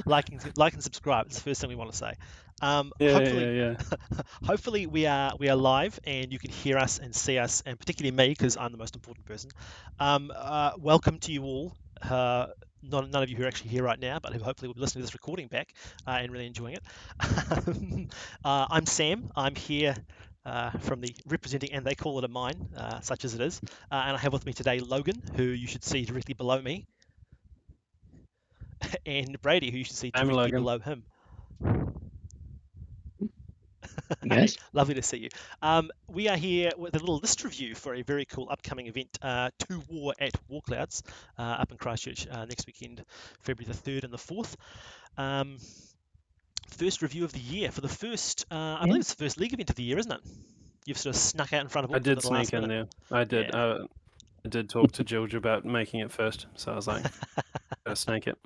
like and subscribe. It's the first thing we want to say. Yeah, Hopefully, yeah. hopefully we are live and you can hear us and see us, and particularly me because I'm the most important person. Welcome to you all. None of you who are actually here right now, but who hopefully will be listening to this recording back and really enjoying it. I'm Sam. I'm here from the representing, and they call it a mine, such as it is. And I have with me today Logan, who you should see directly below me, and Brady, who you should see I'm directly Logan. below him. Hey, Yes. lovely to see you. We are here with a little list review for a very cool upcoming event, To War at Warclouds, up in Christchurch next weekend, February the 3rd and the 4th. Um, First review of the year for the first, I Yeah. believe it's the first league event of the year, isn't it? You've sort of snuck out in front of I Auckland did at the last sneak in minute. there. I did. Yeah. I did talk to George about making it first, so I was like, gotta snake it.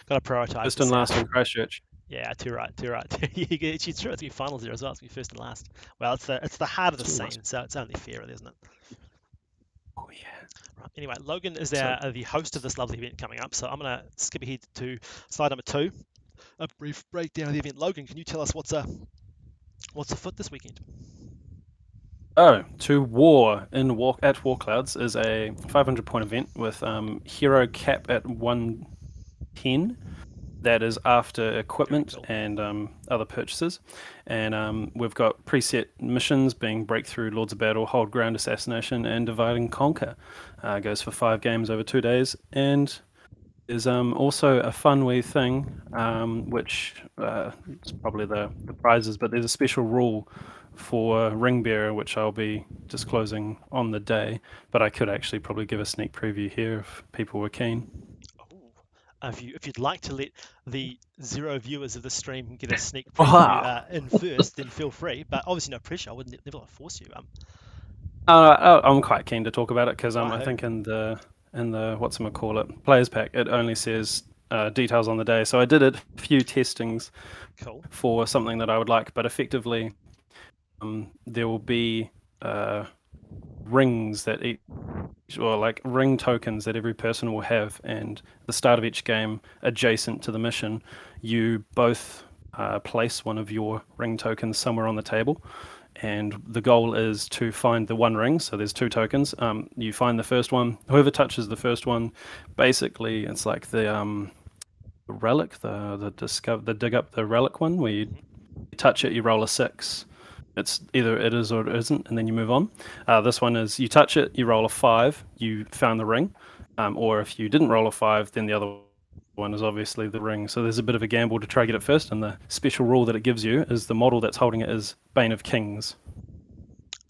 Got to prioritise First the and last in south. Christchurch. Yeah, too right, too right. It's true. It's gonna be finals there as well. It's gonna be first and last. Well, it's the heart of the scene, so it's only fair, really, isn't it? Oh yeah. Right. Anyway, Logan is So the host of this lovely event coming up, so I'm gonna skip ahead to slide number 2, a brief breakdown of the event. Logan, can you tell us what's afoot this weekend? To War at Warclouds is a 500 point event with hero cap at 110. That is after equipment Cool. and other purchases. And we've got preset missions being Breakthrough, Lords of Battle, Hold Ground, Assassination, and Divide and Conquer. Goes for 5 games over 2 days. And there's also a fun wee thing, which is probably the prizes, but there's a special rule for Ring Bearer, which I'll be disclosing on the day. But I could actually probably give a sneak preview here if people were keen. Oh, if you'd like to let the 0 viewers of the stream get a sneak preview Wow. in first, then feel free. But obviously, no pressure. I wouldn't never want to force you. I'm quite keen to talk about it because I Righto. think in the whatchamacallit players pack it only says details on the day. So I did a few testings Cool. for something that I would like, but effectively there will be rings that each, or like ring tokens that every person will have, and at the start of each game, adjacent to the mission, you both place one of your ring tokens somewhere on the table. And the goal is to find the one ring. So there's 2 tokens. You find the first one. Whoever touches the first one, basically, it's like the relic, the dig up the relic one, where you touch it, you roll a 6. It's either it is or it isn't, and then you move on. This one is you touch it, you roll a 5, you found the ring. Or if you didn't roll a 5, then the other one is obviously the ring. So there's a bit of a gamble to try to get it first, and the special rule that it gives you is the model that's holding it is Bane of Kings.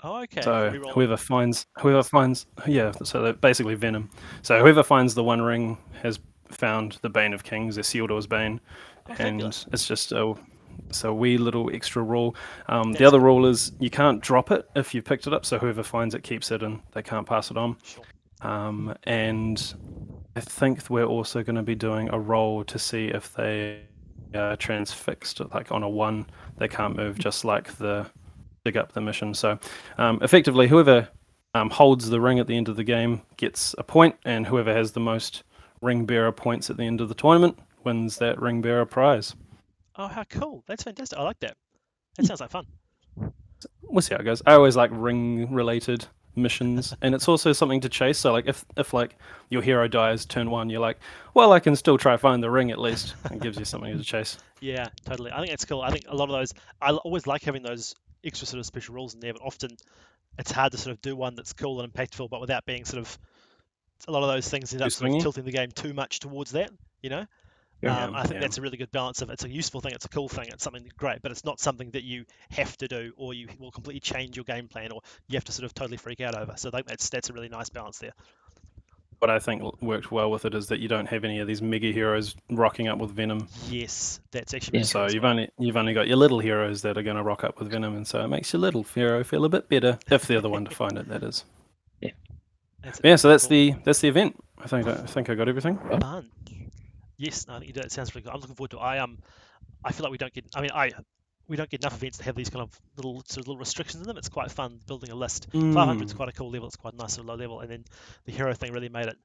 Oh, okay. So Reroll. whoever finds, yeah, so they're basically Venom. So whoever finds the one ring has found the Bane of Kings. They're sealed as Bane, Oh, and fabulous. it's just a wee little extra rule. The That's other cool. rule is you can't drop it if you picked it up. So whoever finds it keeps it, and they can't pass it on. Sure. And I think we're also going to be doing a roll to see if they are transfixed. Like on a 1, they can't move, just like the dig up the mission. So effectively, whoever holds the ring at the end of the game gets a point, and whoever has the most ring bearer points at the end of the tournament wins that ring bearer prize. Oh, how cool. That's fantastic. I like that. That sounds like fun. We'll see how it goes. I always like ring related missions, and it's also something to chase. So like if like your hero dies turn 1, you're like, well, I can still try find the ring at least. It gives you something to chase. Yeah, totally. I think that's cool. I think a lot of those, I always like having those extra sort of special rules in there, but often it's hard to sort of do one that's cool and impactful, but without being sort of, a lot of those things end Too up sort of swingy. tilting the game too much towards that, you know? Yeah. I think Yeah. that's a really good balance of it's a useful thing, it's a cool thing, it's something great, but it's not something that you have to do or you will completely change your game plan or you have to sort of totally freak out over. So I think that's a really nice balance there. What I think worked well with it is that you don't have any of these mega heroes rocking up with Venom. Yes, that's actually Yeah. really true So as you've well. only got your little heroes that are going to rock up with Venom, and so it makes your little hero feel a bit better if they're the one to find it. That is. That's Yeah. So that's cool. the event. I think I got everything. Fun. Yes, no, I think you did. It sounds really good. I'm looking forward to it. I feel like we don't get. I mean, we don't get enough events to have these kind of little restrictions in them. It's quite fun building a list. 500 is quite a cool level. It's quite a nice sort of low level, and then the hero thing really made it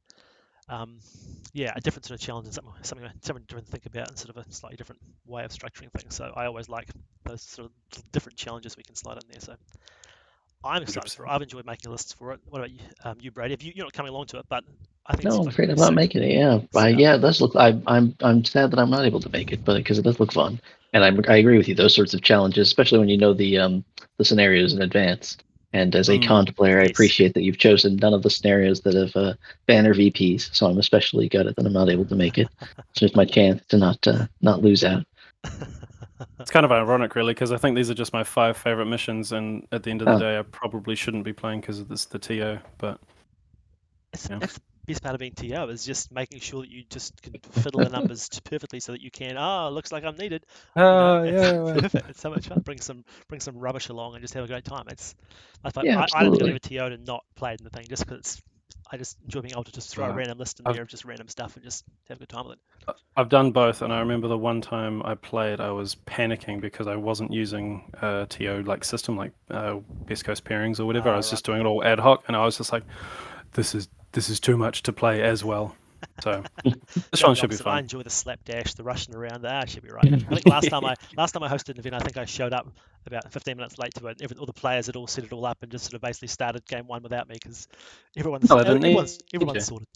yeah, a different sort of challenge and something different to think about and sort of a slightly different way of structuring things. So I always like those sort of different challenges we can slide in there. So I'm excited for it. 100%. I've enjoyed making lists for it. What about you, Brady? You're not coming along to it, but I think it No, seems I'm like a afraid very I'm not sick making it. Yeah, setup. yeah, it does look. I'm sad that I'm not able to make it, but because it does look fun, and I agree with you. Those sorts of challenges, especially when you know the scenarios in advance. And as a cont player, I Yes. appreciate that you've chosen none of the scenarios that have banner VPs. So I'm especially gutted that I'm not able to make it. It's just my chance to not lose out. It's kind of ironic, really, because I think these are just my 5 favorite missions, and at the end of the day, I probably shouldn't be playing because it's the TO. But yeah. That's the best part of being TO is just making sure that you just can fiddle the numbers perfectly so that you can. Oh, looks like I'm needed. It's perfect. It's so much fun. Bring some rubbish along and just have a great time. Yeah, I don't think I've absolutely. ever TO'd and not played in the thing just because I just enjoy being able to just throw a Uh, random list in I've there of just random stuff and just have a good time with it. I've done both, and I remember the one time I played, I was panicking because I wasn't using a TO like system, like Best Coast pairings or whatever. I was just doing it all ad hoc, and I was just like, "This is too much to play as well." So this one should be I fun. enjoy the slapdash, the rushing around. That should be right. I think last time I hosted an event, I think I showed up about 15 minutes late to it. All the players had all set it all up and just sort of basically started game one without me because everyone's No, I didn't need everyone's you. sorted.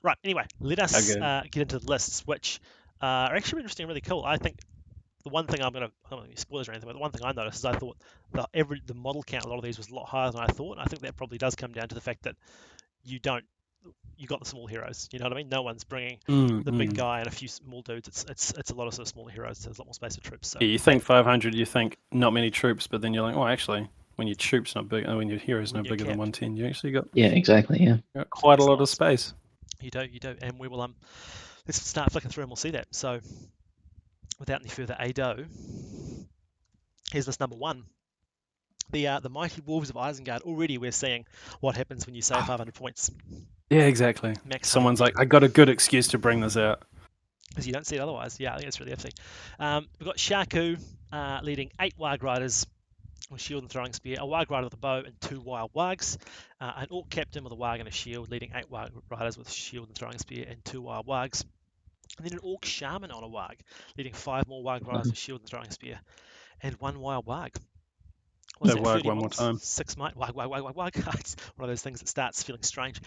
Right. Anyway, let us Okay. get into the lists, which are actually interesting and really cool. I think the one thing I don't want to spoilers or anything, but the one thing I noticed is I thought the model count a lot of these was a lot higher than I thought. And I think that probably does come down to the fact that you got the small heroes. You know what I mean? No one's bringing the big guy and a few small dudes. It's a lot of sort of smaller heroes. So there's a lot more space for troops. So Yeah, you think 500, you think not many troops, but then you're like, oh, actually, when your troops not big, when your hero's no bigger than 110, you actually got exactly. Yeah. quite a lot of space. You do, and we will let's start flicking through and we'll see that. So without any further ado, here's list number 1. The mighty wolves of Isengard. Already we're seeing what happens when you save 500 points. Yeah, exactly. Max Someone's like, I got a good excuse to bring this out. Because you don't see it otherwise. Yeah, I think it's really FC. We've got Shaku leading 8 Warg Riders with shield and throwing spear, a Warg Rider with a bow and 2 wild Wargs, an Orc Captain with a Warg and a shield leading 8 Warg Riders with shield and throwing spear and 2 wild Wargs. And then an Orc Shaman on a Warg, leading 5 more Warg Riders with shield and throwing spear and 1 wild Warg. What's that? Warg 30 one more models, time. 6 might, Warg. It's one of those things that starts feeling strange.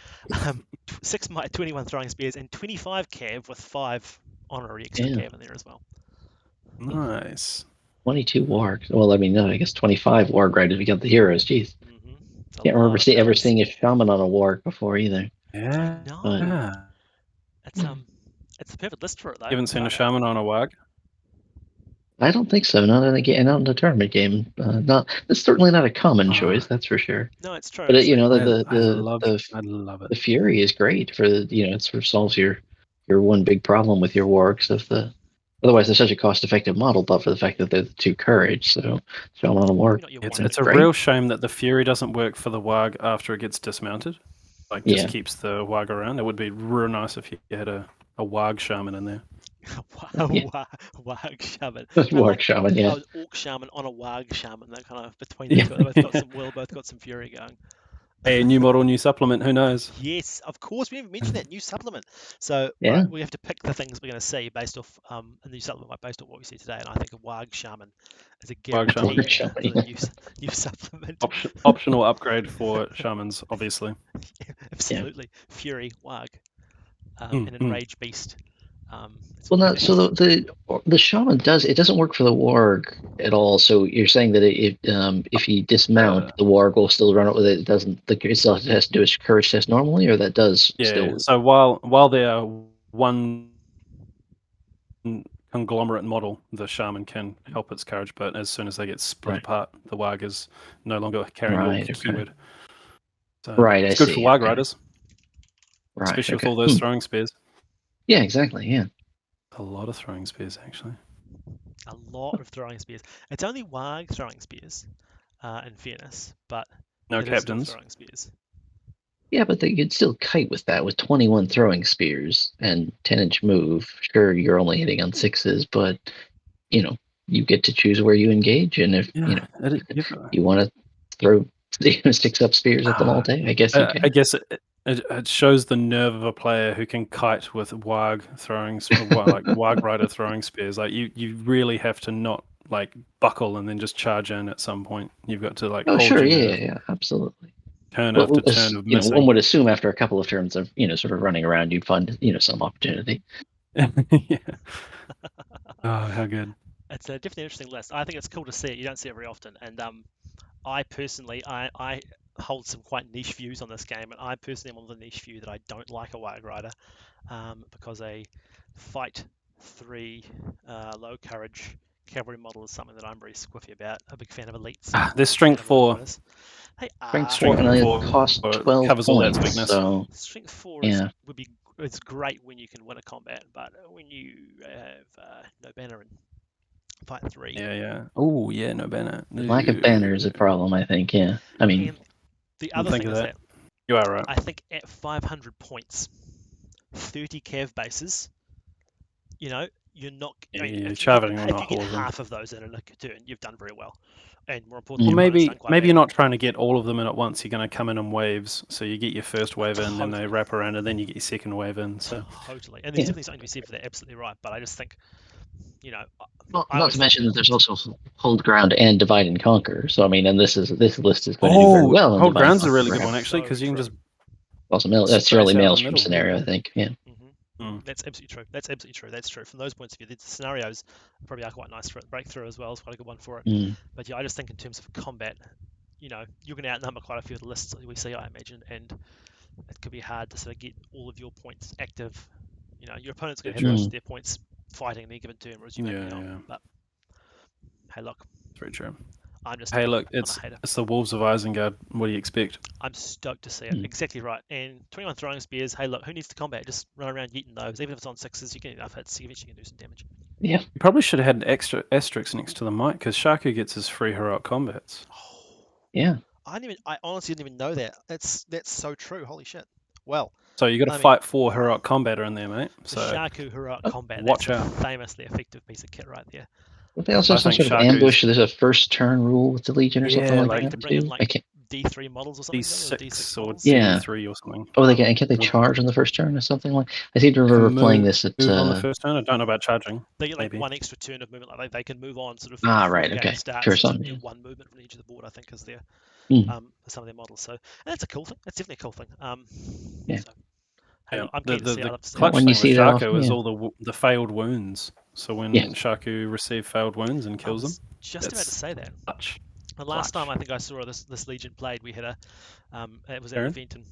6 might, 21 throwing spears, and 25 cav with 5 honorary extra cav in there as well. Nice. 22 wargs. Well, I mean, no, I guess 25 warg riders if you got the heroes. Jeez. Can't remember ever seeing a shaman on a warg before either. Yeah. No. It's the perfect list for it though. You haven't seen a shaman on a Warg? I don't think so. Not in the tournament game. It's certainly not a common choice. That's for sure. No, it's true. But I love it. The fury is great for it sort of solves your one big problem with your wargs otherwise they're such a cost-effective model, but for the fact that they're the 2 courage, so shaman on a warg. It's a real shame that the fury doesn't work for the Warg after it gets dismounted. Like just keeps the Warg around. It would be real nice if you had a Warg shaman in there. Warg shaman. Warg shaman, yeah. Orc shaman on a Warg shaman. They're kind of between the two. They both got some fury going. Hey, new model, new supplement. Who knows? Yes, of course. We haven't mentioned that new supplement. So right, we have to pick the things we're going to see based off a new supplement based on what we see today. And I think a Warg shaman is a guaranteed new supplement. Optional upgrade for shamans, obviously. Absolutely, fury Warg and enrage beast. Well, no. So the shaman doesn't work for the warg at all. So you're saying that if you dismount, the warg will still run it with it. It doesn't. It still has to do its courage test normally, or that does still work? So while they are one conglomerate model, the shaman can help its courage, but as soon as they get split apart, the warg is no longer carrying the keyword. So it's good for warg riders, especially with all those throwing spears. Yeah, exactly. Yeah. A lot of throwing spears, actually. A lot of throwing spears. It's only Warg throwing spears, in fairness, but no captains. Throwing spears. Yeah, but they could still kite with that with 21 throwing spears and 10-inch move. Sure, you're only hitting on 6s, but you get to choose where you engage, and if you want to throw sticks up spears at them all day. I guess you can. I guess it shows the nerve of a player who can kite with warg throwing, like warg rider throwing spears. Like you really have to not like buckle and then just charge in at some point. You've got to like Oh, hold sure, your yeah, nerve, yeah, absolutely. turn Well, after turn of one missing. would assume after a couple of turns of sort of running around, you'd find some opportunity. Yeah. Oh, how good! It's a definitely interesting list. I think it's cool to see it. You don't see it very often, and I personally, I hold some quite niche views on this game, and I personally am on the niche view that I don't like a Warg Rider, because a Fight 3 low courage cavalry model is something that I'm very squiffy about. A big fan of elites. Their strength 4. They Strength are. 4 and Strength it 4 costs 12 covers all points. that's weakness. So Strength 4 yeah, would be it's great when you can win a combat, but when you have no banner and Fight 3. Yeah. Oh, yeah, no banner. the lack of banner is a problem, I think. Yeah, I mean, And the other think thing of is that. that You are right. I think at 500 points, 30 cav bases, you're not. I mean, Yeah, if charving on you a get whole of them. half of those in a turn, you've done very well. And more Well, importantly, your opponent's maybe done quite maybe you're badly. not trying to get all of them in at once. You're going to come in waves. So you get your first wave in, then they Totally. wrap around, and then you get your second wave in. So Totally. And there's definitely something to be said for that. Absolutely right. But I just think, well, I not always to think, mention that there's also hold ground and divide and conquer. So I mean, and this list is going to do very well in hold divide and ground's a conquer. really good perhaps. one actually, So because you can true. just Also, that's your only space out the maelstrom middle. scenario, I think. Yeah. That's absolutely true. That's absolutely true. That's true. From those points of view, the scenarios probably are quite nice for it. Breakthrough as well is quite a good one for it. Mm. But yeah, I just think in terms of combat, you're going to outnumber quite a few of the lists that we see, I imagine, and it could be hard to sort of get all of your points active. Your opponent's going to have True. most of their points fighting in any given turn, whereas you maybe not. Yeah. But hey, look, It's very true. I'm just Hey, look, I'm a it's hater. the Wolves of Isengard. What do you expect? I'm stoked to see it. Exactly right. And 21 throwing spears. Hey, look, who needs to combat? Just run around yeeting those. Even if it's on 6s, you get enough hits. Eventually, you can do some damage. Yeah. You probably should have had an extra asterisk next to the mic because Shaku gets his free heroic combats. Yeah. I honestly didn't even know that. That's so true. Holy shit. Well, So you got to fight 4 heroic combatter in there, mate. the So Shaku heroic combat. watch That's out. a famously effective piece of kit right there. But they also have some think sort of Shaku's- ambush. There's a first turn rule with the Legion or something Yeah, like like that to bring in too. like D3 models or something. D6 or or models. Yeah. D3 or something. Oh, can't they charge on the first turn or something like? I seem to remember playing this at. Move on the first turn. I don't know about charging. They get like maybe. one extra turn of movement. Like they can move on sort of. Right. The game Okay. starts, Sure. and Something. get one movement from each of the board. I think is their Mm. some of their models. So and that's a cool thing. That's definitely a cool thing. Yeah. So, hey, Yeah. look, I'm keen to see. I love to see clutch it. When thing you with see that Shaku often, is yeah. all the failed wounds. So when Shaku receives failed wounds and kills them, just about to say that. Clutch. The last time I think I saw this Legion played, we had it was at an event, and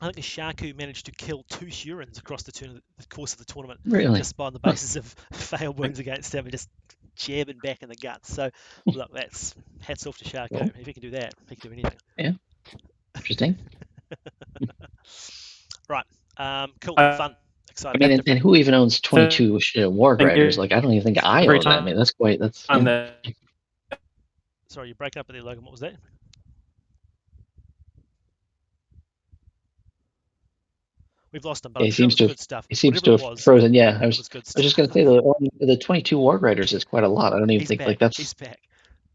I think the Shaku managed to kill 2 Hurons across the course of the tournament, Really? just on the basis of failed wounds against him and just jabbing back in the guts. So look, that's hats off to Shaku. Cool. If he can do that, he can do anything. Yeah. Interesting. Right. Cool. Fun. Exciting. I mean, and who even owns 22 Warg Riders? Like, I don't even think I own that. I mean, that's quite. That's. Yeah. Sorry, you're breaking up there, Logan. What was that? We've lost him, but I'm sure it was good stuff. He seems to have frozen. Yeah, I was just going to say the 22 Warg Riders is quite a lot. I don't even think back. like that's. He's back.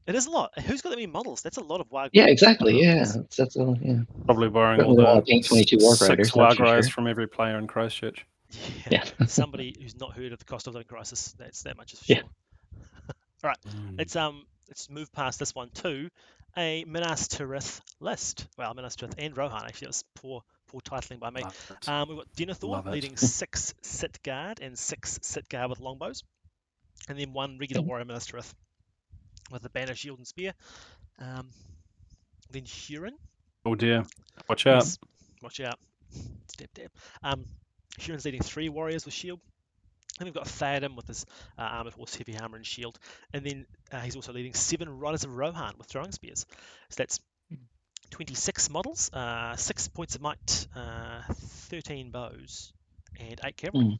It is a lot. Who's got that many models? That's a lot of Warg. Yeah, exactly. Yeah, that's yeah. Probably borrowing all the 22 Warg Riders, 6 Warg Riders from every player in Christchurch. Yeah. Somebody who's not heard of the cost of living crisis. That's that much is for sure. All right. Let's move past this one to a Minas Tirith list. Well, Minas Tirith and Rohan. Actually, it was poor titling by me. We've got Denethor leading 6 sit guard and 6 sit guard with longbows, and then 1 regular warrior Minas Tirith with a banner, shield, and spear. Then Huron. Oh dear! Watch out! Yes, watch out! Dab. Huron's leading 3 warriors with shield. And we've got Theoden with his armored horse, heavy hammer, and shield. And then he's also leading 7 riders of Rohan with throwing spears. So that's 26 models, 6 points of might, 13 bows, and 8 cavalry.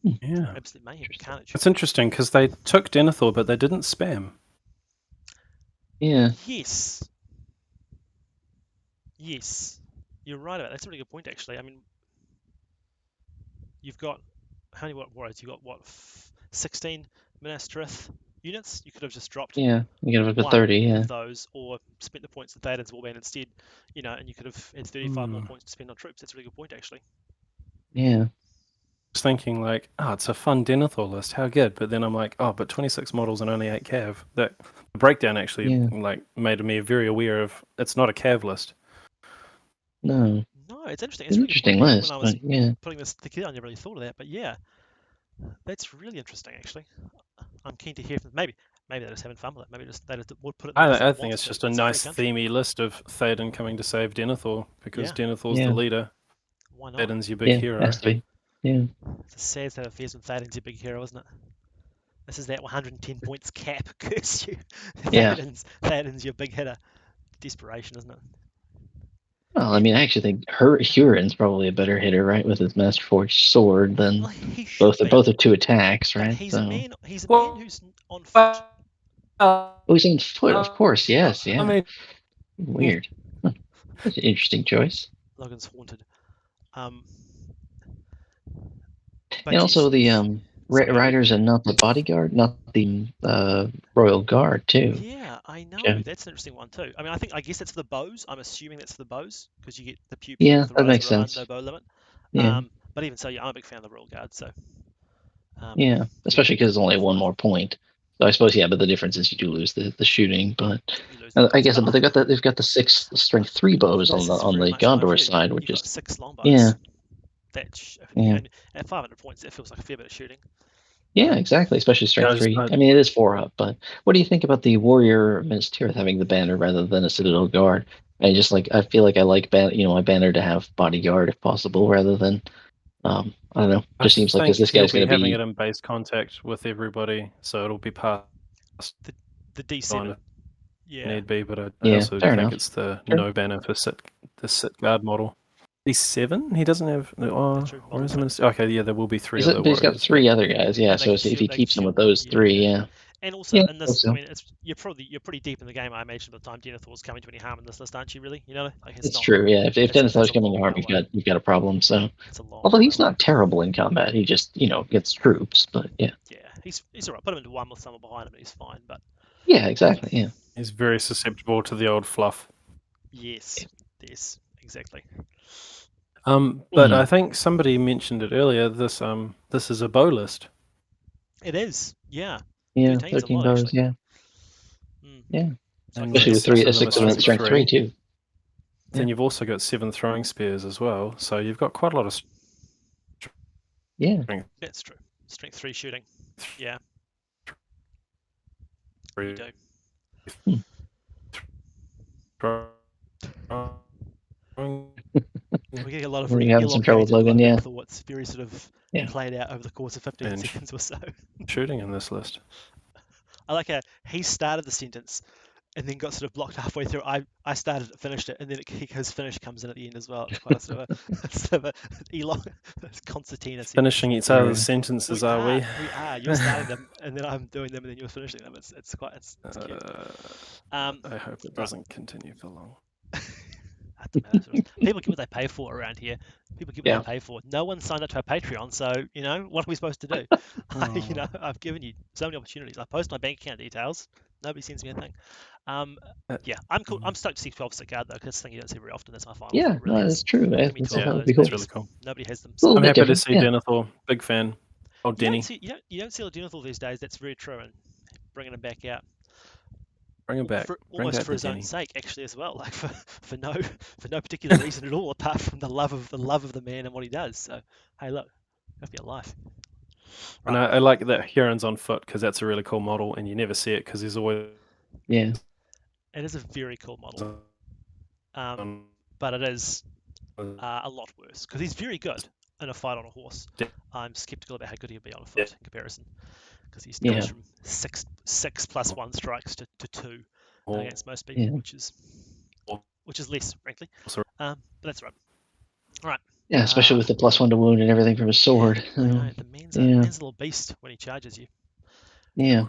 Yeah. Absolute mayhem, carnage. It's interesting because they took Denethor, but they didn't spam. Yeah. Yes. You're right about that. That's a really good point, actually. I mean, you've got how many warriors? You've got 16 Minas Tirith units. You could have just dropped Yeah, you get up to one 30. Yeah. of those, or spent the points at Thaden's Warband instead, and you could have had 35 more points to spend on troops. That's a really good point, actually. Yeah. was thinking like, oh, it's a fun Denethor list, how good? But then I'm like, oh, but 26 models and only 8 cav. That the breakdown actually like made me very aware of it's not a cav list. No. No, it's interesting. It's an interesting list. When I was yeah. putting this together, I never really thought of that. But yeah, that's really interesting, actually. I'm keen to hear from maybe they're just having fun with it. Maybe they just would put it. I think it's just a nice themey list of Thaden coming to save Denethor because Denethor's the leader. Why not? Thaden's your big hero. Has to be. Yeah. It's a sad state of affairs when Thaden's your big hero, isn't it? This is that 110 points cap. Curse you. Yeah. Thaden's your big hitter. Desperation, isn't it? Well, I mean, I actually think Huron's probably a better hitter, right, with his Master Forge sword than both are 2 attacks, right? He's a man who's on foot. Oh, he's on foot, of course. Yes, yeah. I mean, weird. That's an interesting choice. Logan's haunted. And also the riders and not the bodyguard, not the royal guard too. Yeah, I know. Yeah. That's an interesting one too. I mean, I guess that's for the bows. I'm assuming that's for the bows because you get the pew. Yeah, the that makes sense. No bow limit. Yeah. But even so, yeah, I'm a big fan of the royal guard. So. Yeah, especially because it's only 1 more point. So I suppose but the difference is you do lose the shooting. But I guess, but they've got the 6 strength 3 bows on the Gondor side, which is 6 longbows. Yeah. At 500 points, that feels like a fair bit of shooting. Yeah, exactly. Especially strength 3. I mean, it is 4 up. But what do you think about the warrior Minas Tirith having the banner rather than a citadel guard? I feel like I like my banner to have bodyguard if possible rather than. I don't know. Just seems like this guy's going to be having it in base contact with everybody, so it'll be passed the D7. Yeah. Need be, but I also think it's the no banner for the sit guard model. D7? He doesn't have. Or is it? Okay, yeah, there will be 3 other. He's got 3 other guys. Yeah, so if he keeps them with those 3, yeah. And also in this, I mean, you're pretty deep in the game. I imagine by the time Denethor was coming to any harm in this list, aren't you? Really, it's true. Yeah, if Denethor's coming to harm, you've got a problem. So, although he's not terrible in combat, he just gets troops. But yeah. Yeah, he's alright. Put him into 1 with someone behind him, and he's fine. But yeah, exactly. Yeah. He's very susceptible to the old fluff. Yes, exactly. But I think somebody mentioned it earlier. This is a bow list. It is. Yeah. Yeah, 13 bows, actually. Yeah. Especially with 6 of them at strength 3 too. Then you've also got 7 throwing spears as well, so you've got quite a lot of. That's true. Strength 3 shooting. Yeah. You do. We're getting a lot of having some trouble with Logan, yeah. For what's very sort of played out over the course of 15 seconds or so. Shooting in this list. I like how he started the sentence and then got sort of blocked halfway through. I started it, finished it, and then his finish comes in at the end as well. It's quite a sort of a elong concertina. Finishing each other's sentences, are we? We are. You're starting them, and then I'm doing them, and then you're finishing them. It's cute. I hope it doesn't continue for long. I don't know, people get what they pay for around here. People get what they pay for. No one signed up to our Patreon, so what are we supposed to do? I've given you so many opportunities. I post my bank account details. Nobody sends me anything. I'm cool. I'm stoked to see 12 sit guard though, because that's the thing you don't see very often. That's my final. Yeah, really that's true. It's really cool. Nobody has them. I'm happy to see Denethor. Big fan. Oh, Denny. You don't see a Denethor these days. That's very true, and bringing him back out. Bring him back. Almost for his own sake, actually, as well. Like for no particular reason at all, apart from the love of the man and what he does. So, hey, look, have your life. Right. And I like that Huron's on foot because that's a really cool model, and you never see it because he's always. Yeah. It is a very cool model. But it is a lot worse because he's very good in a fight on a horse. I'm skeptical about how good he'll be on a foot in comparison. Because he's goes from 6 + 1 strikes to 2 against most people, which is less, frankly. But that's right. All right. Yeah, especially with the +1 to wound and everything from his sword. The man's a little beast when he charges you. Yeah.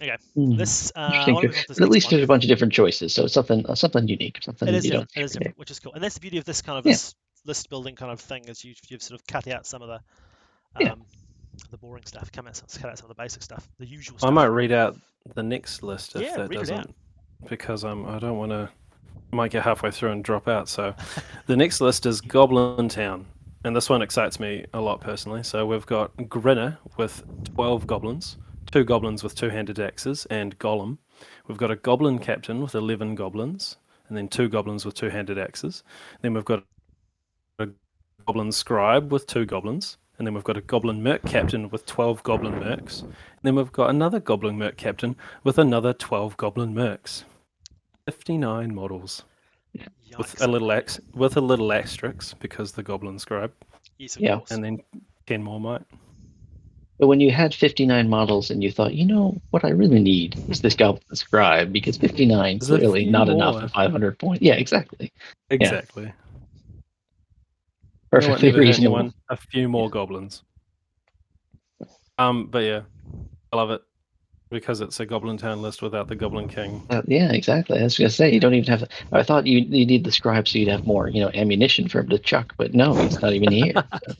Okay. This at least there's a bunch of different choices, so it's something unique, something it is, you don't. It is different, which is cool, and that's the beauty of this kind of this list building kind of thing, is you've sort of cut out some of the the boring stuff. Cut out some of the basic stuff, the usual I stuff. might read out the next list if Yeah, that read it out. doesn't, because I don't want to. Might get halfway through and drop out. So, the next list is Goblin Town, and this one excites me a lot personally. So we've got Grinner with 12 goblins, 2 goblins with 2-handed axes, and Golem. We've got a Goblin Captain with 11 goblins, and then 2 goblins with 2-handed axes. Then we've got a Goblin Scribe with 2 goblins, and then we've got a Goblin Merc Captain with 12 Goblin Mercs. And then we've got another Goblin Merc Captain with another 12 Goblin Mercs. 59 models. With Yikes. a little asterisk because the Goblin Scribe. Yes, of Yeah. course. And then 10 more might. But when you had 59 models and you thought, what I really need is this Goblin Scribe, because 59 There's a clearly few not more. enough at 500 points. Yeah, exactly. Exactly. Perfectly never hurt reasonable. anyone. A few more goblins. But yeah, I love it because it's a Goblin Town list without the Goblin King. Yeah, exactly. I was gonna say you don't even have. I thought you need the Scribe so you'd have more, ammunition for him to chuck. But no, he's not even here. So,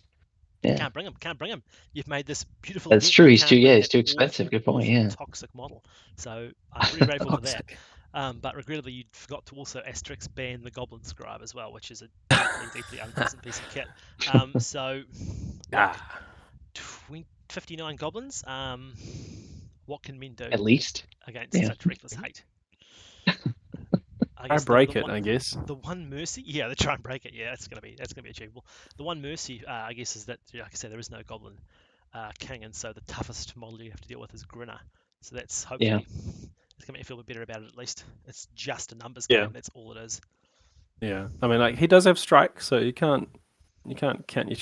yeah, Can't bring him. You've made this beautiful. that's event, true. you He's can't too. bring Yeah, he's that too expensive. awful, Good point. awful Yeah. Toxic model. So I'm pretty grateful for that. But regrettably, you forgot to also asterisk ban the Goblin Scribe as well, which is a deeply unpleasant piece of kit. So, look, 59 goblins. What can men do At least. against Yeah. such reckless hate? I break it, I guess. The one mercy, yeah, they try and break it. Yeah, that's gonna be achievable. The one mercy, I guess, is that, like I said, there is no Goblin King, and so the toughest model you have to deal with is Grinner. So that's hopefully it's gonna make you feel a bit better about it. At least it's just a numbers game. That's all it is. Yeah, I mean, like, he does have strike, so you can't count your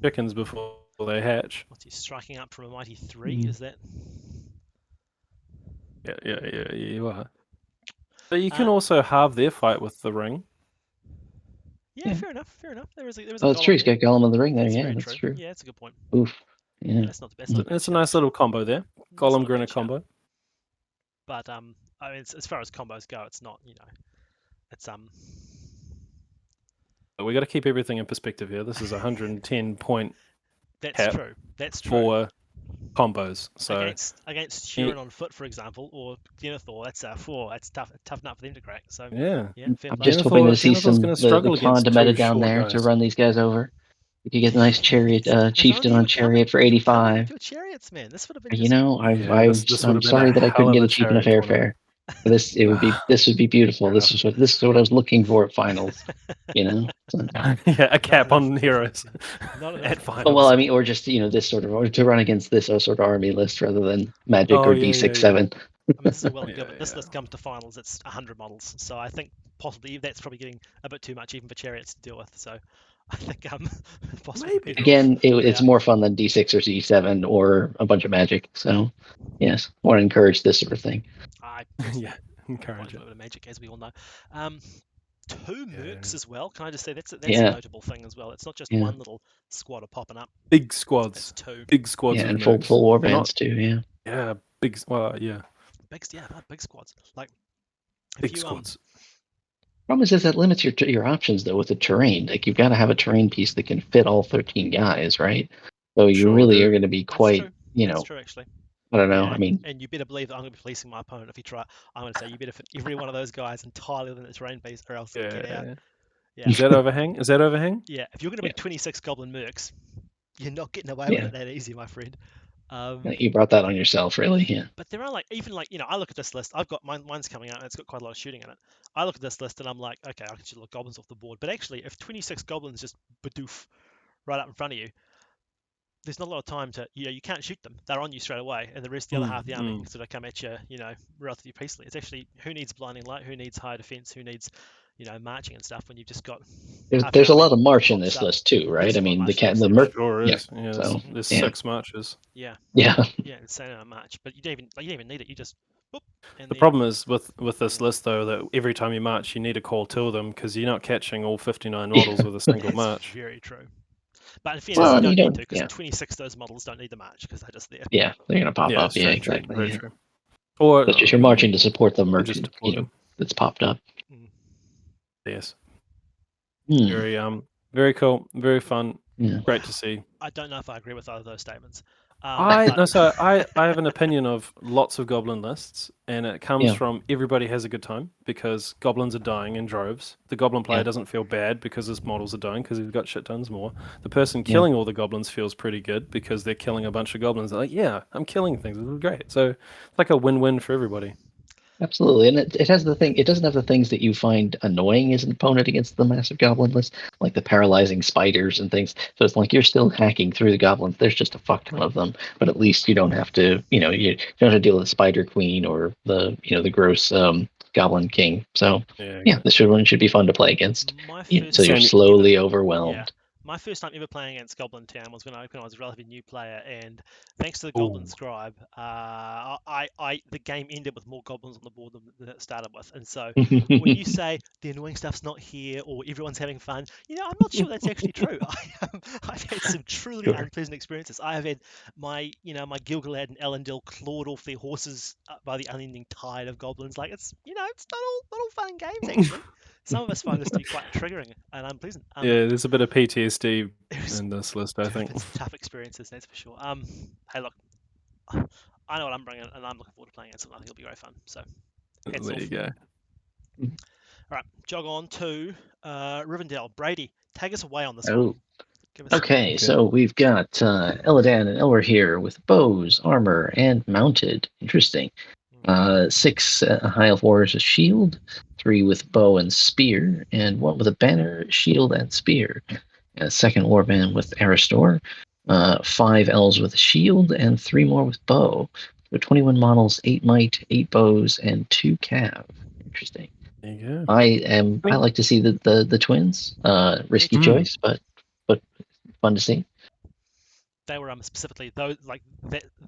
chickens before they hatch. What's he striking up from a mighty 3? Is that? Yeah, you are. But you can also halve their fight with the ring. Yeah, fair enough. There is a Oh, that's true. He's got Golem in the ring there. That's Yeah, very that's true. true. Yeah, that's a good point. Oof. Yeah. That's not the best. It's a nice little combo there. Golem Grinner combo. But I mean, as far as combos go, it's not. It's We got to keep everything in perspective here. This is 110 point. That's true. That's true. For combos. So against Sheeran on foot, for example, or Denethor, that's tough nut for them to crack. So yeah, I'm just hoping to see the Conda meta down there guys to run these guys over. You could get a nice chariot chieftain on chariot for 85. Your chariots, man. This would have been. I'm sorry that I couldn't get a cheap enough airfare. This would be beautiful. This is what I was looking for at finals. Yeah, a cap on heroes at finals. Well, I mean, or just this sort of, or to run against this sort of army list rather than Magic or D6 7. I mean, this is well and good, but this list comes to finals. It's 100 models, so I think possibly that's probably getting a bit too much even for chariots to deal with. So I think possibly maybe again it's more fun than D6 or D7 or a bunch of Magic. So yes, I want to encourage this sort of thing. Encourage a bit of Magic, as we all know. 2 mercs as well. Can I just say that's a notable thing as well. It's not just one little squad are popping up. Big squads. It's 2. Big squads. Yeah, and full warbands too. Yeah. Yeah, big. Well, yeah. Big squads. Like big squads. Problem is that limits your options though with the terrain. Like you've got to have a terrain piece that can fit all 13 guys, right? So you really are going to be quite, That's true, actually. I don't know. Yeah, I mean, and you better believe that I'm going to be policing my opponent if you try. I'm going to say you better fit every one of those guys entirely within the terrain piece, or else they'll get out. Yeah. Is that overhang? Yeah. If you're going to be 26 Goblin Mercs, you're not getting away with it that easy, my friend. You brought that on yourself, really. Yeah. But there are I look at this list. I've got mine's coming out, and it's got quite a lot of shooting in it. I look at this list, and I'm like, okay, I can shoot a lot of goblins off the board. But actually, if 26 goblins just badoof right up in front of you, there's not a lot of time to, you can't shoot them. They're on you straight away, and the other half of the army sort of come at you, relatively peacefully. It's actually who needs blinding light, who needs high defense, who needs, marching and stuff when you've just got. There's a lot of march in this list too, right? I mean, the merc. Sure is. Yeah. So there's 6 marches. Yeah. Yeah. Yeah, it's saying a march, but you don't even need it. You just. Whoop, the problem is with this list though that every time you march, you need to call 2 of them because you're not catching all 59 models with a single march. Very true. But in fairness, you don't need to, because 26 of those models don't need the march because they're just there. Yeah, they're going to pop up. Yeah, exactly. Very true. Or that's just you're marching to support the merchant, that's popped up. Yes. Very cool, very fun. Yeah. Great to see. I don't know if I agree with either of those statements. I but- have an opinion of lots of goblin lists, and it comes Yeah. from everybody has a good time because goblins are dying in droves. The goblin player Yeah. doesn't feel bad because his models are dying because he's got shit tons more. The person Yeah. killing all the goblins feels pretty good because they're killing a bunch of goblins. They're like, yeah, I'm killing things. This is great. So it's like a win-win for everybody. Absolutely, and it has the thing. It doesn't have the things that you find annoying as an opponent against the massive goblin list, like the paralyzing spiders and things. So it's like you're still hacking through the goblins. There's just a fuck ton of them, but at least you don't have to. You don't have to deal with the spider queen or the gross goblin king. So Yeah. this one should be fun to play against. My So you're Same- slowly ever- overwhelmed. Yeah. My first time ever playing against Goblin Town was when I was a relatively new player, and thanks to the Goblin Ooh. Scribe, the game ended with more goblins on the board than it started with. And so when you say the annoying stuff's not here or everyone's having fun, I'm not sure that's actually true. I've had some truly Sure. unpleasant experiences. I have had my Gilgalad and Elendil clawed off their horses by the unending tide of goblins. Like it's not all fun and games actually. Some of us find this to be quite triggering and unpleasant. Yeah, there's a bit of PTSD There's in this list, I think. been some tough experiences, that's for sure. Hey, look, I know what I'm bringing, and I'm looking forward to playing it. So I think it'll be very fun. So, hats There off. you go. All right, jog on to Rivendell. Brady, take us away on this Oh. one. Give us Okay, so we've got Illidan and Elwer here with bows, armor, and mounted. Interesting. 6 high elf warriors with shield, 3 with bow and spear, and 1 with a banner, shield, and spear. A second warband with Aristor, 5 elves with a shield, and 3 more with bow. So 21 models, 8 might, 8 bows, and 2 cav. Interesting. There you go. I like to see the twins. Risky Mm. choice, but fun to see. They were specifically those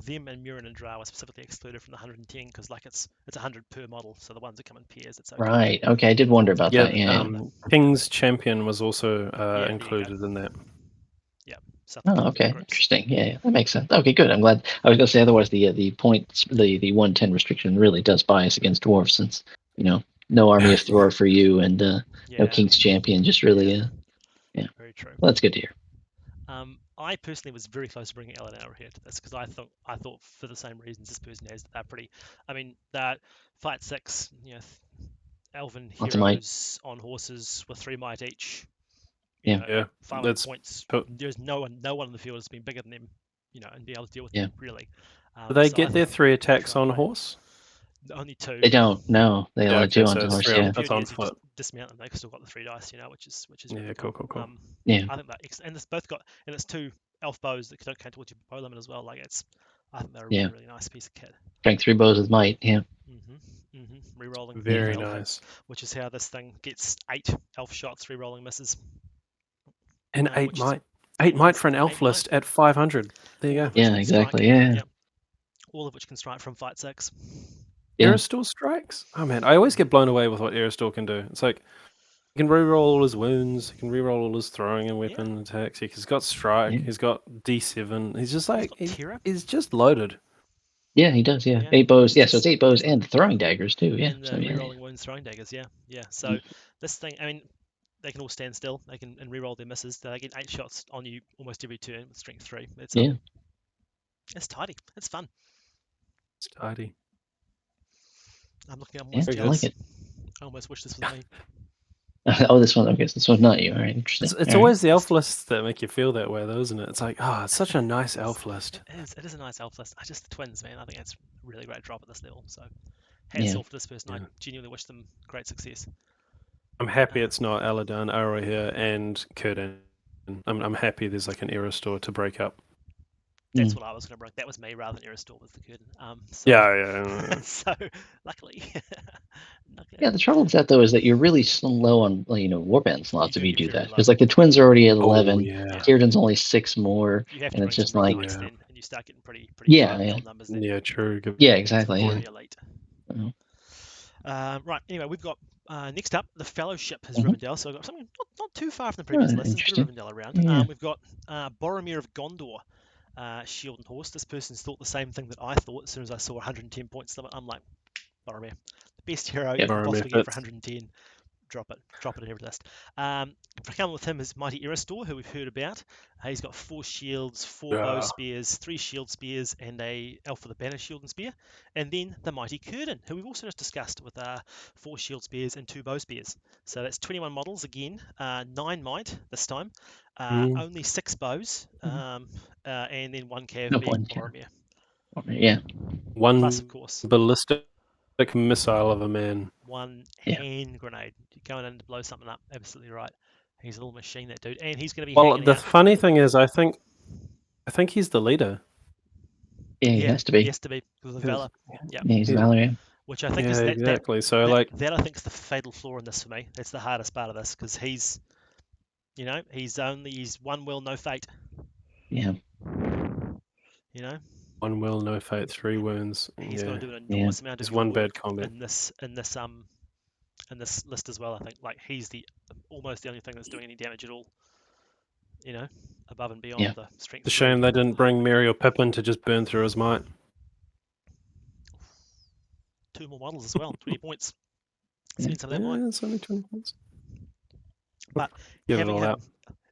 them and Murin and Drow were specifically excluded from the 110 because it's 100 per model, so the ones that come in pairs, it's okay. Right. Okay, I did wonder about that. Yeah. King's Champion was also there you included in that. So Oh, okay. Interesting. Yeah, that makes sense. Okay, good. I'm glad. I was going to say otherwise the points the 110 restriction really does bias against dwarves since no army of Thor for you and no King's Champion. Just really Very true. Well, that's good to hear. I personally was very close to bringing Eleanor here to this because I thought for the same reasons this person has, they're pretty. I mean, that fight 6, elven Lots of might. heroes on horses with 3 might each. Yeah. 500 points. There's no one in the field has been bigger than them, and be able to deal with them really. Do they so get I their think 3 attacks on horse? Only 2. They don't. No, they only do on so it's horse. 3 Yeah. on, that's on Just foot. dismount and they've still got the 3 dice, which is really Yeah, cool. Yeah. I think that and it's both got and it's 2 elf bows that don't count towards your bow limit as well. Like I think they're a really, really nice piece of kit. Strength 3 bows with might. Yeah. Rerolling. Very nice. Which is how this thing gets 8 elf shots, rerolling misses. And 8 might. 8 might for an elf list at 500. There you go. Yeah, exactly. Yeah. All of which can strike from fight 6. Yeah. Aristor strikes? Oh man, I always get blown away with what Aristor can do. It's like he can reroll all his wounds, he can reroll all his throwing and weapon attacks. He's got strike, he's got D7. He's just like he's just loaded. Yeah, he does. Yeah, 8 bows. Yeah, so it's 8 bows and throwing daggers too. Yeah, and rerolling wounds, throwing daggers. Yeah. So this thing, I mean, they can all stand still. They can and reroll their misses. They get 8 shots on you almost every turn with strength 3. It's tidy. It's fun. It's tidy. I'm looking at more I like it. I almost wish this was me. Oh, this one. Okay, so this one's not you. All right, interesting. It's always the elf lists that make you feel that way, though, isn't it? It's like, it's such a nice elf list. It is a nice elf list. The twins, man. I think that's a really great drop at this level. So, hats off to this person. I genuinely wish them great success. I'm happy it's not Aladan, Arohir, and Kurdan. I'm happy there's like an Aristor to break up. That's what I was going to bring. That was me rather than Aristor with the curtain. Yeah. So luckily. Yeah, the trouble with that though is that you're really slow on warband slots if you do that. Because like the twins are already at 11, Kieran's only 6 more, and it's just like and you start getting pretty numbers. Yeah, true. Yeah, exactly. Elite. Right. Anyway, we've got next up the Fellowship has Rivendell, so we've got something not too far from the previous list. There's a bit of Rivendell around. Yeah. We've got Boromir of Gondor. Shield and horse. This person's thought the same thing that I thought as soon as I saw 110 points limit. I'm like, Boromir, the best hero you can possibly get for 110. drop it in every list. Coming with him is Mighty Eristor, who we've heard about. He's got 4 shields, 4 bow spears, 3 shield spears, and a Elf with a banner shield and spear. And then the Mighty Curtin, who we've also just discussed with 4 shield spears and 2 bow spears. So that's 21 models again, 9 might this time, only 6 bows, and then 1 cav No being point, yeah. Boromir. Yeah. One Plus, of course, ballistic missile of a man. 1 Yeah. hand grenade. You're going in to blow something up. Absolutely right. He's a little machine, that dude, and he's going to be Well, hanging the out. funny thing is, I think he's the leader. Yeah, he has to be. He has to be because of Valor. Yeah, he's Valor. Yeah. Which I think Yeah, is that, exactly. So that I think is the fatal flaw in this for me. That's the hardest part of this because he's, he's 1 will, no fate. Yeah. 1 will, no fate, 3 wounds. He's going to do an Yeah. enormous amount There's of 1 work bad combat. in this list as well. I think like he's almost the only thing that's doing any damage at all. Above and beyond the strength. It's a shame they didn't bring Merry or Pippin to just burn through his might. 2 more models as well. 20 points. Spend some of that might. It's only 20 points. But Give it having all him out.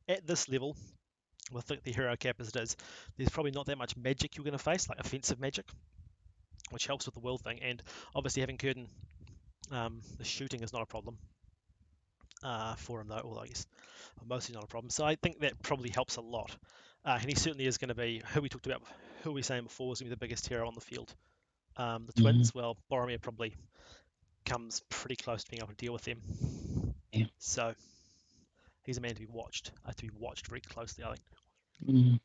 at this level, with the hero cap as it is, there's probably not that much magic you're going to face, like offensive magic, which helps with the will thing. And obviously having Curtin, the shooting is not a problem for him, though, although I guess mostly not a problem. So I think that probably helps a lot. And he certainly is going to be, who we were saying before, was going to be the biggest hero on the field. The twins, well, Boromir probably comes pretty close to being able to deal with them. Yeah. So he's a man to be watched very closely, I think. Mm.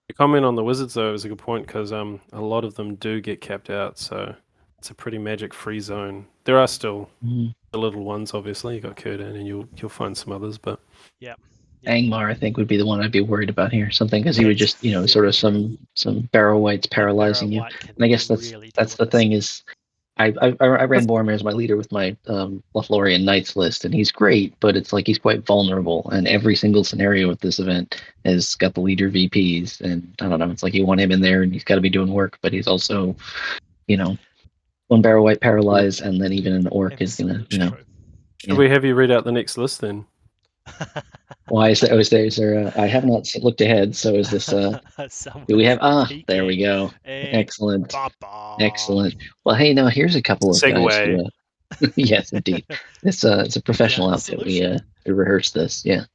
The comment on the Wizards, though, is a good point because a lot of them do get capped out, so it's a pretty magic-free zone. There are still the little ones, obviously. You got Curtin, and you'll find some others, but yeah. Angmar, I think, would be the one I'd be worried about here. Something because he would just, sort of some barrow whites paralyzing you. And I guess that's the thing is, I ran Boromir as my leader with my Lothlorien Knights list, and he's great, but it's like he's quite vulnerable. And every single scenario with this event has got the leader VPs, and I don't know. It's like you want him in there, and he's got to be doing work, but he's also, 1 barrow white paralyzed, and then even an orc is gonna, Should we have you read out the next list then? Why is there? I have not looked ahead. So is this? Do we have? There we go. Excellent. Excellent. Well, hey, now here's a couple of segue. Guys. Yes, indeed. It's a professional outfit. We rehearsed this. Yeah.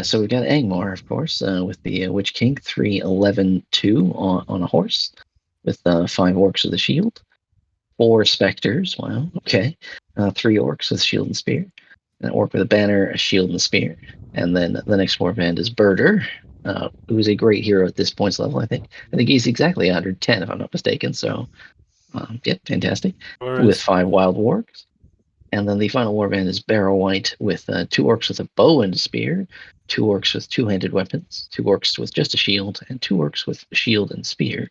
So we've got Angmar, of course, with the Witch King 3-11-2 on a horse, with 5 orcs with a shield, 4 specters. Wow. Okay. 3 orcs with shield and spear. An orc with a banner, a shield, and a spear. And then the next warband is Birder, who's a great hero at this points level, I think. I think he's exactly 110, if I'm not mistaken. So, fantastic. With 5 wild orcs. And then the final warband is Barrow White with 2 orcs with a bow and a spear, 2 orcs with 2-handed weapons, 2 orcs with just a shield, and 2 orcs with shield and spear,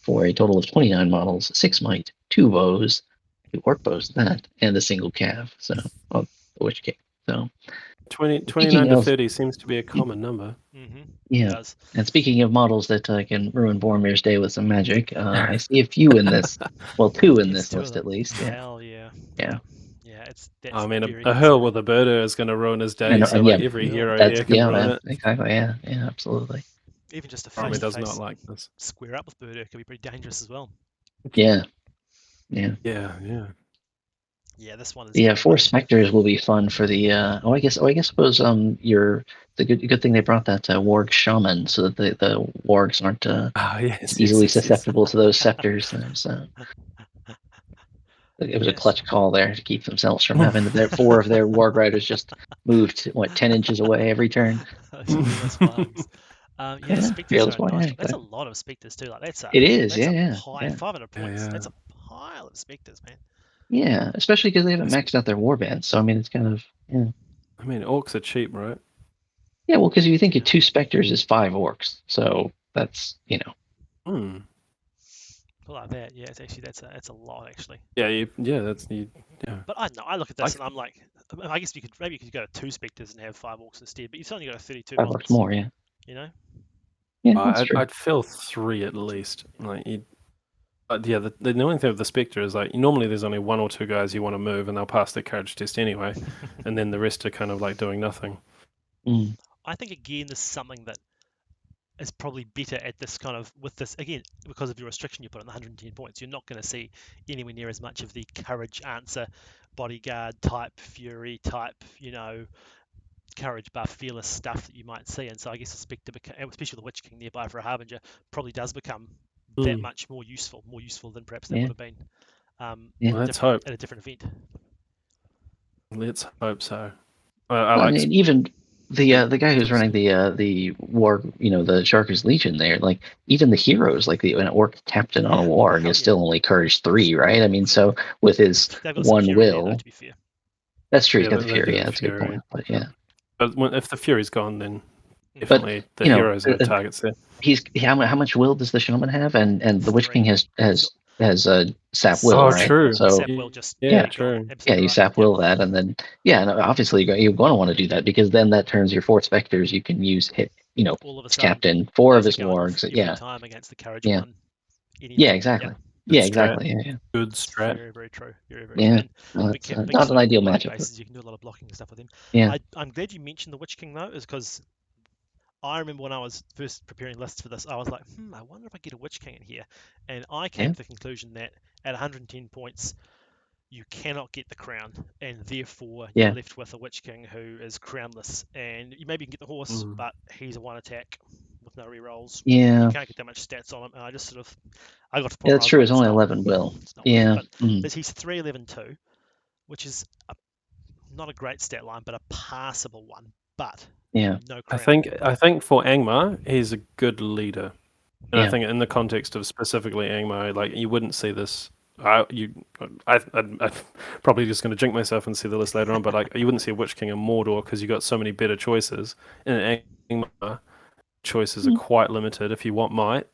for a total of 29 models, 6 might, 2 bows, 2 orc bows, and a single cav. So, the Witch King. So 29 to 30 seems to be a common number. Yeah. And speaking of models that can ruin Boromir's day with some magic, I see a few in this. Well, 2 in this list at least. Yeah. Hell yeah. Yeah. Yeah, I mean, a hurl with a birder is going to ruin his day. Every hero here can ruin it. Exactly. Yeah. Yeah. Absolutely. Even just a face does not like this. Square up with birder can be pretty dangerous as well. Yeah. Yeah. Yeah. Yeah. Yeah, this one is. Yeah, 4 specters will be fun for the. I guess suppose the good thing they brought that warg shaman so that the wargs aren't easily susceptible to those scepters. So it was a clutch call there to keep themselves from having 4 of their warg riders just moved 10 inches away every turn. Specters are nice. That's a lot of specters too. Like that's it is. That's yeah. 500 points. Yeah. That's a pile of specters, man. Yeah, especially because they haven't maxed out their warbands. So I mean, it's kind of I mean, orcs are cheap, right? Yeah, well, because if you think of 2 specters is 5 orcs, so that's Like that, yeah. It's actually that's a lot actually. Yeah. But I don't know. I look at this and I'm like, I guess you could go to 2 specters and have 5 orcs instead. But you've only got 32 5 models. orcs more, yeah. You know. Yeah, I'd fill 3 at least. Like The annoying thing with the Spectre is like normally there's only 1 or 2 guys you want to move, and they'll pass their courage test anyway, and then the rest are kind of like doing nothing. I think again, this is something that is probably better at this kind of with this again because of your restriction you put on the 110 points. You're not going to see anywhere near as much of the courage answer, bodyguard type, fury type, courage buff, fearless stuff that you might see. And so I guess the Spectre, especially the Witch King nearby for a Harbinger, probably does become that much more useful than perhaps they would have been Let's hope. at a different event. Let's hope so. I mean, even the guy who's running the war, the Sharkers Legion there, like even the heroes, like an orc captain on a warg is still only courage 3, right? I mean, so with his one will, there, to be fair. That's true. He's got the fury. Yeah, that's a good point. But yeah, but if the fury's gone, then definitely the heroes are targets there. How much will does the shaman have? And the Witch King has sap will, right? True. So sap will just true. Yeah, you sap will that, and then obviously you're going to want to do that because then that turns your 4 specters. You can use all of a his sudden, captain, 4 of his wargs. Every time against the courage one. Yeah, exactly. Yeah, exactly. Yeah. Good strat. Very, very true. Very, very Yeah, true. not an ideal matchup. Bases, you can do a lot of blocking and stuff with him. Yeah. I'm glad you mentioned the Witch King though, is because I remember when I was first preparing lists for this, I was like, I wonder if I get a Witch King in here. And I came to the conclusion that at 110 points, you cannot get the crown, and therefore you're left with a Witch King who is crownless. And you maybe can get the horse, but he's a 1 attack with no rerolls. Yeah. You can't get that much stats on him. And I just I got to point. Yeah, that's true. It's only 11 will. Yeah. But he's 311-2, which is not a great stat line, but a passable one. But no crown. I think for Angmar, he's a good leader. And I think in the context of specifically Angmar, like you wouldn't see this. I'm probably just going to jinx myself and see the list later on, but like you wouldn't see a Witch King in Mordor because you got so many better choices. In Angmar, choices are quite limited. If you want might,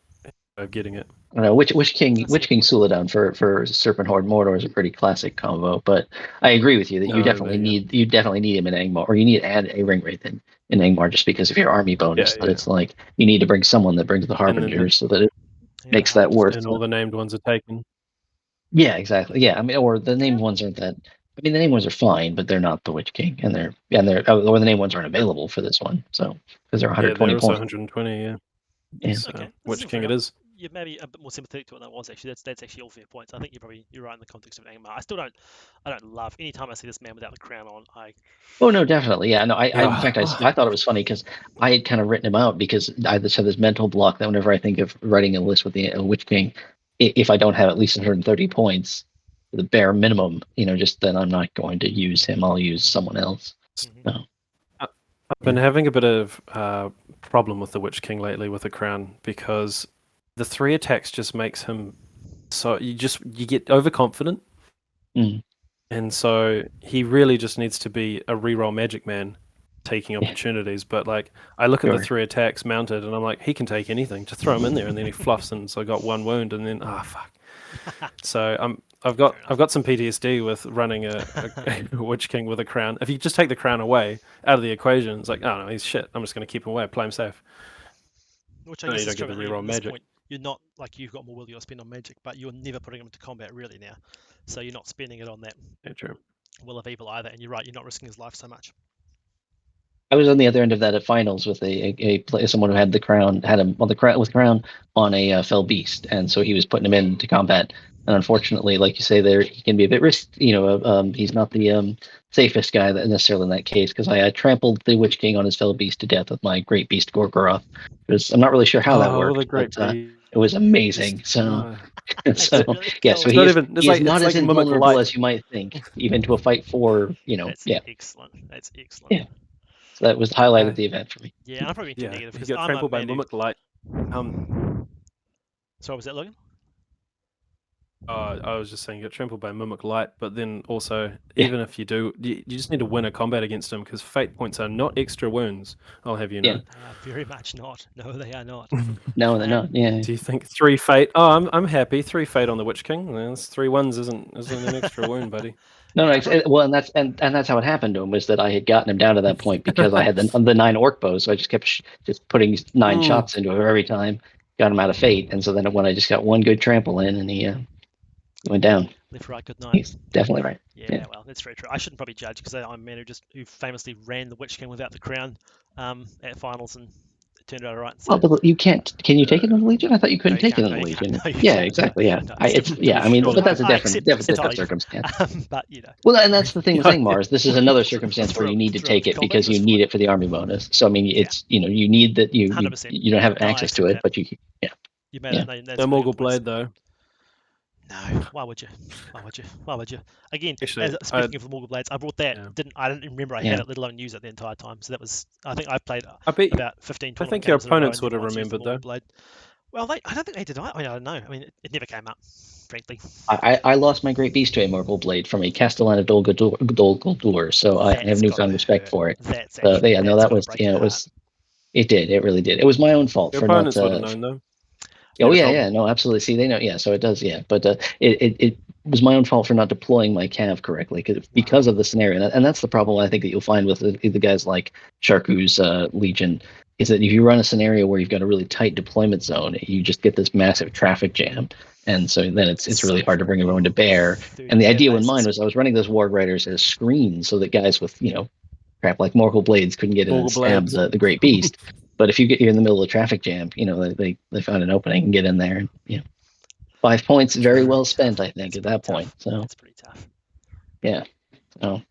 getting it. I don't know Witch King Suladown for Serpent Horde Mordor is a pretty classic combo, but I agree with you that you definitely need him in Angmar, or you need to add a Ring Wraith in Angmar just because of your army bonus. But it's like you need to bring someone that brings the Harbingers so that it makes that worth. And all the named ones are taken. Yeah, exactly. Yeah, I mean, or the named ones aren't that. I mean, the named ones are fine, but they're not the Witch King, or the named ones aren't available for this one. So because they're 120 they're points. 120, yeah. So, okay. Witch King it is. You're maybe a bit more sympathetic to it than I was actually. That's actually all fair points. I think you're right in the context of Angmar. I don't love anytime I see this man without the crown on. Oh no, definitely, yeah. No, in fact, I thought it was funny because I had kind of written him out because I just have this mental block that whenever I think of writing a list with the Witch King, if I don't have at least 130 points, the bare minimum, just then I'm not going to use him. I'll use someone else. Mm-hmm. So. I've been having a bit of problem with the Witch King lately with the crown because the 3 attacks just makes him so you get overconfident, and so he really just needs to be a reroll magic man taking opportunities. But like I look at the 3 attacks mounted and I'm like, he can take anything, just throw him in there, and then he fluffs, and so I got 1 wound, and then fuck. So I've got some PTSD with running a Witch King with a crown. If you just take the crown away out of the equation, it's like, oh no, he's shit. I'm just going to keep him away, play him safe. Which I guess you don't get the reroll magic. Point, you're not like you've got more will you'll spend on magic, but you're never putting him into combat really now. So you're not spending it on that will of evil either. And you're right, you're not risking his life so much. I was on the other end of that at finals with someone who had the crown, had him on the crown on a fell beast, and so he was putting him into combat. And unfortunately, like you say, there he can be a bit risky. He's not the safest guy necessarily in that case because I trampled the Witch King on his fell beast to death with my Great Beast Gorgoroth. I'm not really sure how that worked, but it was amazing. So, so he's not as invulnerable as you might think, even to a fight for That's excellent. That's excellent. Yeah. So that was the highlight of the event for me. Yeah, I'm probably too negative because he got trampled by Mimic Light. Sorry, was that Logan? I was just saying, you get trampled by Mimic Light, but then also, even if you do, you just need to win a combat against him because fate points are not extra wounds. I'll have you know. Very much not. No, they are not. No, they're not. Yeah. Do you think 3 fate? Oh, I'm happy. 3 fate on the Witch King. That's 3 1s isn't an extra wound, buddy. No, well, and that's how it happened to him was that I had gotten him down to that point because I had the 9 orc bows, so I just kept just putting 9 shots into him every time. got him out of Fate, and so then when I just got one good trample in, and he went down. Left, right, good night. He's definitely right. Yeah, well, that's very true. I shouldn't probably judge because I'm a man who famously ran the Witch King without the crown at finals, and it turned out all right. So. Well, but you can't. Can you take it in the Legion? I thought you couldn't take it in the you Legion. can't. No, you Yeah, can't. exactly. Yeah, No, I mean, but that's a different entirely circumstance. But you know. Well, and that's the thing with Angmar. This is another circumstance where you need to take it combat because you was need fine. it for the army bonus. So I mean, it's you need that you 100%. you don't have No, I access to accept it, that. but you You made Yeah. it. That's No a really Morgul good point. Blade though. No, why would you? Why would you? Again, Actually, speaking of the Morgul Blades, I brought that. Yeah. I didn't remember I had it, let alone use it the entire time. So that was. I think I played I bet about 15 I tournament think your games in a row opponents and would never have once used the remembered, though. Morgul Blade. Well, I don't think they did. I don't know. I mean, it never came up, frankly. I lost my Great Beast to a Morgul Blade from a Castellan of Dol Guldur, so I have That's newfound gotta respect hurt. for it. That's Yeah, actually, no, that's that gotta was break your it heart. was. It really did. It was my own fault Your for not. opponents would have known though. Oh Yeah, yeah, no, absolutely. See, they know. Yeah, so it does. Yeah, but it was my own fault for not deploying my cav correctly because of the scenario, and that's the problem I think that you'll find with the guys like Sharku's Legion is that if you run a scenario where you've got a really tight deployment zone, you just get this massive traffic jam, and so then it's really hard to bring everyone to bear. And the idea in mind was I was running those Warg Riders as screens so that guys with crap like Morgul Blades couldn't get in and stab the Great Beast. But if you get in the middle of a traffic jam, they found an opening and get in there. And, 5 points very well spent, I think, at that point. So that's pretty tough. Yeah. So,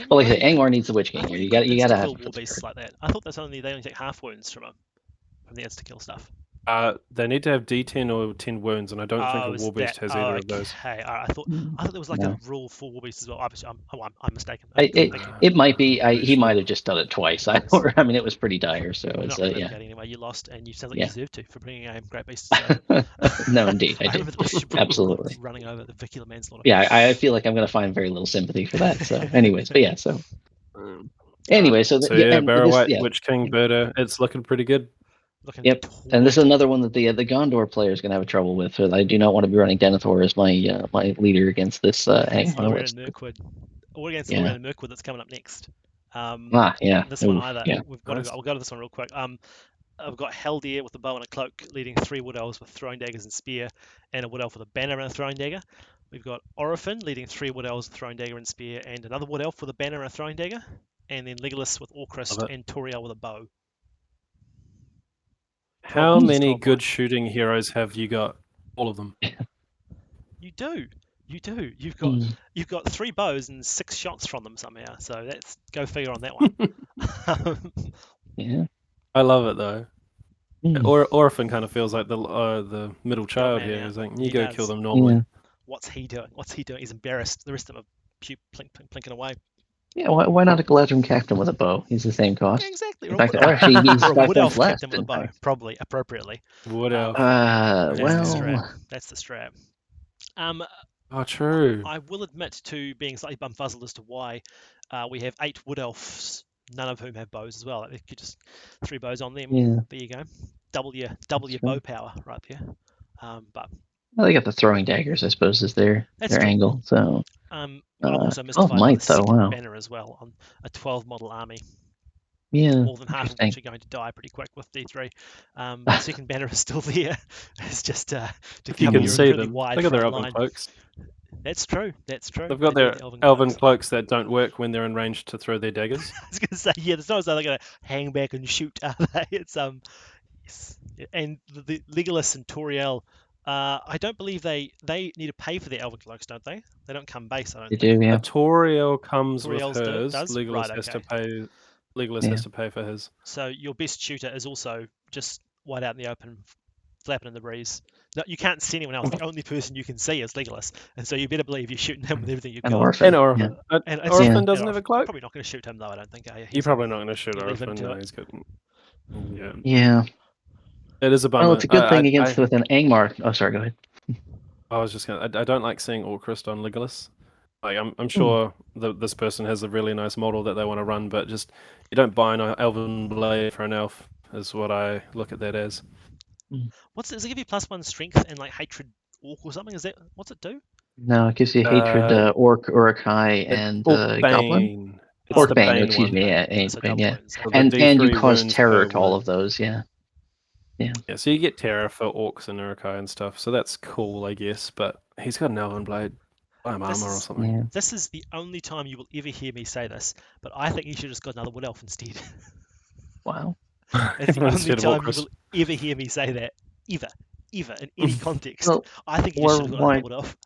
well, like I say, Angmar needs the Witch King here. You got to have war beasts like that. I thought they only take half wounds from the insta kill stuff. They need to have D10 or 10 wounds, and I don't think a War Beast has either of those. I thought there was like a rule for War Beast as well. I'm mistaken. It might be. He might have just done it twice. I mean, it was pretty dire. So it's anyway, you lost, and you sound like you deserved to for bringing a Great Beast. No, indeed, I did. Absolutely. Running over the vehicular manslaughter. Yeah, I feel like I'm going to find very little sympathy for that. So, anyways, but yeah, so. Anyway, Barrow White, Witch King, Birder, it's looking pretty good. Yep, and this is another one that the Gondor player is going to have trouble with. I do not want to be running Denethor as my leader against this Angmar list. Or against the Logan and Mirkwood that's coming up next. This one either. Yeah. I'll go to this one real quick. I've got Heldir with a bow and a cloak, leading 3 wood elves with throwing daggers and spear, and a wood elf with a banner and a throwing dagger. We've got Orifin leading 3 wood elves with throwing dagger and spear, and another wood elf with a banner and a throwing dagger, and then Legolas with Orcrist and Toriel with a bow. How many good shooting heroes have you got? All of them. You do. You've got 3 bows and 6 shots from them somehow. So let's go figure on that one. Yeah. I love it though. Orphan kind of feels like the middle child here. He's like, you go kill them normally. Yeah. What's he doing? He's embarrassed. The rest of them are plinking away. Yeah, why not a Galadrim captain with a bow? He's the same cost. Yeah, exactly. In fact, actually, he's a wood elf captain with a bow, probably appropriately. Wood elf. That's the strap. True. I will admit to being slightly bumfuzzled as to why we have 8 wood elves, none of whom have bows as well. Like, you could just 3 bows on them. Yeah. There you go. Double your bow power right there. But well, they got the throwing daggers, I suppose, is their angle. So. I'm also mystified by the second banner as well on a 12 model army. Yeah. More than half of which are going to die pretty quick with D3. The second banner is still there. It's just to cover your really wide Look at their front elven line. cloaks. That's true. They've got their elven cloaks that don't work when they're in range to throw their daggers. I was going to say, there's no way they're going to hang back and shoot, are they? It's yes. And the Legolas and Toriel, I don't believe they need to pay for their elven cloaks, don't they? They don't come base. They do, yeah. Toriel comes with hers. Does? Legolas has to pay. Legolas has to pay for his. So your best shooter is also just wide out in the open, flapping in the breeze. No, you can't see anyone else. The only person you can see is Legolas, and so you better believe you're shooting him with everything you've got. Orphan. Orphan doesn't have a cloak. Probably not going to shoot him though. I don't think. Are you? You're probably not going to shoot Orphan. No, he's good. Yeah. It is a bummer. Well, it's a good thing with an Angmar. Oh, sorry. Go ahead. I was just gonna. I don't like seeing Orcrist on Legolas. Like I'm sure this person has a really nice model that they want to run, but just you don't buy an Elven Blade for an elf is what I look at that as. Does it give you +1 strength and like hatred orc or something? What's it do? No, it gives you hatred orc, Urukai, and goblin. Orc Bane, excuse me, yeah. And you cause terror to all of those, yeah. Yeah, so you get Terra for Orcs and Urukai and stuff, so that's cool, I guess. But he's got an Elven Blade, armor or something. Yeah. This is the only time you will ever hear me say this, but I think you should have just got another Wood Elf instead. Wow. It's the only Instead of time you Orcus. will ever hear me say that, ever, in any context. Well, I think you or should have got why- another Wood Elf.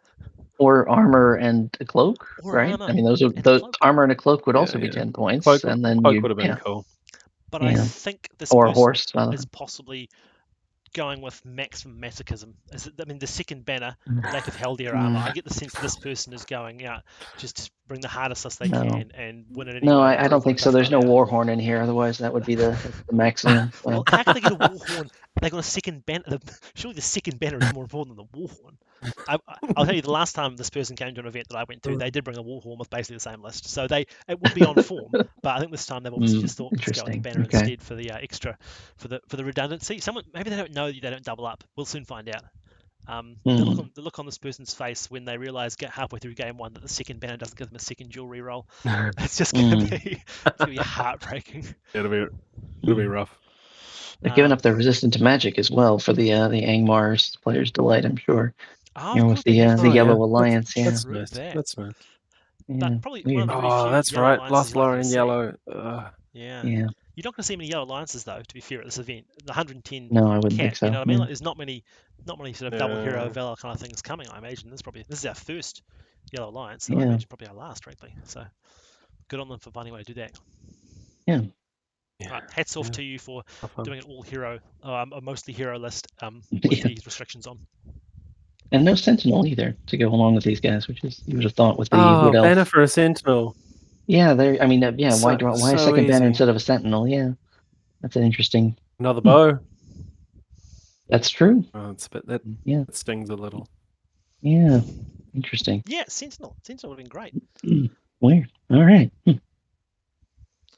Or armor and a cloak, Or right? armor I mean, those are and a the cloak. armor and a cloak would Yeah, also be yeah. 10 points, Cloak, and then Cloak you would have been cool. But Yeah. I think this or a person horse. Rather. is possibly going with maximum masochism. I mean, the second banner, lack of Haldir armor. I get the sense this person is going out just bring the hardest as they No. can and win it anyway. No, and I don't prove think what so. a There's no tough war horn in here. Otherwise, that would be the maximum. Well, how can they get a war horn? They got a second banner. Surely the second banner is more important than the war horn. I'll tell you, the last time this person came to an event that I went to, they did bring a war horn with basically the same list. So it would be on form, but I think this time they've obviously just thought let's go with the Interesting. banner Okay. instead for the extra, for the redundancy. Maybe they don't know that they don't double up. We'll soon find out. The look on this person's face when they realise halfway through game one that the second banner doesn't give them a second dual reroll. It's just going to be heartbreaking. It'll be rough. They're giving up their resistance to magic as well for the Angmar's players' delight, I'm sure. Oh, with the Yellow Alliance, that's True nice. that. That's nice. But probably weird. one of the very Oh, few that's yellow right. alliances you're likely Lothlorien to see. yellow. Yeah. Yeah. You're not going to see many yellow alliances though, to be fair, at this event. The 110 No, I wouldn't cap, think so. you know what I mean? Yeah. Like, there's not many sort of double hero valor kind of things coming. I imagine this is our first yellow alliance, so I imagine probably our last, frankly. So good on them for finding a way to do that. Yeah. Right, hats off to you for doing an all hero, a mostly hero list with these restrictions on. And no Sentinel either to go along with these guys, which is you would have thought with the Wood Elf. Banner for a Sentinel. Yeah, why a second banner easy. instead of a Sentinel? Yeah, that's an interesting. Another bow. That's true. Oh, that stings a little. Yeah, interesting. Yeah, Sentinel would have been great. Weird. All right.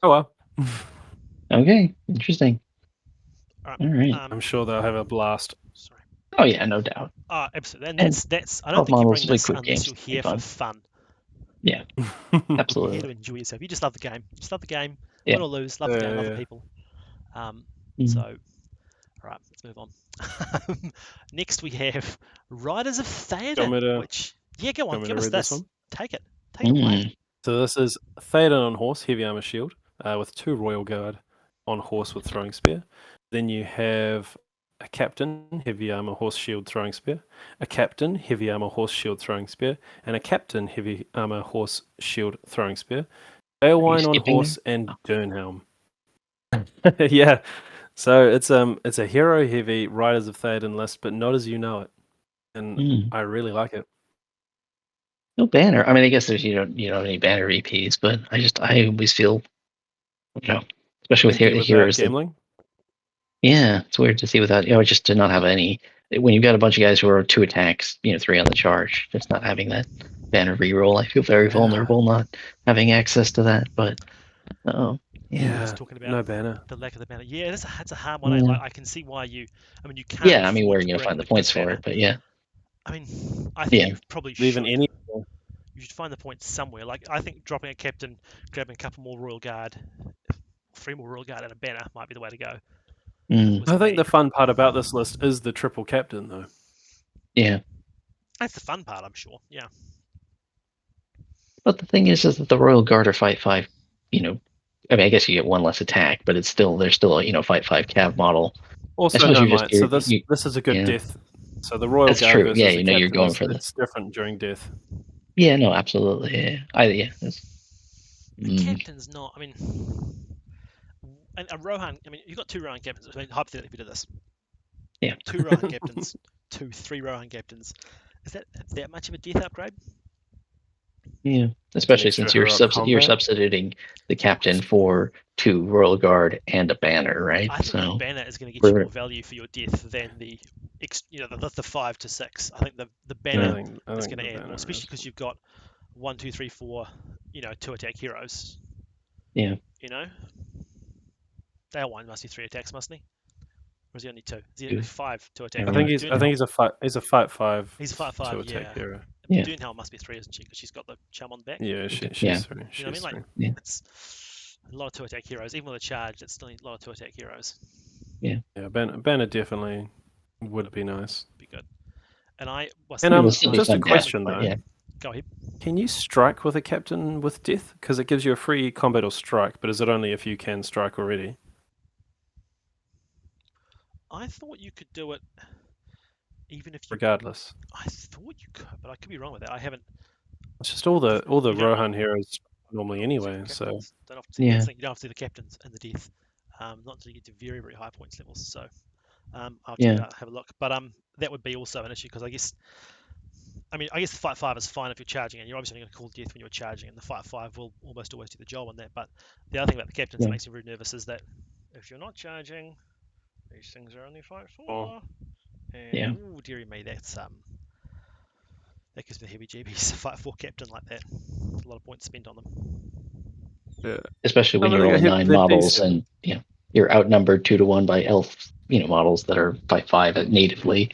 Oh well. Okay, interesting. All right. I'm sure they'll have a blast. Sorry. Oh yeah, no doubt. Absolutely. And that's. I don't think you bring this unless you're here for fun. Yeah, absolutely. You're here to enjoy yourself. You just love the game. Just love the game. Yeah. Win or lose, love the game, love the people. So, all right, let's move on. Next we have Riders of Theoden, which go on, give us this. Take it away. So this is Theoden on horse, heavy armor shield, with 2 Royal Guard on horse with throwing spear. Then you have a captain, heavy armor, horse, shield, throwing spear. A captain, heavy armor, horse, shield, throwing spear. And a captain, heavy armor, horse, shield, throwing spear. Balewine on horse and Durnhelm. Yeah. So it's a hero heavy Riders of Theoden list, but not as you know it. And I really like it. No banner. I mean, I guess there's you don't have any banner EPs, but I always feel, especially with heroes. Gambling. Yeah, it's weird to see without just to not have any. When you've got a bunch of guys who are 2 attacks, 3 on the charge, just not having that banner reroll, I feel very vulnerable not having access to that. But Just talking about no banner. The lack of the banner. Yeah, that's a hard one. I can see why you. I mean, you can't. Yeah, I mean, where are you going to find the points for it? But yeah. I mean, I think you probably should. Even any. You should find the points somewhere. Like, I think dropping a captain, grabbing a couple more Royal Guard, 3 more Royal Guard and a banner might be the way to go. I think the fun part about this list is the triple captain, though. Yeah. That's the fun part, I'm sure. Yeah. But the thing is that the Royal Guard are fight 5, I mean, I guess you get 1 less attack, but they're still a fight 5 cav model. Also, so this is a good death. So the Royal Guard true. versus Yeah, the captain, you're going for it's different during death. Yeah, no, absolutely. Yeah. The captain's not. I mean, and a Rohan. I mean, you've got 2 Rohan captains. I mean, hypothetically, if you did this. Yeah. 2 Rohan captains, 3 Rohan captains. Is that much of a death upgrade? Yeah, especially since you're substituting the captain for 2 Royal Guard and a banner, right? I think the banner is going to get you more value for your death than the 5 to 6. I think the banner is going to add more, especially because you've got 1, 2, 3, 4, 2 attack heroes. Yeah. Balewine must be 3 attacks, mustn't he? Or is he only 2? Is he only 5 to attack? I think he's a fight 5. He's a fight 5. He's a fight 5. Attack hero. Yeah. Durnhelm must be 3, isn't she? Because she's got the charm on the back. Yeah, she's 3. You know what I mean? Like, it's a lot of 2 attack heroes. Even with a charge, it's still a lot of 2 attack heroes. Yeah, banner definitely would be nice. Be good. And I was And It'll still be just a fun question but though. yeah. Go ahead. Can you strike with a captain with death? Because it gives you a free combat or strike, but is it only if you can strike already? I thought you could do it even if you. Regardless. I thought you could, but I could be wrong with that. I haven't. It's just all the You don't- Rohan heroes normally see anyway, the so captains. Don't often see, that's Yeah. the thing, you don't have to see the captains and the death. Not until you get to very, very high points levels. So I'll Yeah. have a look. But that would be also an issue because I guess the fight 5 is fine if you're charging, and you're obviously going to call death when you're charging, and the fight 5 will almost always do the job on that. But the other thing about the captains that Yeah. makes me very nervous is that if you're not charging, these things are only fight 4. Oh. And Yeah. ooh, dearie me, that gives me the heebie-jeebies. Fight 4 captain like that, a lot of points spent on them. yeah. Especially when I you're mean, rolling 9 they're models decent. and you're outnumbered 2 to 1 by elf models that are by 5 natively.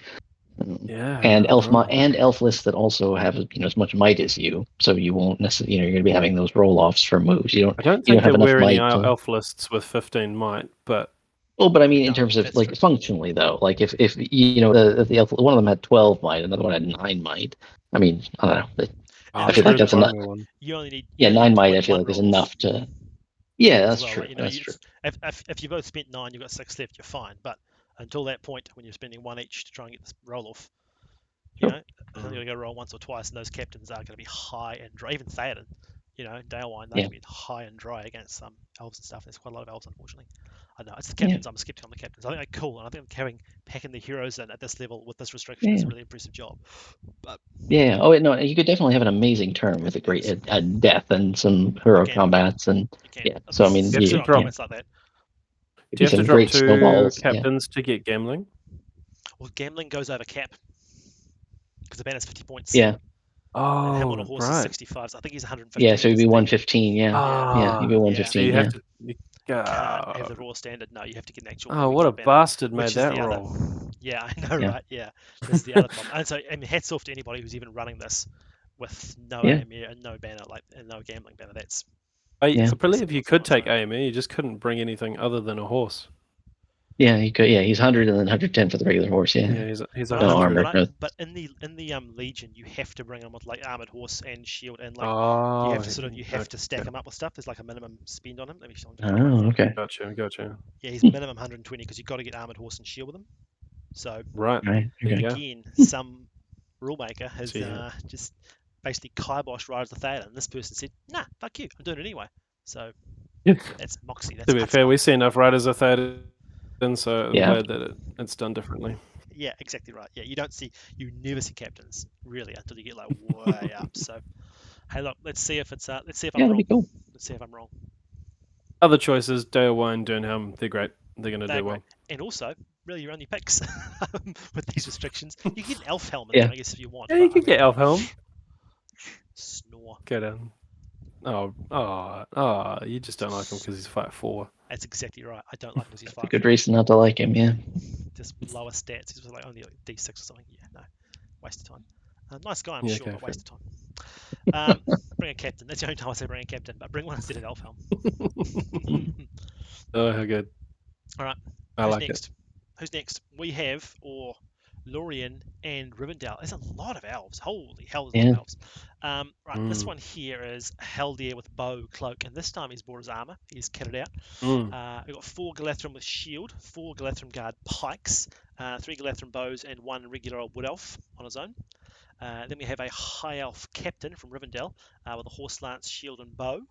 Yeah. And right. and elf lists that also have as much might as you, so you won't necessarily you're going to be having those roll offs for moves. I don't You don't think have there enough were any might to. elf lists with 15 might, but Well, but I mean, in No, terms of that's like true. functionally though, like if the elf, one of them had 12 might, another one had 9 might. I mean, I don't know. I feel true, like that's the enough. Bowmer one. You only need Yeah, 9 might. I feel 21 like is roll-off enough to. Yeah, as that's well. true. Like, That's true. if you both spent 9, you've got 6 left, you're fine. But until that point, when you're spending 1 each to try and get this roll-off, you know, you're going to go roll once or twice, and those captains are going to be high and dry. Even Theoden, Dalewine, they're Yeah. going to be high and dry against some elves and stuff. There's quite a lot of elves, unfortunately. I know it's the captains. I'm a skeptic on the captains. I think they're cool, and I think packing the heroes in at this level with this restriction is a really impressive job. But Yeah. Oh, no, you could definitely have an amazing turn with a great death and some hero can. combats and you can. yeah. So I mean, You have to Strong drop- comments like that. Do you have to some drop great 2 snowballs. Yeah. captains to get gambling? Well, gambling goes over cap because the banner's 50 points. Yeah. And him Oh, on a horse is right. 65. So I think he's 115. Yeah. So it'd be isn't he? 115. Yeah. Yeah. You'd be So 115. you Yeah. have to. Can't have the raw standard. No, you have to get an actual. Oh, what a banner, bastard which made is that the roll. other. Yeah, I know, Yeah. right? Yeah, this is the other problem. And so, hats off to anybody who's even running this with no Yeah. AME and no banner, and no gambling banner. That's I Yeah. believe you It's could nice, take right? AME, you just couldn't bring anything other than a horse. Yeah. He could. Yeah. He's 100 and then 110 for the regular horse. Yeah. Yeah, he's But, No 100. armor. but in the Legion, you have to bring them with like armored horse and shield, and like Oh, you have to stack them up with stuff. There's like a minimum spend on him. Let me show you. Oh, okay. Gotcha. Yeah, he's minimum 120 because you've got to get armored horse and shield with him. So Right. Right. There you Okay. go. again, some rule maker has So, yeah. just basically kiboshed Riders of Theoden. And this person said, "Nah, fuck you, I'm doing it anyway." So that's moxie. That's To be fair, we see enough Riders of Theoden, so I'm Yeah. glad that it's done differently. Yeah, exactly right. Yeah, you never see captains really until you get like way up. So hey, look, let's see if I'm Yeah, wrong. that'd be cool. Let's see if I'm wrong. Other choices, Dalewine, Durnhelm, they're great. They're going to They're do well. great. And also, really, your only picks with these restrictions. You get an elf helmet, Yeah. I guess, if you want. Yeah, you but, could get Elfhelm. Snore. Get him. Oh, you just don't like him because he's fight 4. That's exactly right. I don't like him because he's That's a 5'4". good reason not to like him. Yeah. Just lower stats. He's like only like D6 or something. Yeah, no, waste of time. Nice guy, I'm Yeah, sure, okay, but waste of time. Bring a captain. That's the only time I say bring a captain, but bring one instead of Elfhelm. Oh, how good. All right. I Who's like next? Who's next? We have Lorien and Rivendell. There's a lot of elves. Holy hell, there's a lot of elves. Right, this one here is Haldir with bow, cloak, and this time he's brought his armor. He's kitted out. We've got 4 Galadhrim with shield, 4 Galadhrim guard pikes, 3 Galadhrim bows, and 1 regular old wood elf on his own. Then we have a high elf captain from Rivendell with a horse lance, shield, and bow,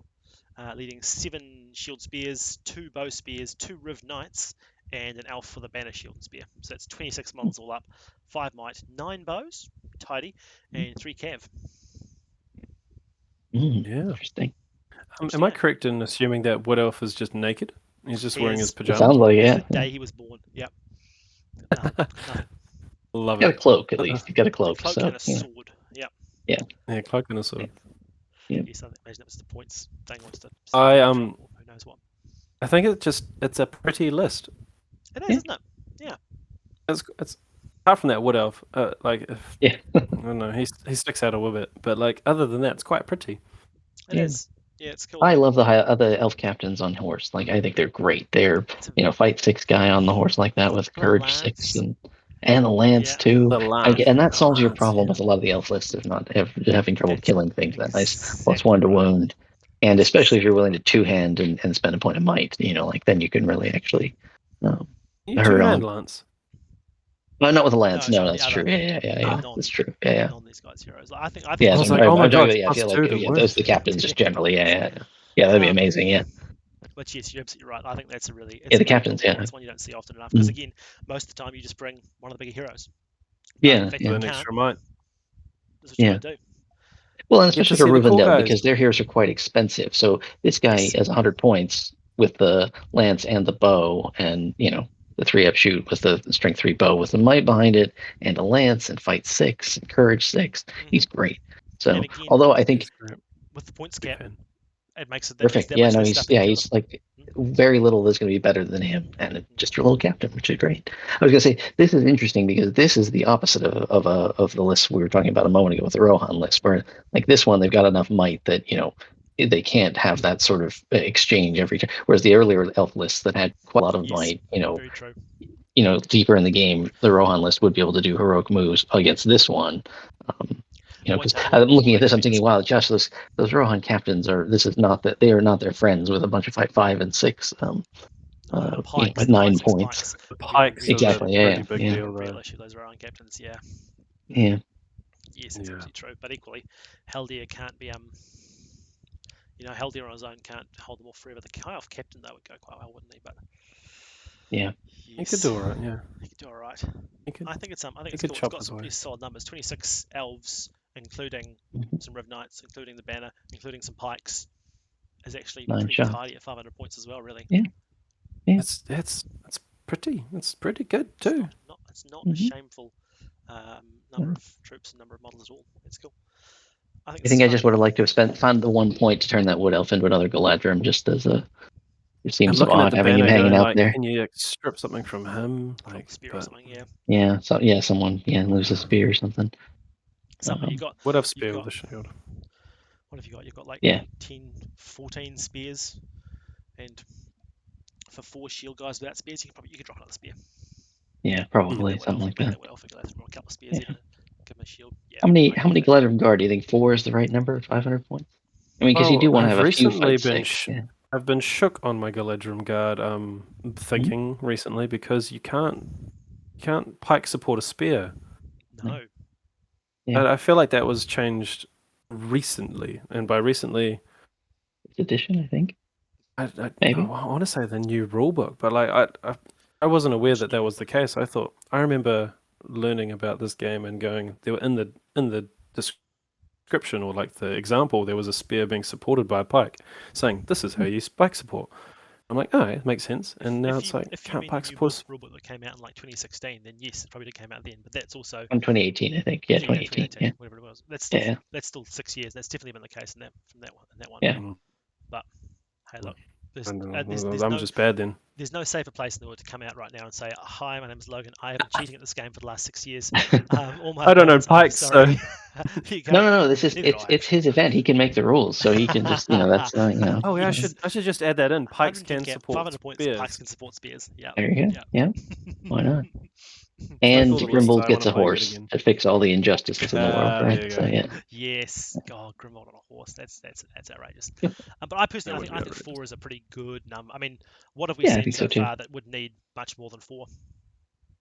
leading 7 shield spears, 2 bow spears, 2 riv knights, and an elf for the banner shield and spear. So it's 26 models all up, 5 might, 9 bows, tidy, and 3 cav. Yeah. Interesting. Am I correct in assuming that Wood Elf is just naked? He's just wearing his It pajamas? sounds like It's it. the day he was born. Yep. Nothing. Love Got a it. cloak at least. You got a A cloak. cloak So and a sword. Yep. Yeah, cloak and a sword. Yeah. Yes, I imagine that was the points Dane wants to. Who knows what? I think it's a pretty list. It is, isn't it? Yeah. It's apart from that Wood Elf, I Yeah. don't know, he sticks out a little bit, but like other than that, it's quite pretty. It is. Yeah, it's cool. I love the elf captains on horse. Like I think they're great. They're fight 6 guy on the horse like that with What a courage 6 lance. and the lance Yeah. too. The lance. And that solves your Lance, problem yeah. with a lot of the elf lists of not having trouble That's killing things. That nice exactly +1 to right. wound, and especially if you're willing to two-hand and spend a point of might. Like then you can really actually You hurt two-hand on. lance. No, not with a lance. No, No, the that's other true. Yeah. non That's true. Yeah. non these guys heroes. I think Yeah, I it's was so like, really oh my I'm talking god, about, it's I feel like +2 to those wound. the captains just generally. Yeah, that'd be amazing. Yeah. But yes, you're absolutely right. I think that's a really Yeah, the really captains. cool one. Yeah. It's one you don't see often enough because again, most of the time you just bring one of the bigger heroes. But Yeah. the fact Yeah. that With you an can't, extra might. that's what you Yeah. got to do. Well, and Get to especially for see the cool Rivendell, guys. because their heroes are quite expensive. So this guy Yes. has 100 points with the lance and the bow, and the 3-up shoot with the strength 3 bow with the might behind it, and a lance and fight 6 and courage 6. He's great. So, And again, although I think He's great. with the points Big cap, fan. it makes it perfect. that Yeah, much no, less he's stuff to kill he's them. like very little is going to be better than him, and just your little captain, which is great. I was going to say this is interesting because this is the opposite of the list we were talking about a moment ago with the Rohan list, where like this one they've got enough might that they can't have that sort of exchange every time. Whereas the earlier elf lists that had quite a lot of Yes, might, very true. deeper in the game, the Rohan list would be able to do heroic moves against this one. Because I'm looking at this, I'm thinking, wow, Josh, those Rohan captains they are not their friends with a bunch of fight 5 and 6, Pikes, at 9 5, 6 points. pikes. The Would be a pikes real Exactly, are the yeah, pretty big yeah. deal, real though. issue. Those Rohan captains, yeah. Yeah. Yes, that's absolutely true. But equally, Haldir can't be Haldir on his own can't hold them off forever. The Kai-Off captain though would go quite well, wouldn't he? But Yeah. He could do alright, yeah. He could do alright. He could, I think it's he cool. could It's chop got his some way. pretty solid numbers. 26 elves, including some Riv Knights, including the banner, including some pikes, is actually 9 pretty shots. tidy at 500 points as well, really. Yeah. It's pretty good too. It's not a shameful number of troops and number of models at all. It's cool. I think I just would have liked to have found the 1 point to turn that Wood Elf into another Galadrim, just as it seems I'm looking odd at the having him banner hanging going, out like, there. can you strip something from him? Like, spear or something, yeah. Yeah, so someone lose a spear or something. Something you got. Would have spear with a shield. What have you got? You've got like 10, 14 spears, and for 4 shield guys without spears, you could drop another spear. Yeah, probably something like that. Well, figure a couple of spears in, give him a shield. Yeah, how many Galadrim Guard do you think 4 is the right number? 500 points. I mean, because you do want to have a few fight 6. I've been shook on my Galadrim Guard thinking recently because you can't pike support a spear. No. Yeah. I feel like that was changed recently, and by recently, edition, I think. Maybe. I want to say the new rulebook, but like I wasn't aware that was the case. I remember learning about this game and going, there were in the description or like the example, there was a spear being supported by a pike, saying this is how you pike support. I'm like, oh, it makes sense. And now it's like, can't pike support rulebook that came out in like 2016, then yes, it probably came out then. But that's also in 2018, I think. Yeah, 2018. Whatever it was. That's still 6 years. That's definitely been the case in that one. Yeah. But hey, look, I'm just bad then. There's no safer place in the world to come out right now and say, hi, my name is Logan. I have been cheating at this game for the last 6 years. I don't know pikes, so no. It's his event. He can make the rules, so he can just that's Oh yeah, I should just add that in. Pikes can support 500 points. spears. Pikes can support spears. Yeah. There you go. Yeah. Why not? And Grimbold gets a horse to fix all the injustices in the world, right? So, yeah. Yes. God, Grimbold on a horse. That's outrageous. But I personally, I think 4 is a pretty good number. I mean, what have we seen so far that would need much more than 4?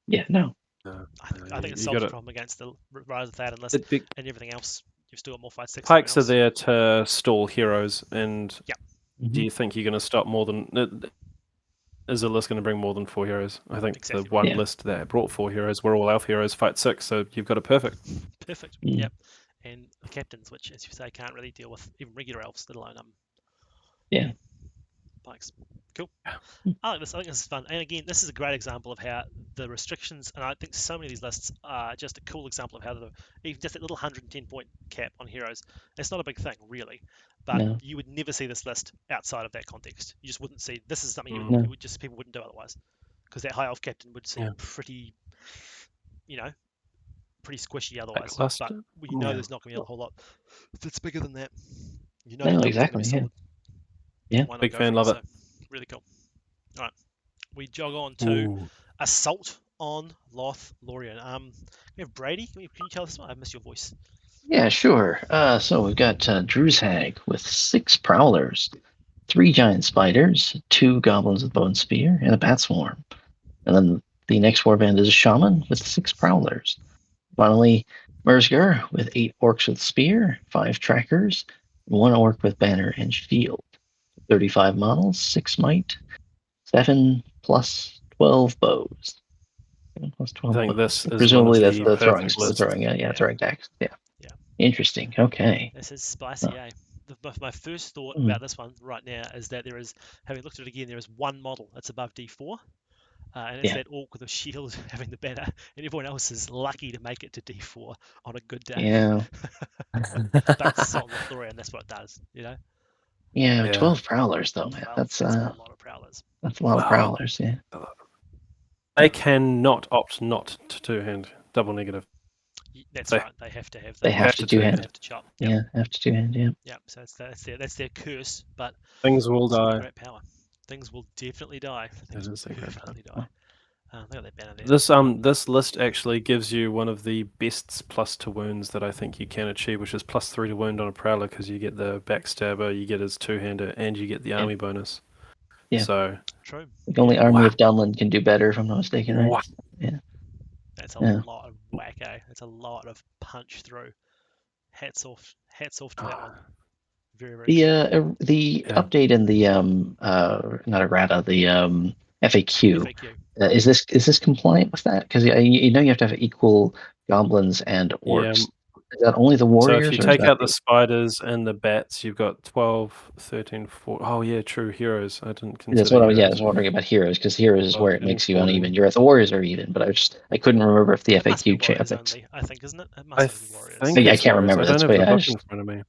Yeah, no. I think it solves the problem against the Rise of Théoden list and everything else. You've still got more fight 6. Pikes are there to stall heroes, and do you think you're going to stop more than? Is the list going to bring more than 4 heroes? I think the one list that brought 4 heroes were all elf heroes, fight 6, so you've got a perfect. Perfect. Yep. And the captains, which, as you say, can't really deal with even regular elves, let alone pikes. Cool. I like this. I think this is fun. And again, this is a great example of how the restrictions, and I think so many of these lists are just a cool example of how even just that little 110 point cap on heroes, it's not a big thing, really. But you would never see this list outside of that context. You just wouldn't see. This is something people wouldn't do otherwise, because that high elf captain would seem pretty, pretty squishy otherwise. But there's not going to be a whole lot that's bigger than that. No, exactly. Yeah. Yeah. Why not Big go fan, for love it. So, really cool. All right, we jog on to Ooh. Assault on Lothlorien. We have Brady. Can you tell us? I missed your voice. Yeah, sure. So we've got Drew's Hag with 6 prowlers, 3 giant spiders, 2 goblins with bone spear, and a bat swarm. And then the next warband is a shaman with 6 prowlers. Finally, Merzger with 8 orcs with spear, 5 trackers, 1 orc with banner and shield. 35 models, 6 might, 7 plus 12 bows. 7 plus 12 I think bows. this is Presumably one of that's the the throwing, perfect lists. throwing decks. Yeah. Yeah. Interesting. Okay. This is spicy, eh? My first thought Mm. about this one right now is that there is, having looked at it again, there is one model that's above D4, and it's Yeah. that orc with the shield having the banner, and everyone else is lucky to make it to D4 on a good day. Yeah. That's Assault on Lothlorien, that's what it does, you know? Yeah. Yeah. 12 prowlers though, man. 12, That's a lot of prowlers. a lot of Wow. prowlers. Yeah. They cannot opt not to two-hand double negative. That's They- right. They have to have. They have to two-hand. They have to chop. Yeah. Have to two-hand. Yeah. Yeah. So that's their curse, but Things will it's really die. great power. Things will definitely die. Things It will is a great definitely power. die. They got that banner there. This list actually gives you one of the best plus to wounds that I think you can achieve, which is +3 to wound on a prowler because you get the backstabber, you get his two-hander, and you get the army bonus. Yeah. So True. The only army Wow. of Dunland can do better, if I'm not mistaken, right? Wow. That's a Yeah. lot of whack, eh? That's a lot of punch through. Hats off to that one. Very, very cool. The Yeah. update in the not errata, the FAQ. FAQ. Is this compliant with that? Because you know you have to have equal goblins and orcs. Yeah. Is that only the So warriors? if you or is take that out the spiders and the bats, you've got 12, 13, 14. Oh yeah, true, heroes. I didn't consider That's what I heroes. was wondering about heroes, because heroes is where it 13, makes you 14. uneven. You're at the warriors are even, but I couldn't remember if the It must be FAQ warriors changed. only, I think, isn't it? It I must only be warriors. think Yeah, I it's can't warriors. remember. I don't That's have why the I book just- in front of me.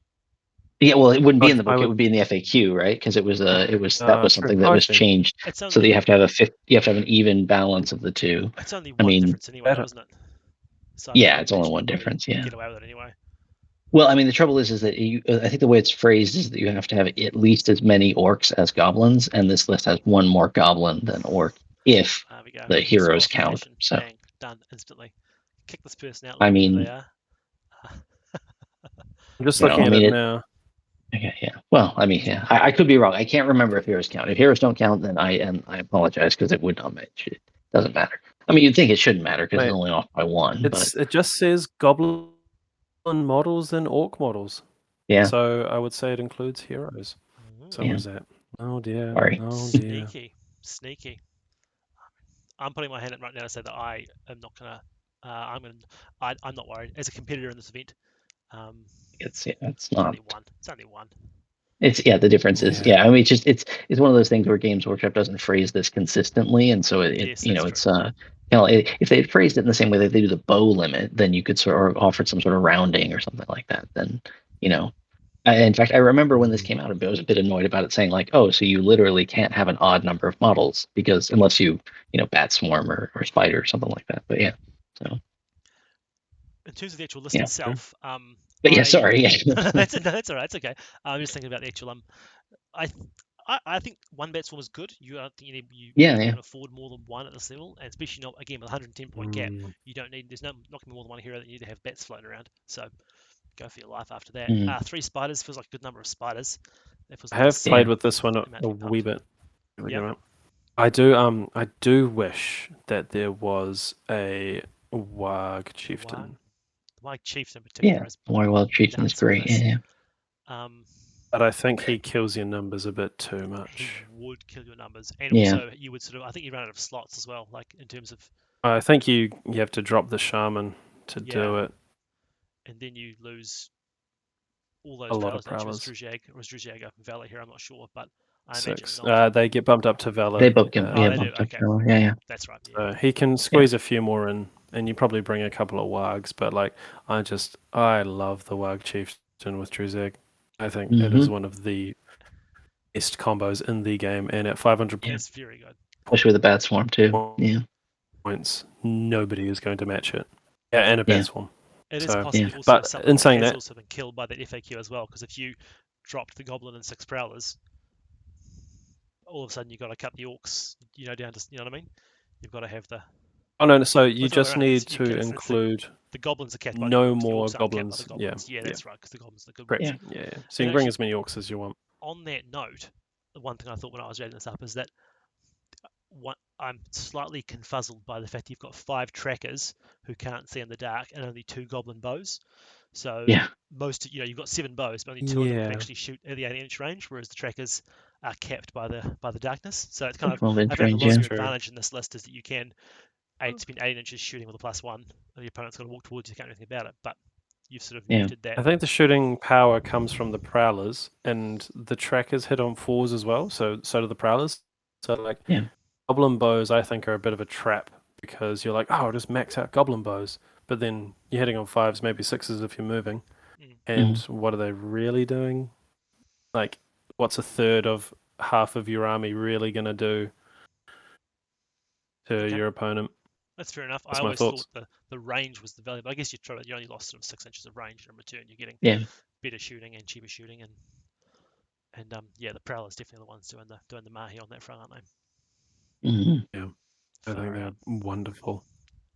Yeah, well, it wouldn't be in the book. I It would- would be in the FAQ, right? Because that was true. something that I was see. changed. It's only, So that you have to have an even balance of the two. It's only I one mean, difference anyway, better. isn't it? So Yeah, it's only imagine one you'd probably difference, yeah. Get away with it anyway. Well, I mean, the trouble is that I think the way it's phrased is that you have to have at least as many orcs as goblins, and this list has one more goblin than orc if There we go. the heroes count. Disqualification. So, Bang, done instantly. Kick this person out. I Look where mean- they are. I'm just You know, looking I at mean, it it- now. okay, yeah. Well, I mean, yeah, I could be wrong. I can't remember if heroes count. If heroes don't count, then I apologize because it would not match. It doesn't matter. I mean, you'd think it shouldn't matter because it's Wait, only off by one. It just says goblin models and orc models. Yeah. So I would say it includes heroes. So Yeah. what is that? Oh dear. Sorry. Oh dear. Sneaky. I'm putting my hand up right now to say that I am not gonna. I'm not worried as a competitor in this event. It's It's not. only one. It's only one. The difference is Yeah. I mean it's one of those things where Games Workshop doesn't phrase this consistently, and so Yes, that's it's if they had phrased it in the same way that they do the bow limit, then you could sort of offer some sort of rounding or something like that. Then in fact, I remember when this came out, I was a bit annoyed about it, saying like, oh, so you literally can't have an odd number of models because unless you bat swarm or spider or something like that. But yeah, so In terms of the actual list Yeah. itself, but yeah, sorry, yeah. that's all right. It's okay. I'm just thinking about the actual. I think one bat swarm is good. You can afford more than one at this level, and especially not again with 110 point cap. You don't need. There's not going to be more than one hero that you need to have bats floating around. So go for your life after that. 3 spiders feels like a good number of spiders. I have played with this one a wee bit. Yep. I do wish that there was a Warg Chieftain. Warg Chieftain in particular. Yeah, Wild Chieftain is great. Yeah. But I think he kills your numbers a bit too He much. would kill your numbers, and Yeah. also you would I think you run out of slots as well, like in terms of. I think you have to drop the shaman to do it. And then you lose all those A lot of prowlers. prowlers. Was Druzhag a Valor here? I'm not sure, but I 6. imagine not. They get bumped up to Valor. They both can. they do, bumped up okay. to- Yeah. That's right. So he can squeeze a few more in, and you probably bring a couple of Wargs. But like, I love the Warg Chieftain with Druzhag. I think it is one of the best combos in the game, and at 500 It's very good. Especially with the bat swarm too. Yeah. points, nobody is going to match it. Yeah, and a bat swarm. It is So, possibly yeah. also But something in saying that has that- also been killed by that FAQ as well, because if you dropped the Goblin and 6 Prowlers, all of a sudden you've got to cut the orcs, down to, you know what I mean? You've got to have the. Oh no, so Well, you it's the other just way around. need You to can- include The goblins are capped by the no orcs. The more orcs aren't capped by goblins. the Yeah, goblins. Yeah, yeah. that's right, because the goblins are the good Correct. ones. Yeah. So you And can bring actually, as many orcs as you want. on that note, the one thing I thought when I was reading this up is that I'm slightly confuzzled by the fact you've got 5 trackers who can't see in the dark and only 2 goblin bows. So Yeah. you've got 7 bows, but only 2 of them can Yeah. actually shoot at the 8-inch range, whereas the trackers are capped by the darkness. So it's kind of, 12-inch I think the range, logical yeah. True. advantage in this list is that you can spend 8 inches shooting with a +1, and the opponent's got to walk towards you, can't do anything about it. But you've sort of Yeah. muted that. I think the shooting power comes from the prowlers, and the trackers hit on 4s as well. So do the prowlers. So like Yeah. goblin bows, I think are a bit of a trap because you're like, oh, I'll just max out goblin bows, but then you're hitting on 5s, maybe 6s if you're moving. And what are they really doing? Like, what's a third of half of your army really going to do to your opponent? That's fair enough. That's I my always thoughts. thought the range was the value. But I guess you only lost sort of 6 inches of range in return. You're getting better shooting and cheaper shooting, and the prowlers definitely the ones doing the mahi on that front, aren't they? Mm-hmm. Yeah, I think they're wonderful.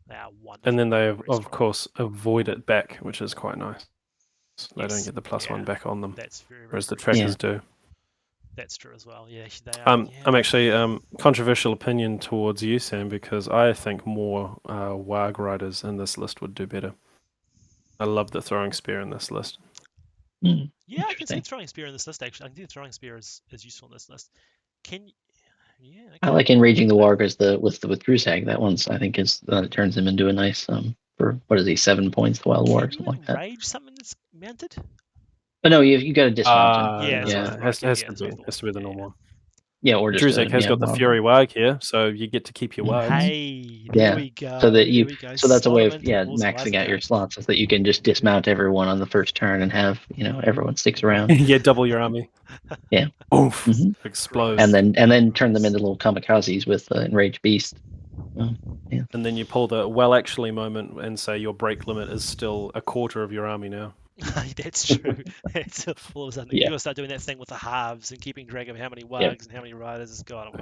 They are wonderful. And then they, of course, avoid it back, which is quite nice. They don't get the +1 back on them, That's very, whereas the very trackers do. That's true as well. Yeah, they are. I'm actually controversial opinion towards you, Sam, because I think more Warg riders in this list would do better. I love the throwing spear in this list. Yeah, I can see throwing spear in this list. Actually, I can see the throwing spear is useful in this list. Okay. I like enraging the wargers with Drusag. That one's I think is turns him into a nice for what is he 7 points the wild warg, something like that. Enrage something that's mounted? But no, you got to dismount him. Yeah, it has to be the normal one. Yeah, or just Druzak has got the Fury Warg here, so you get to keep your Wargs. Hey, there we go. So that so that's a way of Solomon maxing out your slots, is that you can just dismount everyone on the first turn and have everyone sticks around. Yeah, double your army. Yeah. Oof. Explodes. And then turn them into little kamikazes with Enraged Beast. Yeah. And then you pull the well actually moment and say your break limit is still a quarter of your army now. That's true. It's all of a sudden you got to start doing that thing with the halves and keeping track of how many wargs and how many riders has got.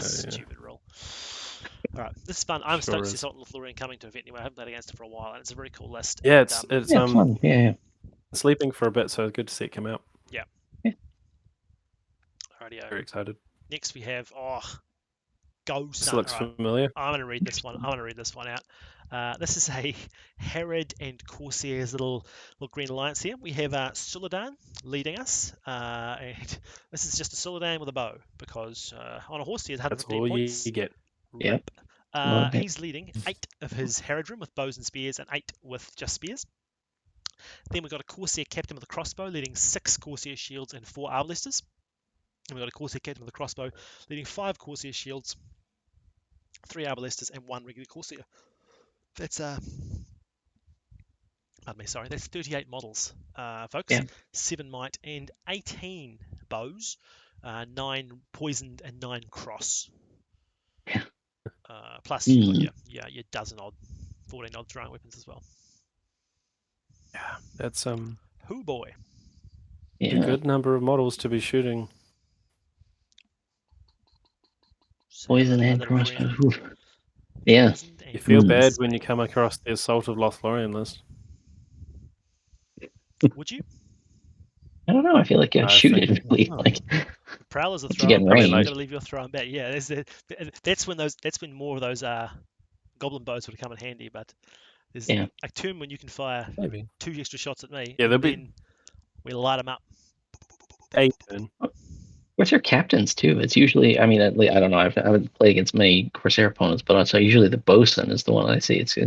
Stupid rule. All right, this is fun. I'm stoked to see Salt and Lothlorien coming to event anyway. I haven't played against it for a while, and it's a very cool list. Yeah, and, it's fun. Yeah. Sleeping for a bit, so it's good to see it come out. Yeah. Rightio. Very excited. Next we have Go This Sun. looks familiar. I'm going to read this one. out. This is a Harad and Corsair's little green alliance here. We have Suladan leading us, and this is just a Suladan with a bow because on a horse he has 115 points. That's all you get. Yep. He's leading 8 of his Haradrim with bows and spears and 8 with just spears. Then we've got a Corsair captain with a crossbow leading 6 Corsair shields and 4 Arbalesters. And we've got a Corsair captain with a crossbow leading 5 Corsair shields, 3 Arbalesters, and 1 regular Corsair. That's that's 38 models, folks. Yeah. 7 might and 18 bows, 9 poisoned and 9 cross. Yeah. Plus you've got your dozen odd, 14 odd throwing weapons as well. Yeah, that's Hoo boy. a good number of models to be shooting. Poison and crossbow. Yeah. You feel bad when you come across the Assault of Lothlorien list. Would you? I don't know. I feel like you shoot it really Prowlers are you get throwing. range. You got to leave your throwing back. Yeah, that's when more of those goblin bows would come in handy. But there's a turn when you can fire 2 extra shots at me. Yeah, we light them up. A turn. What's your captains too? It's usually, I mean, I don't know. I haven't played against many Corsair opponents, but also usually the bosun is the one I see. It's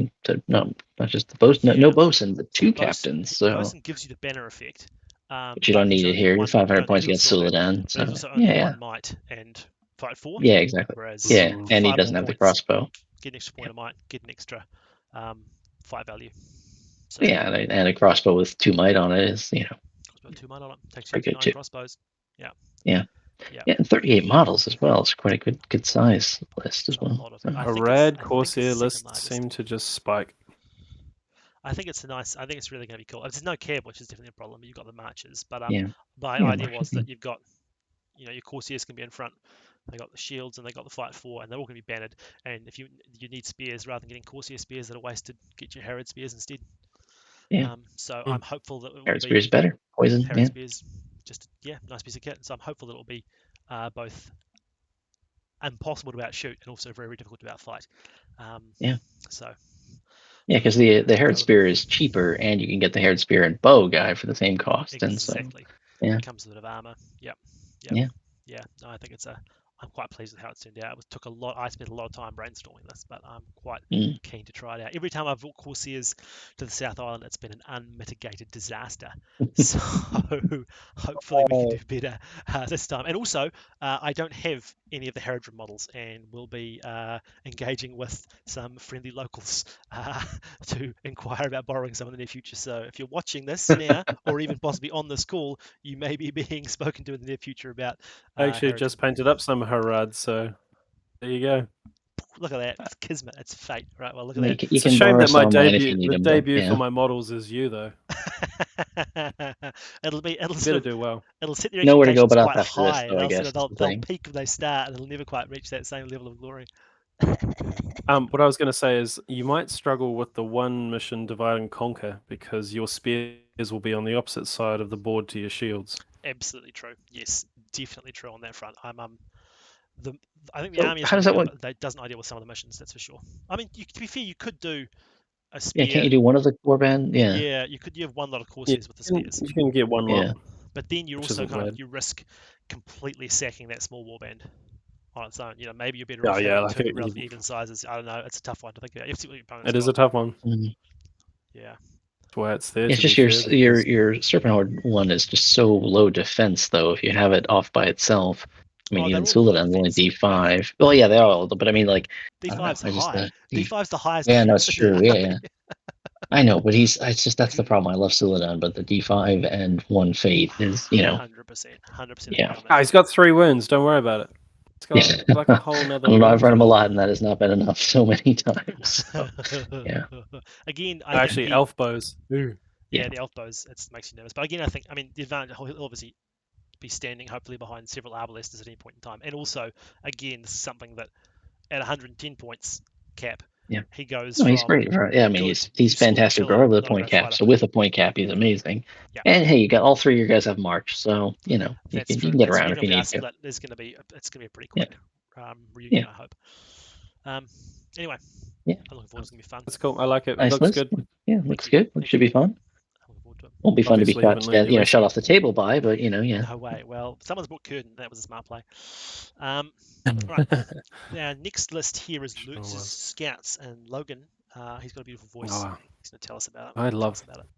not just the bosun, no bosun, but 2 captains. So bosun gives you the banner effect. But you don't need it here. You're 500 points against Suladan. So also only 1 might and fight 4. Yeah, exactly. Whereas and he doesn't have the crossbow. Get an extra point of might, get an extra fight value. So, and a crossbow with 2 might on it is, Crossbow 2 might on it. Takes you 9 crossbows. Yeah, and 38 models as well. It's quite a good size list as well. A rad Corsair list seemed to just spike. I think it's really going to be cool. There's no cab, which is definitely a problem. You've got the marches, but my idea was that you've got, your Corsairs can be in front, they got the shields, and they got the fight 4, and they're all going to be banned. And if you need spears rather than getting Corsair spears that are wasted, get your Herod spears instead. Yeah. So I'm hopeful that it will Herod be spear is better. Poison. Herod Yeah. spears, just nice piece of kit. So I'm hopeful that it will be both impossible to outshoot and also very, very difficult to outfight. Yeah. So. Yeah, because the Herod spear is cheaper, and you can get the Herod spear and bow guy for the same cost. Exactly. And so, It comes with a bit of armor. Yep. Yeah. No, I think I'm quite pleased with how it turned out. I spent a lot of time brainstorming this, but I'm quite keen to try it out. Every time I've brought Corsairs to the South Island, it's been an unmitigated disaster. So hopefully we can do better this time. And also, I don't have any of the Herodrim models, and we'll be engaging with some friendly locals to inquire about borrowing some in the near future. So if you're watching this now, or even possibly on this call, you may be being spoken to in the near future about. I actually Herodrim. just painted up some Harad, so there you go. Look at that. It's kismet. It's fate. Right. Well, look you at can, that. It's a can shame borrow that my some mine if you debut, need the them. debut Yeah. for my models is you, though. It'll You sort better of, do well. it'll set their Nowhere to go expectations but up quite after this, high. though, I guess, is They'll the they'll thing. peak when they start, and it'll never quite reach that same level of glory. What I was going to say is you might struggle with the one mission divide and conquer because your spears will be on the opposite side of the board to your shields. Absolutely true. Yes, definitely true on that front. I think the So army is how really does that good, work? but that doesn't ideal with some of the missions. That's for sure. I mean, to be fair, you could do a spear. Yeah, can't you do one of the warband? Yeah. Yeah, you have one lot of Corsairs with the spears. You can get one Yeah. lot. But then you Which also isn't bad. you risk completely sacking that small warband on its own. Maybe you're better Oh, off yeah, having like two relatively even sizes. I don't know. It's a tough one to think about. You have to see what your opponent's It is got. a tough one. Mhm. Yeah. That's why it's there. It's to just be your fair, your because- your Serpent Horde one is just so low defense, though. If you have it off by itself, I mean, They're even all low Suladan's only defense. D5. Well, yeah, they are, but I mean, like, I don't know. D5's I just high. D5's the highest. Yeah, no, it's defense in true. the Yeah, army. yeah. I know, but that's the problem. I love Suladan, but the D5 and one Fate is, 100%. Yeah. he's got 3 wounds. Don't worry about it. It's got like a whole I nother. don't know. I've run him a wound lot, and that has not been enough so many times. So, yeah. Again, I total. think Actually, elf bows. Yeah, Yeah. the elf bows, it makes you nervous. But again, I mean, the advantage, he'll obviously be standing hopefully behind several arbalesters at any point in time. And also, again, this is something that at 110 points cap, Yeah. he goes No, from he's great. Yeah, I mean, good, he's useful, fantastic killer, regardless of the low point cap. fighter. So with a point cap, he's amazing. Yeah. And hey, you got all 3 of your guys have March, so you That's true. you can get So around even if you with our need to. split, it's going to be a pretty quick reunion, Yeah. I hope. Anyway, Yeah. I'm looking forward. It's going to be fun. That's cool. I like it. Nice It looks list. good. Yeah, looks good. Thank Should be fun. I'm looking forward to it. Won't be fun to be Obviously, haven't learned your shut lesson. off the table by, but yeah. No way. Well, someone's brought Curtin. That was a smart play. Right. Our next list here is Sure Lutz's was. Scouts, and Logan. He's got a beautiful voice. Oh, He's going to tell us about it.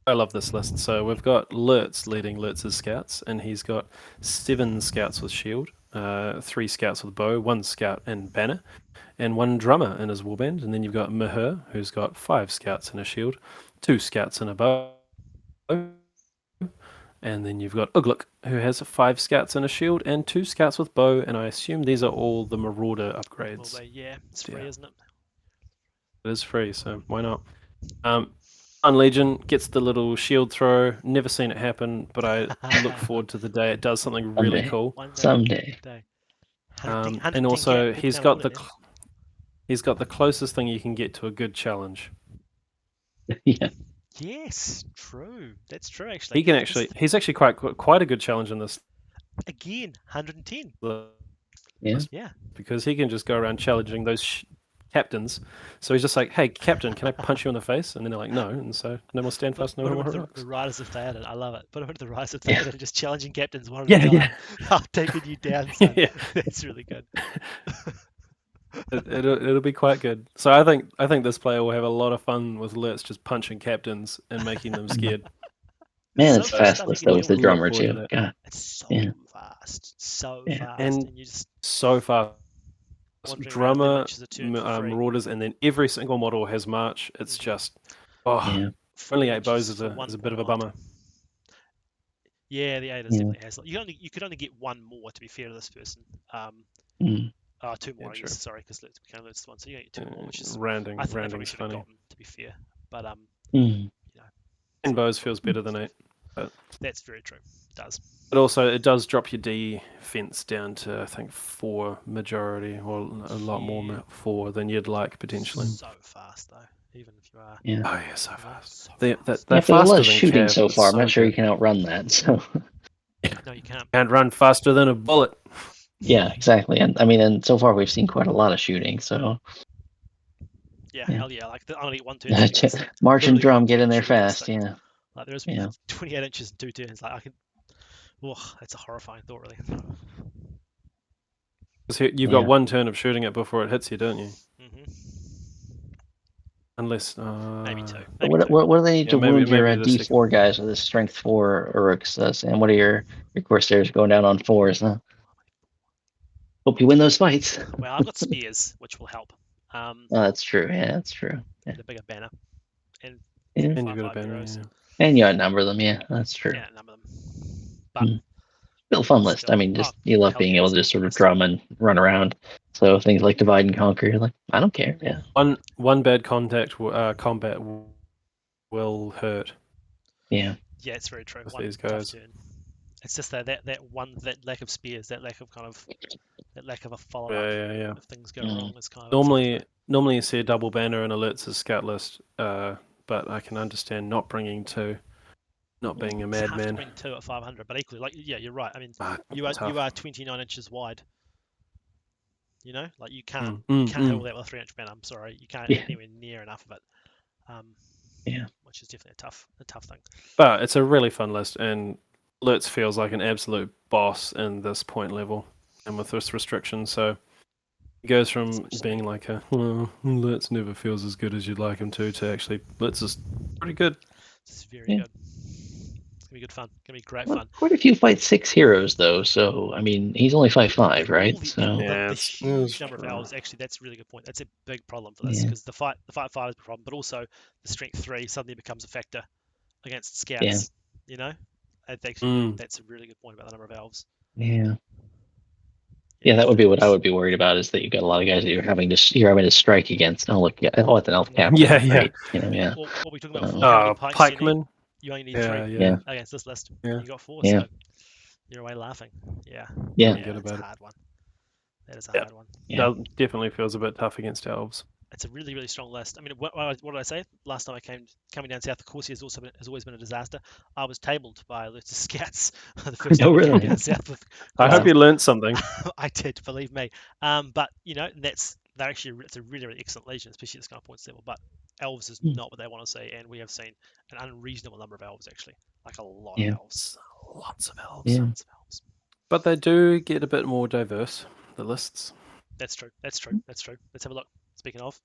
I love this list. So we've got Lutz leading Lutz's scouts, and he's got 7 scouts with shield, 3 scouts with bow, 1 scout and banner, and 1 drummer in his warband. And then you've got Meher, who's got 5 scouts and a shield, 2 scouts and a bow. And then you've got Ugluk, who has 5 scouts and a shield, and 2 scouts with bow. And I assume these are all the Marauder upgrades. Well, yeah, it's free, isn't it? It is free, so why not? Legion gets the little shield throw. Never seen it happen, but I look forward to the day it does something really cool. Someday. And also, he's got the closest thing you can get to a good challenge. Yeah. Yes, true. That's true. Actually, He's actually quite a good challenge in this. Again, 110. Yeah. Because he can just go around challenging those captains. So he's just like, "Hey, captain, can I punch you in the face?" And then they're like, "No." And so no more stand fast, no more rocks. The Riders of Theoden. I love it. Put him into the Riders of Theoden, just challenging captains one at a time. Yeah. I'm taking you down, son. Yeah. That's really good. It'll be quite good. So I think this player will have a lot of fun with Lutz just punching captains and making them scared. Man, So it's much fast stuff list you can though with do the with drummer Look forward too. to God. It's so fast, And you just so fast. wandering around Drummer, villages a turn for free. Marauders, and then every single model has March. It's just only 8 bows is a bit of a bummer. Yeah, the 8 is definitely a hassle. You could only get 1 more, to be fair to this person. 2 more, I guess. Sorry, because we can't lose one, so you get 2 more, which is rounding. I think they probably Rounding's should have funny. gotten, to be fair. But 10 bows feels better than 8. That's very true. It does. But also, it does drop your defense down to, I think, 4 majority, or a lot more 4 than you'd like, potentially. So fast, though. Even if you are. Yeah. Oh, yeah, so fast. So They're fast. Yeah, but there's a faster lot of than shooting Cav, so but far. I'm not sure you good. can outrun that. So No, you can't. Can't run faster than a bullet. yeah, exactly. And I mean, and so far we've seen quite a lot of shooting. So Yeah, Yeah. hell yeah. Like, the only 1 turn shooting is March and literally drum, 1 get turn in there shooting this fast. thing. Yeah. Like, there's Yeah. 28 inches in 2 turns. Like, I can. Oh, that's a horrifying thought, really. 'Cause you've Yeah. got 1 turn of shooting it before it hits you, don't you? Hmm. Unless Maybe 2. But Maybe 2. what do they need Yeah, to wound your maybe the second D4 guys with a strength 4 Uruks? Sam, what are your Corsairs going down on 4s? Huh? Hope you win those fights. Well, I've got spears, which will help. Oh, that's true. Yeah, that's true. Yeah. The bigger banner. And Yeah. And you've got a 5 banner, euros. yeah. And you outnumber them. Yeah, that's true. Yeah, number them. But Still a fun list. still. I mean, just Oh, you love hell being yeah, able it's to a just fun sort of list. drum and run around. So things like divide and conquer, you're like, I don't care. Yeah. One bad combat will hurt Yeah. Yeah, it's very true. with One these tough guys. turn. It's just that lack of spears, that lack of that lack of a follow up. Yeah. If things go Mm. wrong, it's kind of unfortunate. Normally you see a double banner and alerts as scout list, but I can understand not bringing 2, not being a You have to madman. bring 2 at 500, but equally, like, yeah, you're right. I mean, you tough. are 29 inches wide. You know, like, you can't hit all that with a 3-inch banner. I'm sorry, you can't hit anywhere near enough of it. Yeah. Which is definitely a tough thing. But it's a really fun list, and Lutz feels like an absolute boss in this point level, and with this restriction, so he goes from being like Lutz never feels as good as you'd like him to actually Lutz is pretty good. It's very Yeah. good. It's gonna be good fun. Gonna be great Well, fun. quite a few fight 6 heroes though, so I mean he's only 5'5", right? All the, So and Yeah, the it's huge number of true. elves. Actually, that's a really good point. That's a big problem for this, Yeah. because the fight 5 is a problem, but also the strength 3 suddenly becomes a factor against scouts. Yeah. You know, that's a really good point about the number of elves. Yeah, that would be what I would be worried about, is that you've got a lot of guys that you're having to strike against. Oh look, yeah, it's an elf captain. Yeah. Great. You know, yeah. What were we talking about before? How many pikes do you need? Pikeman. You only need Yeah, 3 yeah. against this list. Yeah. You got 4, Yeah. so you're away laughing. Yeah. Yeah. Forget It's a about it. hard one. That is a Yeah. hard one. Yeah. Definitely feels a bit tough against elves. It's a really, really strong list. I mean, what did I say? Last time coming down south, the course has always been a disaster. I was tabled by alerted scouts the first time I came really? down south. I hope you learned something. I did, believe me. But it's a really, really excellent legion, especially at this kind of points level. But elves is not what they want to see, and we have seen an unreasonable number of elves, actually, like a lot of elves, lots of elves, Yeah. lots of elves. But they do get a bit more diverse, the lists. That's true. Let's have a look. Speaking of,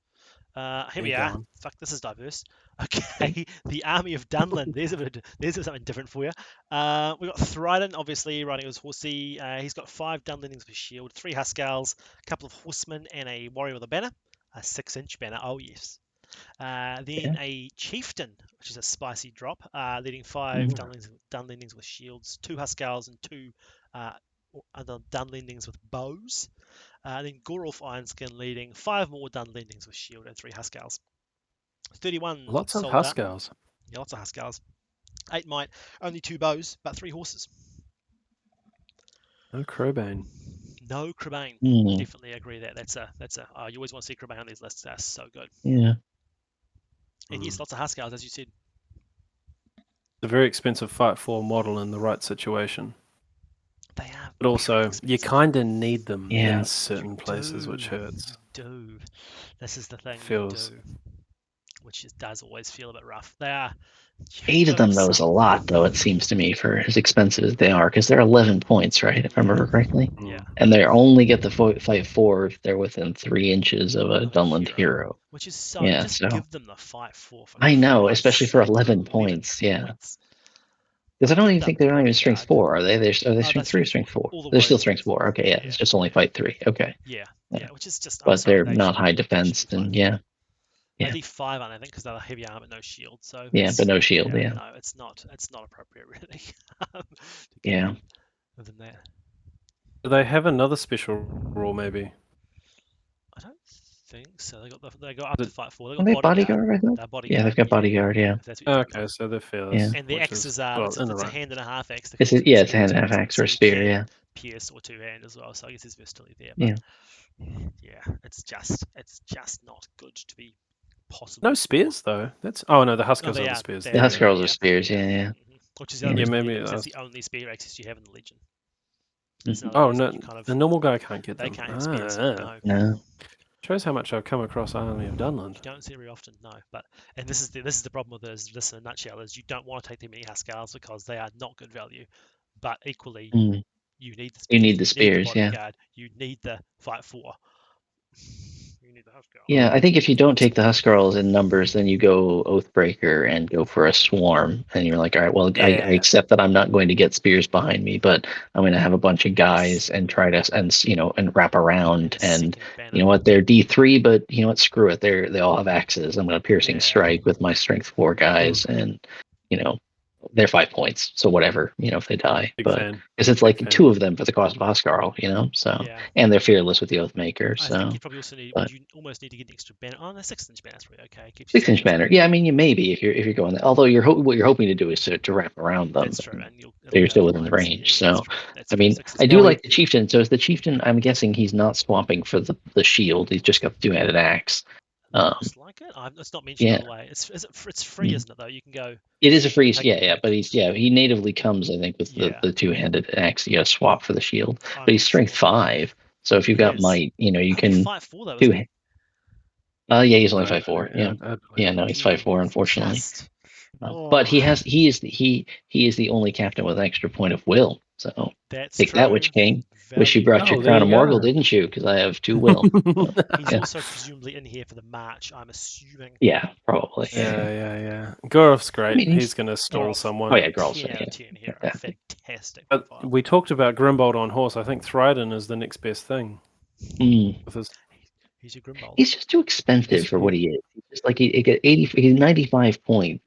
here we are. Fuck, this is diverse. Okay, the army of Dunlin. There's something different for you. We've got Thryden, obviously riding his horsey. He's got 5 Dunlendings with shield, 3 Huskals, a couple of horsemen, and a warrior with a banner, a 6-inch banner. Oh yes. Then a chieftain, which is a spicy drop, leading 5 Dunlendings with shields, 2 Huskals, and 2 other Dunlendings with bows. Then Gorulf Ironskin leading 5 more Dunlendings with shield and 3 Huskals. 31 Lots of Soldat. Huskals. Yeah, lots of Huskals. 8 might, only 2 bows, but 3 horses. No Crowbane. No Crabane. Definitely agree that. That's a. You always want to see Crabane on these lists. They're so good. Yeah. And yes, lots of Huskals, as you said. It's a very expensive Fight 4 model in the right situation. They are. But also, you kind of need them in certain places, which hurts. You do. This is the thing. Feels. You do. Which does always feel a bit rough. They are. 8 of them, though, is a lot, though, it seems to me, for as expensive as they are, because they're 11 points, right, if I remember correctly? Yeah. And they only get the fight 4 if they're within 3 inches of a Dunland hero. Which is so. Yeah, just give them the fight 4. I know, especially for 11 points, yeah. Because I don't even think they're not even strength 4, are they? Are they strength 3 or strength 4? They're still strength 4. Okay, yeah, it's just only fight 3. Okay. Yeah, which is just. But they're not high defense, and yeah. They need 5 on, I think, because they're heavy armor, no shield. So yeah, but no shield. Yeah. No, it's not appropriate, really. Yeah. Other than that. Do they have another special rule, maybe? I don't think so. They got up to fight 4. They Are got they bodyguard. bodyguard, I thought? They're bodyguard. Yeah, they've got bodyguard, yeah. If that's what you're talking Okay, about. so they're fearless. Yeah. And the which axes is, are well, it's in the a right. hand and a half axe. It's a hand and a half axe or a spear, yeah. Pierce or two-hand as well. So I guess there's versatility there. Yeah. But yeah, it's just not good to be possible. No spears though. That's no, the Huskers they are the are. spears. The Huskers are spears, yeah. Which is the other Yeah. reason maybe because that's that's- the only spear access you have in the Legion. Mhm. That's another Oh reason no, you kind of, the normal guy can't get they them. can't have spears. Ah, No. No. Shows how much I've come across Army of Dunland. You don't see it very often, no. But and this is the problem with this in a nutshell is you don't want to take too many Huskars because they are not good value. But equally, Mm. you need the spears. You need the You spears, yeah. bodyguard, you need the fight 4. You need the Huskar. Yeah, I think if you don't take the Huskarls in numbers, then you go Oathbreaker and go for a swarm, and you're like, all right, well, I Yeah. accept that I'm not going to get spears behind me, but I'm going to have a bunch of guys and try to and wrap around, and you know what, they're D3, but you know what, screw it, they all have axes. I'm going to piercing strike with my strength 4 guys, and you know, they're 5 points, so whatever, you know, if they die. Big but fan. because it's like fan. 2 of them for the cost of Huskarl, you know, so Yeah. and they're fearless with the Oathmaker, I so. think you probably also need. but- You almost need to get an extra banner. Oh, the 6-inch banner's really okay. 6-inch banner, yeah. I mean, you maybe if you're going. Although what you're hoping to do is to wrap around them. That's true, and So you're still within range. So I mean, I do like the chieftain. So is the chieftain? I'm guessing he's not swapping for the shield. He's just got the 2-handed axe. Looks like it. It's not mentioned yeah. by the way. It's free, isn't it? Though you can go. It is a free, Take- yeah. But he natively comes, I think, with the 2-handed axe. You got to swap for the shield. But he's strength 5. So if you've got might, you know, you can. Fight 4 though. Yeah, he's only 5'4". Yeah, no, he's 5'4", unfortunately. But he is the only captain with an extra point of will. So that's take true. that, Witch King. Wish you brought your there crown of you go. Morgul, didn't you? Because I have 2 will. He's Yeah. also presumably in here for the march. I'm assuming. Yeah, probably. Yeah. Gorov's great. I mean, he's going to stall Goroff. someone. Oh yeah, Grol's 10 out of 10 hero. Yeah. Fantastic. But profile. we talked about Grimbold on horse. I think Thryden is the next best thing. With his, He's your Grimbold. He's just too expensive for what he is. He's just like he get 80. He's 95 points.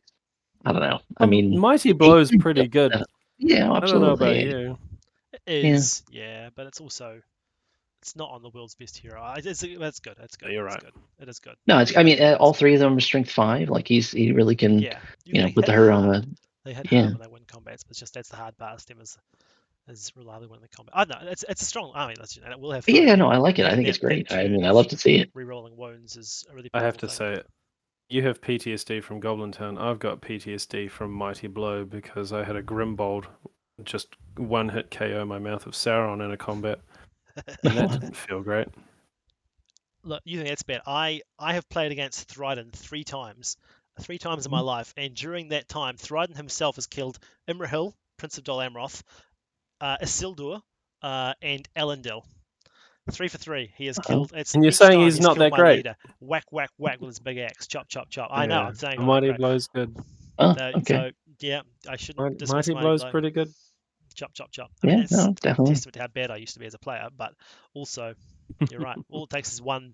I don't know. I mean, Mighty Blow's pretty good. yeah, I don't know about absolutely. you. It is, yeah, but it's also it's not on the world's best hero. That's good. That's good. You're That's right. good. It is good. No, I mean, all 3 of them are strength 5. Like he really can, Yeah. you know, They put the hit hurt on hard. the. They hit Yeah. hard when they win combats, but it's just that's the hard part of them is reliably winning the combat. I don't know. It's a strong army. And it will have fun. Yeah, no, I like it. I think That- it's great. that I mean, turn I love to see it. Rerolling wounds is a really. I have to powerful thing. say it. You have PTSD from Goblin Town. I've got PTSD from Mighty Blow because I had a Grimbold just 1-hit KO my Mouth of Sauron in a combat. And that didn't feel great. Look, you think that's bad. I have played against Thryden 3 times. 3 times in my life, and during that time, Thryden himself has killed Imrahil, Prince of Dol Amroth, Isildur, and Elendil. 3 for 3. He has killed. It's, And you're each saying time he's not killed that my great? leader. Whack, whack, whack with his big axe. Chop, chop, chop. I know. I'm saying. Mighty Blow's good. Oh, So okay. yeah, I shouldn't dismiss Mighty Blow's Blow. pretty good. Chop, chop, chop. I Yeah, mean, that's no, definitely. testament to how bad I used to be as a player, but also, you're right. All it takes is one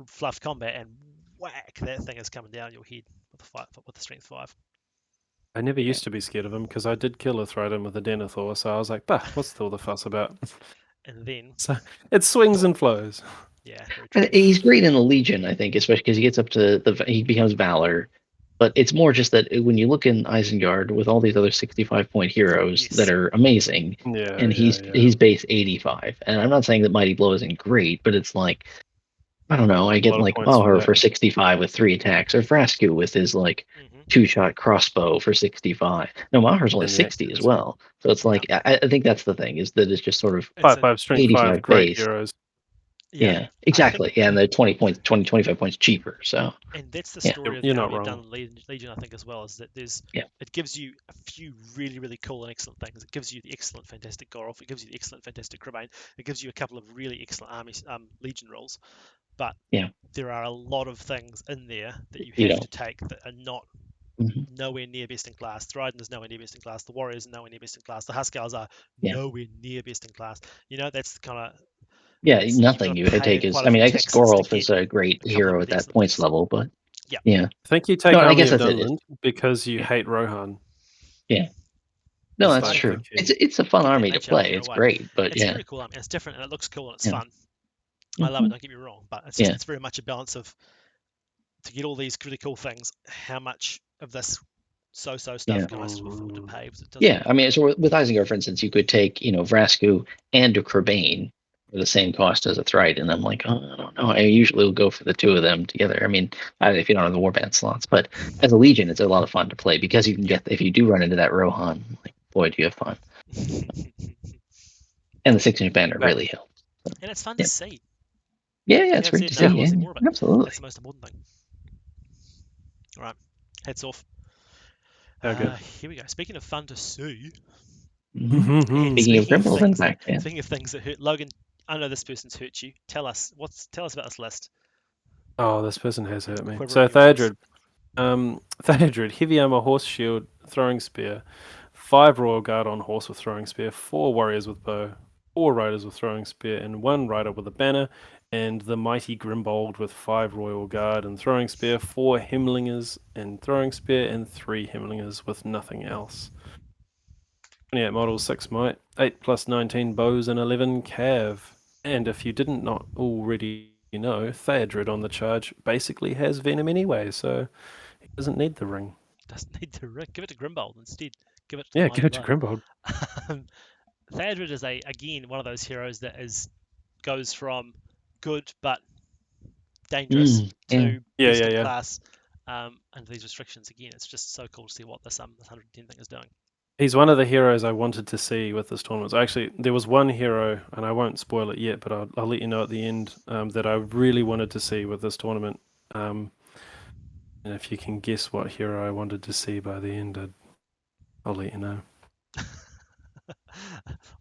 fluff combat and whack, that thing is coming down your head with the strength 5. I never used to be scared of him because I did kill a Thryden with a Denethor, so I was like, bah, what's all the fuss about? And then, So it swings and flows. yeah, very And true. he's great in the Legion, I think, especially because he gets up to he becomes Valor. But it's more just that when you look in Isengard with all these other 65-point heroes Yes. that are amazing, Yeah. and he's base 85. And I'm not saying that Mighty Blow isn't great, but it's like, I don't know, I get lot of like points for Maher that. for 65 with 3 attacks, or Frascu with his like Mhm. 2-shot crossbow for 65. No, Maher's only And the 60 as axes. well. So it's like, I think that's the thing, is that it's just sort of, It's 5 strength 85 5 great base. heroes. yeah, exactly. Yeah, and they're 25 points cheaper. So And that's the Yeah. story of You're how not we've wrong. done Legion, I think, as well, is that Yeah. it gives you a few really, really cool and excellent things. It gives you the excellent, fantastic Goroff. It gives you the excellent, fantastic Crebain. It gives you a couple of really excellent Legion rules. But Yeah. there are a lot of things in there that you You have don't. to take that are not Mhm. nowhere near best in class. Thryden is nowhere near best in class. The Warriors are nowhere near best in class. The Huskars are Yeah. nowhere near best in class. You know, that's kind of yeah, You've nothing gotta you would pay take is. quite I a mean, few I guess taxes to Gorolf get is a great a couple hero of at that decent points things. level, but Yeah. yeah. I think you take No, I Army guess of that's it. Dunland because you Yeah. hate Rohan. No, It's that's like true. the key. It's a fun Get that army to match up play. in a It's way. great, but It's yeah, very cool. I mean, it's different and it looks cool and it's Yeah. fun. I love it. Don't get me wrong, but it's just Yeah. it's very much a balance of to get all these critical things. How much of this so-so stuff Yeah. can I still afford to pay? Because it doesn't. Yeah, I mean, so with Isengard, for instance, you could take, Vrasku and a Crebain for the same cost as a Thrite, and I'm like, oh, I don't know. I usually will go for the two of them together. I mean, if you don't have the Warband slots, but as a Legion, it's a lot of fun to play because you can get, if you do run into that Rohan, like, boy, do you have fun. And the 6-inch banner really helps. So, And it's fun yeah. to see. Yeah, it's great to see. Yeah, More of it. absolutely. That's the most important thing. All right, heads off. Good. Here we go. Speaking of fun to see, Mhm. and Speaking of things Grimbles, in fact, yeah. speaking of things that hurt, Logan, I know this person's hurt you. Tell us about this list. Oh, this person has hurt me. Quiver So in your voice. Theodred, heavy armor, horse shield, throwing spear, 5 royal guard on horse with throwing spear, 4 warriors with bow, 4 riders with throwing spear, and 1 rider with a banner, and the mighty Grimbold with 5 royal guard and throwing spear, 4 himlingers and throwing spear, and 3 himlingers with nothing else. 28 models, 6 might, 8 plus 19 bows, and 11 cav. And if you didn't not already know, Theodred on the charge basically has venom anyway, so he doesn't need the ring. Doesn't need to give it to Grimbold instead. Give it to Yeah, the give it to Grimbold. Theodred is again one of those heroes that goes from good but dangerous to best in class under these restrictions. Again, it's just so cool to see what this 110 thing is doing. He's one of the heroes I wanted to see with this tournament. Actually, there was one hero, and I won't spoil it yet, but I'll let you know at the end, that I really wanted to see with this tournament. And if you can guess what hero I wanted to see by the end, I'll let you know.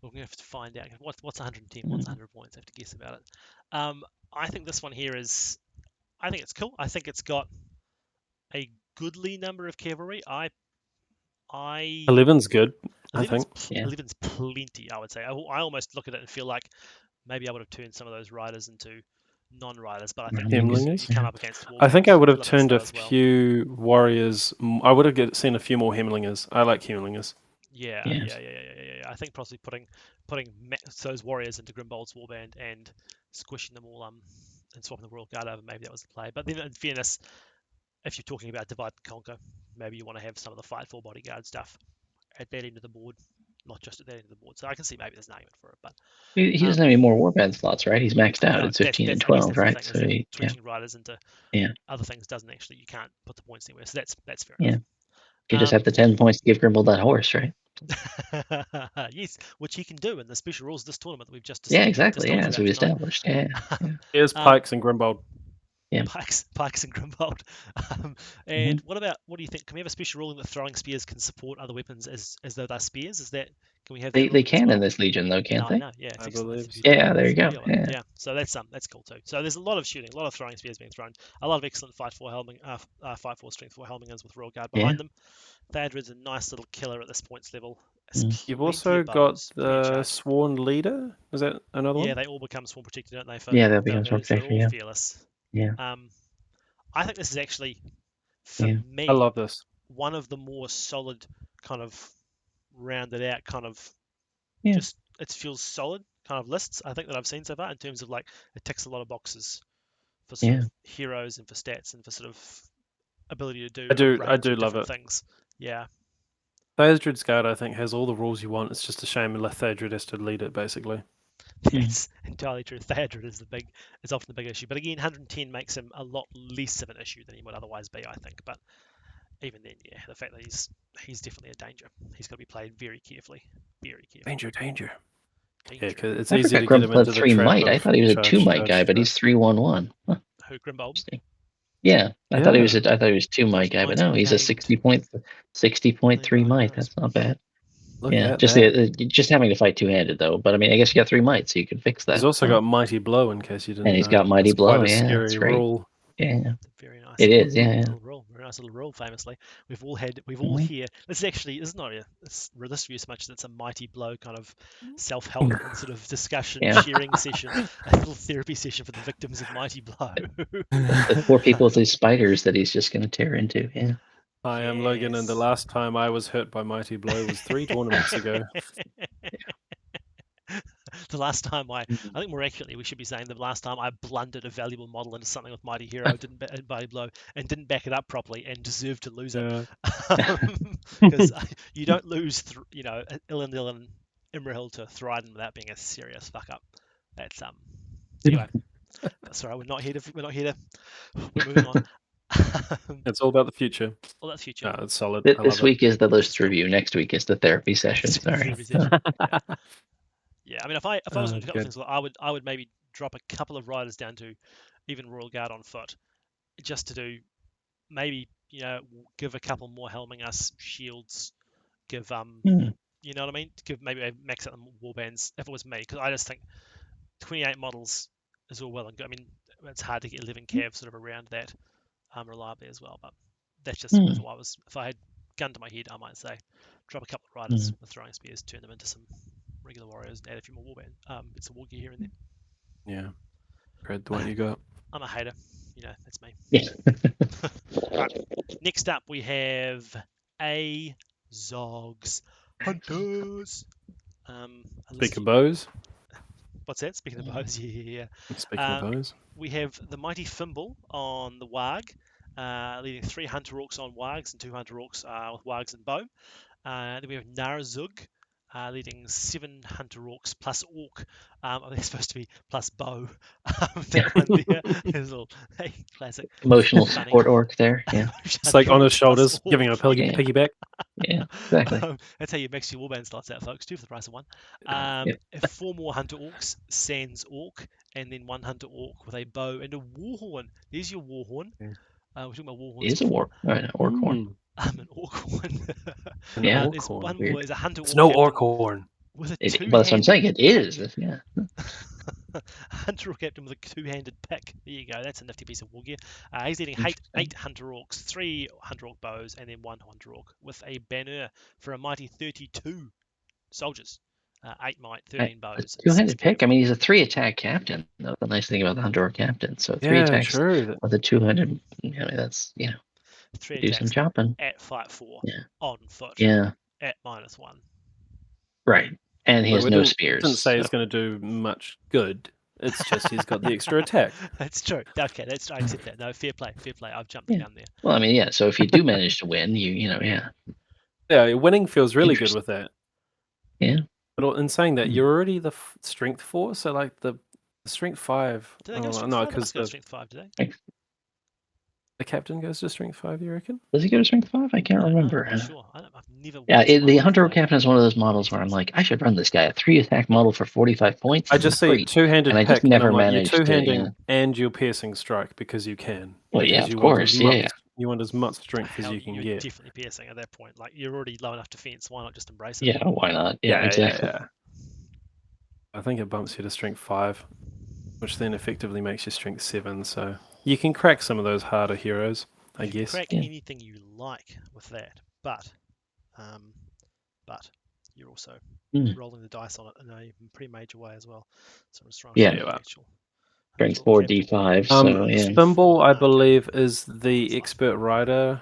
We're going to have to find out. What's 110? What's 100 points? I have to guess about it. I think this one here is... I think it's cool. I think it's got a goodly number of cavalry. 11's good, I think. 11's plenty, I would say. I almost look at it and feel like maybe I would have turned some of those riders into non-riders, but I think Hemlingers? you come up against I think I would have turned a few warriors. I would have seen a few more hemlingers. I like hemlingers. Yeah. I think possibly putting those warriors into Grimbold's warband and squishing them all and swapping the royal guard over, maybe that was the play. But then in fairness, if you're talking about divide and conquer, maybe you want to have some of the fight for bodyguard stuff at that end of the board, not just at that end of the board. So I can see maybe there's an argument for it, but he doesn't have any more warband slots, right? He's maxed out at 15 and 12, right? So switching riders into other things doesn't actually, you can't put the points anywhere. So that's fair enough. You just have the 10 points to give Grimbold that horse, right? Yes, which he can do in the special rules of this tournament that we've just discussed. Yeah, exactly. Yeah, as we've established. Yeah. Here's Pikes and Grimbold. Yeah. Pikes and Grimbold. And what do you think? Can we have a special ruling that throwing spears can support other weapons as though they're spears? Is that, can we have that? They can in this Legion though, can't they? No, yeah, I believe. Yeah, there you go. Yeah. So that's cool too. So there's a lot of shooting, a lot of throwing spears being thrown, a lot of excellent fight for strength for Helmingers with royal guard behind them. Theodred's a nice little killer at this points level. You've also got the Sworn Leader. Is that another one? Yeah, they all become Sworn Protected, don't they? They'll become Sworn Protected. They're all fearless. Yeah. I think this is actually, for me, I love this. One of the more solid, kind of rounded out, kind of just it feels solid kind of lists I think that I've seen so far in terms of like it ticks a lot of boxes for sort of heroes and for stats and for sort of ability to do. I do love it. Things. Yeah. Theodred's Guard, I think, has all the rules you want. It's just a shame Theodred has to lead it, basically. That's entirely true. Theodred is often the big issue. But again, 110 makes him a lot less of an issue than he would otherwise be, I think. But even then, the fact that he's definitely a danger. He's got to be played very carefully. Very carefully. Danger. Yeah, because it's easy to get him into the 3 might. I thought he was a 2 might guy, but he's 3-1-1. Huh. Who, Grimbold? Yeah, I thought he was a 2 might guy, but no, he's a 60.3 might. That's not bad. Just having to fight two-handed though. But I mean, I guess you got 3 might, so you can fix that. He's also got Mighty Blow in case you didn't. And he's got Mighty Blow. Yeah, that's great. Rule. Yeah, very nice. It is. Yeah, very nice little rule. Famously, we've all here. This is not this review so much as it's a Mighty Blow kind of self-help and sort of discussion, sharing session, a little therapy session for the victims of Mighty Blow. The poor people with these spiders that he's just going to tear into. Yeah. I am Logan, and the last time I was hurt by Mighty Blow was 3 tournaments ago. The last time I think more accurately we should be saying the last time I blundered a valuable model into something with Mighty Hero, didn't Mighty Blow, and didn't back it up properly, and deserved to lose it. Because you don't lose, Ilan Imrahil to Thryden without being a serious fuck up. That's anyway. Sorry, we're not here to. We're moving on. It's all about the future. All that's future. No, it's solid. This week is the list review. Next week is the therapy session. Sorry. Yeah, I mean, if I was going to do a couple of things, I would maybe drop a couple of riders down to even Royal Guard on foot, just to do maybe give a couple more helming us shields, give you know what I mean? Give maybe max out the warbands if it was me, because I just think 28 models is all well and good. I mean, it's hard to get 11 cav sort of around that reliably as well, but that's just if I had gun to my head, I might say drop a couple of riders with throwing spears, turn them into some regular warriors, and add a few more warband bits of war gear here and there. Yeah, Brad, the one you got. I'm a hater, that's me. Yeah. Right. Next up we have Zogs Hunters. Speak of bows. What's that? Speaking of bows, yeah. Speaking of bows, we have the mighty Fimble on the Warg, leading 3 Hunter Orcs on Wargs and 2 Hunter Orcs with Wargs and bow. Then we have Narazug, leading 7 Hunter Orcs plus Orc. They're supposed to be plus bow. That one there is a little classic. Emotional support orc there. Yeah. It's like on his shoulders, giving a piggyback. Yeah, exactly. That's how you mix your warband slots out, folks. 2 for the price of 1. Yep. 4 more Hunter Orcs, Sans Orc, and then 1 Hunter Orc with a bow and a Warhorn. There's your Warhorn. We're talking about Warhorns. It is a orc horn. An orc horn. Yeah. There's one more. There's a hunter. It's no orc horn. With a Well, that's what I'm saying. It is. Yeah. Hunter Orc captain with a 2-handed pick. There you go. That's a nifty piece of war gear. He's leading 8 Hunter Orcs, 3 Hunter Orc bows, and then 1 Hunter Orc with a banner for a mighty 32 soldiers. 8 might, 13 bows. 2-handed pick. I mean, he's a 3-attack captain. That's the nice thing about the Hunter Orc captain. So 3 attacks with a 200. That's 3 do some chopping at fight 4 on foot. Yeah. At -1. Right. And he has no spears. Doesn't say it's going to do much good. It's just he's got the extra attack. That's true. Okay, I accept that. No, fair play. I've jumped the gun there. Well, I mean, yeah. So if you do manage to win, Yeah, winning feels really good with that. Yeah. But in saying that, you're already the strength 4, so like the strength 5. Do they go strength 5? Because strength 5 today. The captain goes to strength 5, you reckon? Does he go to strength 5? I can't remember. I'm not sure. I've never. Yeah, the Hunter captain is one of those models where I'm like, I should run this guy a 3-attack model for 45 points. I just see 2-handed and I pick, just never and managed you're 2-handing and you're piercing strike because you can. Well, yeah, of course, yeah. You want as much strength as you can get. Definitely piercing at that point. Like you're already low enough defense. Why not just embrace it? Yeah, why not? Yeah, exactly. Yeah. I think it bumps you to strength 5, which then effectively makes you strength 7. So you can crack some of those harder heroes. I guess. Crack anything you like with that, but you're also rolling the dice on it in a pretty major way as well. So I'm just trying to strength 4 D5. Thimble, I believe, is the expert rider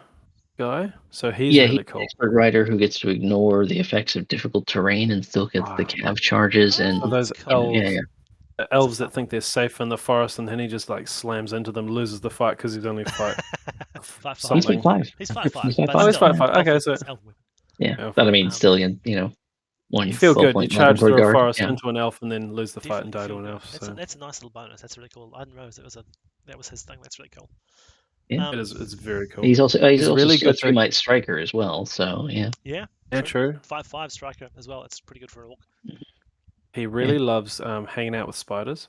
guy. So he's really cool. He's the expert rider who gets to ignore the effects of difficult terrain and still gets the cav charges and those elves that think they're safe in the forest, and then he just like slams into them, loses the fight because he's only fight. 5'5". He's 5'5". He's 5'5". He's 5'5". Okay, so but I mean, still, one. You feel good. You charge through a forest into an elf, and then lose the fight and die to an elf. That's a nice little bonus. That's really cool. I didn't realize that was his thing. That's really cool. Yeah, it's very cool. He's also really good 3-might striker as well. So yeah, true. 5'5" striker as well. It's pretty good for an orc. He really loves hanging out with spiders,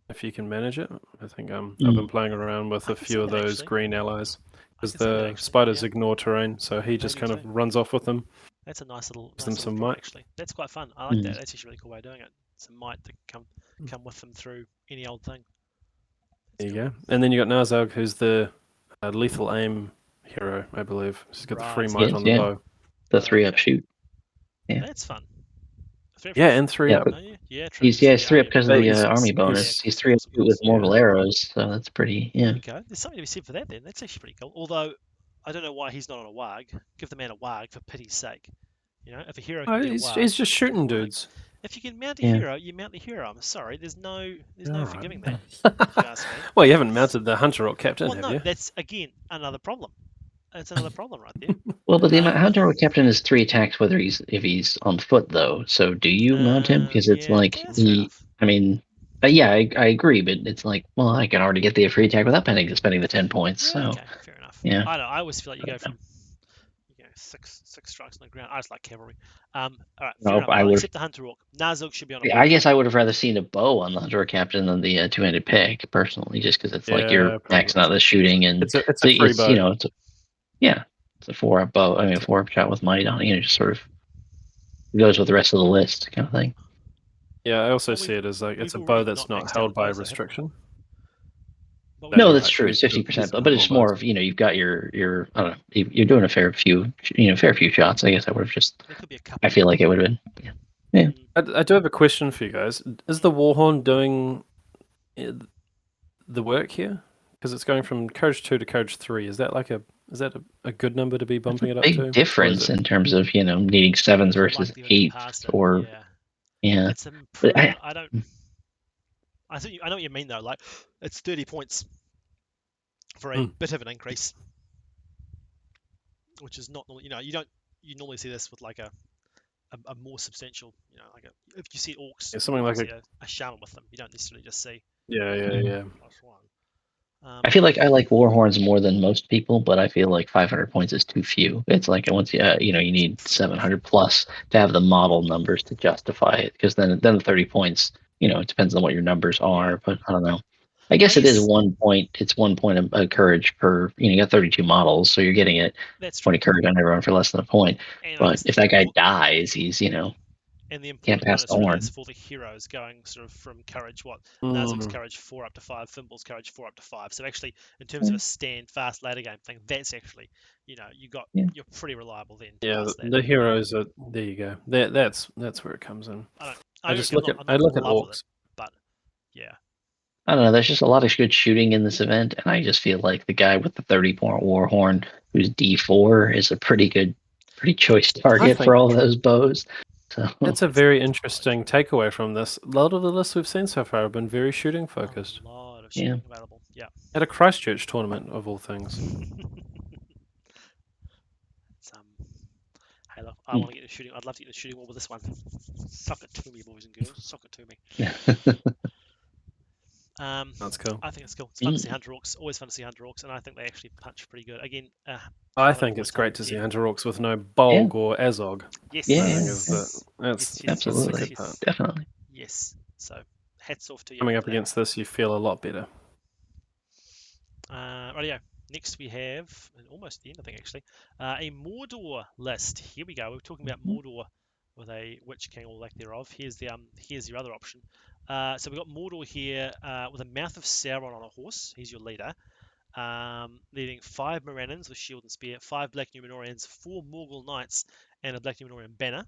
if you can manage it. I think I've been playing around with a few of those green allies, because the spiders ignore terrain, so he just kind of runs off with them. That's a nice little some might. Actually. That's quite fun. I like that. That's actually a really cool way of doing it. Some might to come with them through any old thing. There you go. And then you got Narzog, who's the lethal aim hero, I believe. He's got the 3 might on the bow. The 3-up shoot. Yeah. That's fun. And 3-up. He's 3-up because of the army bonus. He's 3-up with mortal arrows, so that's pretty. There you go. There's something to be said for that. Then that's actually pretty cool. Although I don't know why he's not on a warg. Give the man a warg for pity's sake. If a hero. He's just shooting dudes. If you can mount a Yeah. hero, you mount the hero. I'm sorry, there's no Alright. forgiving that. If you ask me. Well, you haven't mounted the Hunter or Captain, Well, have no, you? that's again another problem. That's another problem right there. Well, but the Um, Hunter or Captain is 3 attacks if he's on foot though. So do you mount him? Because it's yeah, like okay, that's fair enough. I mean, yeah, I agree, but it's like, well, I can already get the free attack without spending the 10 points. Yeah, So okay, fair enough. yeah. I don't know. I always feel like you go from six strikes on the ground. I just like cavalry. All right, fair No, enough. I I'll would. accept the Hunter Orc. Nazuk should be on a I board. guess I would have rather seen a bow on the Hunter or Captain than the two-handed pick personally, just because it's like you're Yeah, maxing probably. out the shooting and It's a free bow. you know it's a 4-up bow. I mean, a 4-up shot with might on it. Just sort of goes with the rest of the list, kind of thing. Yeah, I also Well, see it as like it's a we've bow already that's not not maxed out held the by bows, though, have we? restriction. But No, No, you're that's right. true. It's 50%, but it's more more of you've got your I don't know. You're doing a fair few shots. I guess I would have just. There could be a couple. I feel like it would have been. Yeah. I do have a question for you guys. Is the Warhorn doing the work here? Because it's going from Courage 2 to Courage 3. Is that a good number to be bumping it up to? Big difference in terms of needing 7s versus Likelihood to 8s pass it, or yeah. It's But improvement. I know what you mean though. Like it's 30 points for a bit of an increase, which is not normally. You normally see this with like a more substantial. Like if you see orcs, something like a shaman with them. You don't necessarily just see. Yeah. Plus one. I feel like I like Warhorns more than most people, but I feel like 500 points is too few. It's like once you need 700 plus to have the model numbers to justify it, because then the 30 points, it depends on what your numbers are, but I don't know. I guess it is 1 point. It's 1 point of courage per. You got 32 models, so you're getting it. That's 20 courage on everyone for less than a point. But if that guy dies, he's And the can't important pass bonus the really horn. is for the heroes going sort of from courage, Nazuk's courage 4 up to 5, Fimbul's courage 4 up to 5. So actually, in terms of a stand fast ladder game thing, that's actually, you're pretty reliable then. Yeah, the heroes are there. You go. That's where it comes in. I look at orcs, it, but yeah. I don't know. There's just a lot of good shooting in this event, and I just feel like the guy with the 30-point Warhorn, who's D4, is a pretty choice target for all those bows. So that's a very interesting takeaway from this. A lot of the lists we've seen so far have been very shooting focused. A lot of shooting available. Yeah. At a Christchurch tournament of all things. Hey, look, I want to get the shooting. I'd love to get the shooting war with this one. Suck it to me, boys and girls. Suck it to me. That's cool. I think it's cool. It's fun to see Hunter Orcs. Always fun to see Hunter Orcs, and I think they actually punch pretty good. Again, I think it's great to see Hunter Orcs with no Bolg or Azog. Yes. That's absolutely. Good part. Definitely. Yes. So, hats off to you. Coming up against this, you feel a lot better. Rightio. Next we have, and almost the end, I think actually, a Mordor list. Here we go. We're talking about Mordor with a Witch King or lack thereof. Here's your other option. So we've got Mordor here with a Mouth of Sauron on a horse. He's your leader. Leading 5 Morannons with shield and spear, 5 Black Numenorians, 4 Morgul Knights, and a Black Numenorian banner.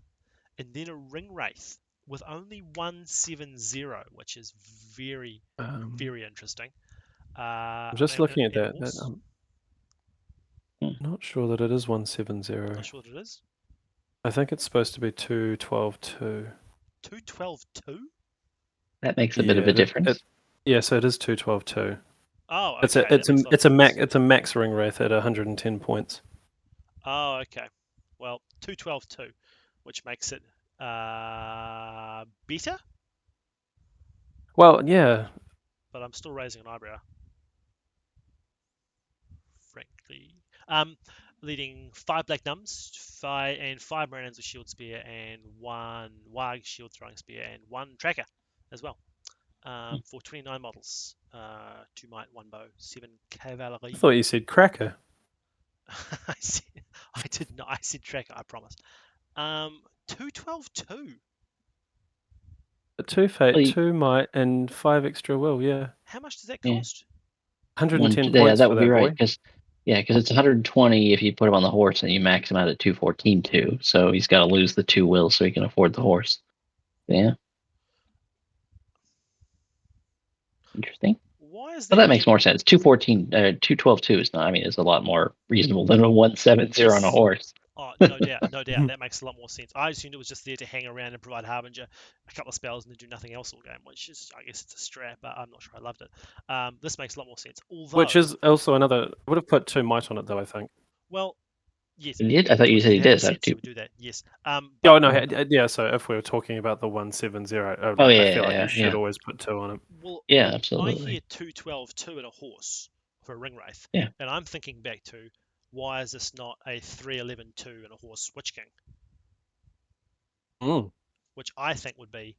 And then a Ring Wraith with only 170, which is very, very interesting. I'm just looking at that. I'm not sure that it is 170. Not sure that it is. I think it's supposed to be 212.2. 212.2? That makes a bit of a difference. So it is 212.2. Oh, okay. It's a max ring wraith at 110 points. Oh, okay. Well, 212.2, which makes it better. Well, yeah. But I'm still raising an eyebrow. Frankly, leading 5 Black Nuns, 5 Morannons with shield spear, and 1 Warg shield throwing spear, and 1 tracker as well. For 29 models, 2 might, 1 bow, 7 cavalry. I thought you said cracker. I did not. I said tracker. I promise. 212.2. 2 fate, 2 might, and 5 extra will. Yeah. How much does that cost? 110 points. Yeah, that would be right. Because it's 120 if you put him on the horse, and you max him out at 214 too. So he's got to lose the 2 will so he can afford the horse. Yeah. Interesting. Why is that? Well, that makes more sense. 212.2 is not. I mean, it's a lot more reasonable than a 170 on a horse. Oh, no doubt, no doubt. That makes a lot more sense. I assumed it was just there to hang around and provide Harbinger a couple of spells and then do nothing else all game, which is, I guess, it's a strap, but I'm not sure I loved it. This makes a lot more sense. Which Although, is also another. I would have put 2 might on it though. I think. well, yes, He did? I thought you if said it he had the did. That sets, he too. would do that. Yes. Oh But no, yeah. So if we were talking about the 170, Oh, I yeah, feel like yeah, you should yeah. always put 2 on it. well, Yeah, I absolutely. hear 212-2 in a horse for a ring wraith, Yeah. and I'm thinking back to why is this not a 311-2 in a horse Witch King, Mm. which I think would be,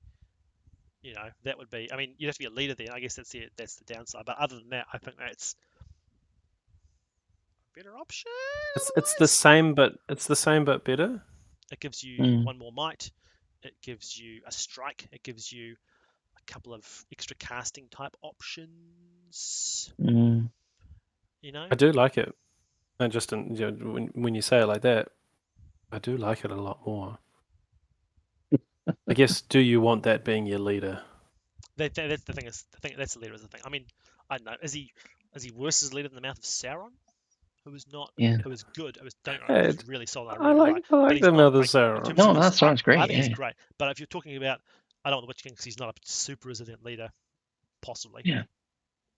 that would be. I mean, you'd have to be a leader then. I guess that's the downside. But other than that, I think that's a better option. It's the same, but better. It gives you Mm. one more might. It gives you a strike. It gives you a couple of extra casting type options. Mm. I do like it. And just when you say it like that, I do like it a lot more. I guess. Do you want that being your leader? That's the thing. That's the leader is the thing. I mean, I don't know. Is he worse as leader than the Mouth of Sauron? Who was not. Yeah. Who was good. It was don't get me wrong, it was really solid. I really like like, I but like he's the not, Mouth of like, in Sauron. terms No, of that this, sounds great. I think Yeah. he's great. But if you're talking about, I don't want the Witch King because he's not a super resilient leader, possibly. Yeah.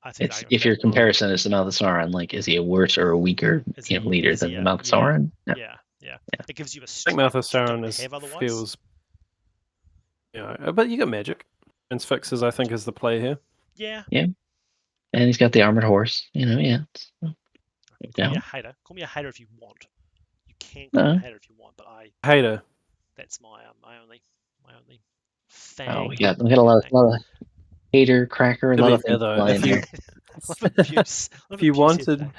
I think It's if your comparison is the Mouth of Sauron, like is he a worse or a weaker leader than the Mouth of Sauron? No. Yeah. It gives you a I think strike Mouth of which you don't Sauron have otherwise. feels. But you got magic. Transfixes, I think, is the play here. Yeah. And he's got the armored horse. Yeah. Call me a hater. Call me a hater if you want. You can call me a hater if you want, but Hater. that's my only Oh, thing. we got a lot of hater, cracker, a To lot be of fair, things though, flying there. if you wanted,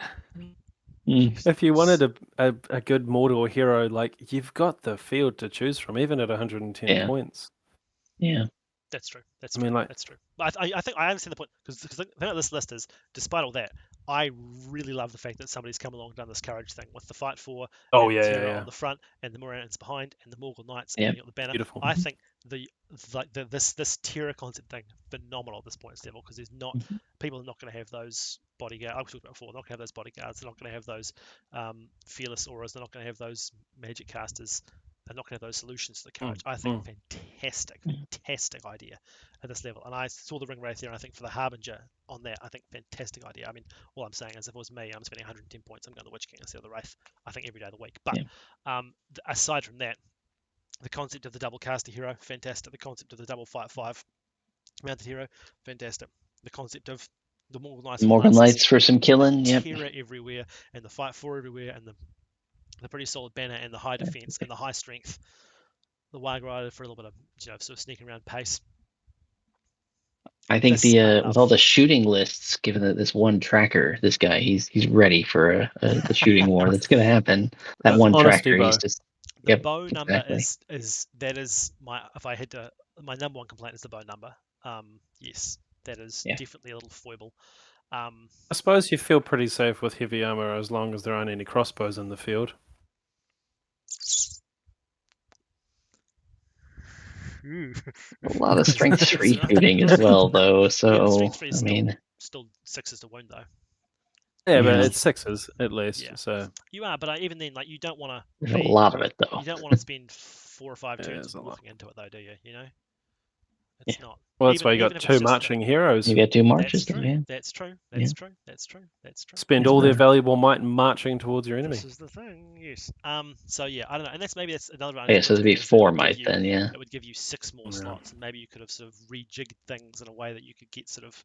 Mm. if you wanted a good Mordor hero, like you've got the field to choose from, even at 110 points. Yeah. That's true. That's I mean, true. like- That's true. But I think I understand the point because the thing about this list is, despite all that, I really love the fact that somebody's come along and done this courage thing with the fight for Oh, and yeah, Tira yeah. on the front and the Morans behind and the Morgul Knights Yeah. and the banner. Beautiful. I think this Tira concept thing phenomenal at this point level because there's not people are not going to have those bodyguards. I was talking about before. They're not going to have those bodyguards. They're not going to have those fearless auras. They're not going to have those magic casters. They're not going to have those solutions to the courage. I think fantastic idea at this level. And I saw the ring wraith there, and I think for the Harbinger on that, I think fantastic idea. I mean, all I'm saying is if it was me, I'm spending 110 points, I'm going to the Witch King instead of the Wraith, I think every day of the week. But aside from that, the concept of the double caster hero, fantastic. The concept of the double fight 5 mounted hero, fantastic. The concept of the Morgul Knights, Morgan Lights for some killing. Yep. Terror everywhere, and the fight 4 everywhere, and the pretty solid banner, and the high defense, and the high strength. The Warg Rider for a little bit of sort of sneaking around pace. I think with all the shooting lists, given that this one tracker, this guy, he's ready for the shooting war that's going to happen. That one tracker, he's just the bow number is my if I had to my number one complaint is the bow number. Yes, that is definitely a little foible. I suppose you feel pretty safe with heavy armor as long as there aren't any crossbows in the field. A lot of strength 3 shooting as well, though. So strength 3 is I mean, still 6s to wound though. Yeah, but it's 6s at least. Yeah. So you are, but even then, like you don't want to. There's a lot of it though. You don't want to spend 4 or 5 turns looking into it though, do you? It's not. Well, that's why you got 2 marching heroes. You get 2 marches. That's true. That's true. Spend all their valuable might marching towards your enemy. This is the thing. Yes. So yeah, I don't know, and that's another. Yeah, so it'd be 4 might then. Yeah. It would give you 6 more slots, and maybe you could have sort of rejigged things in a way that you could get sort of,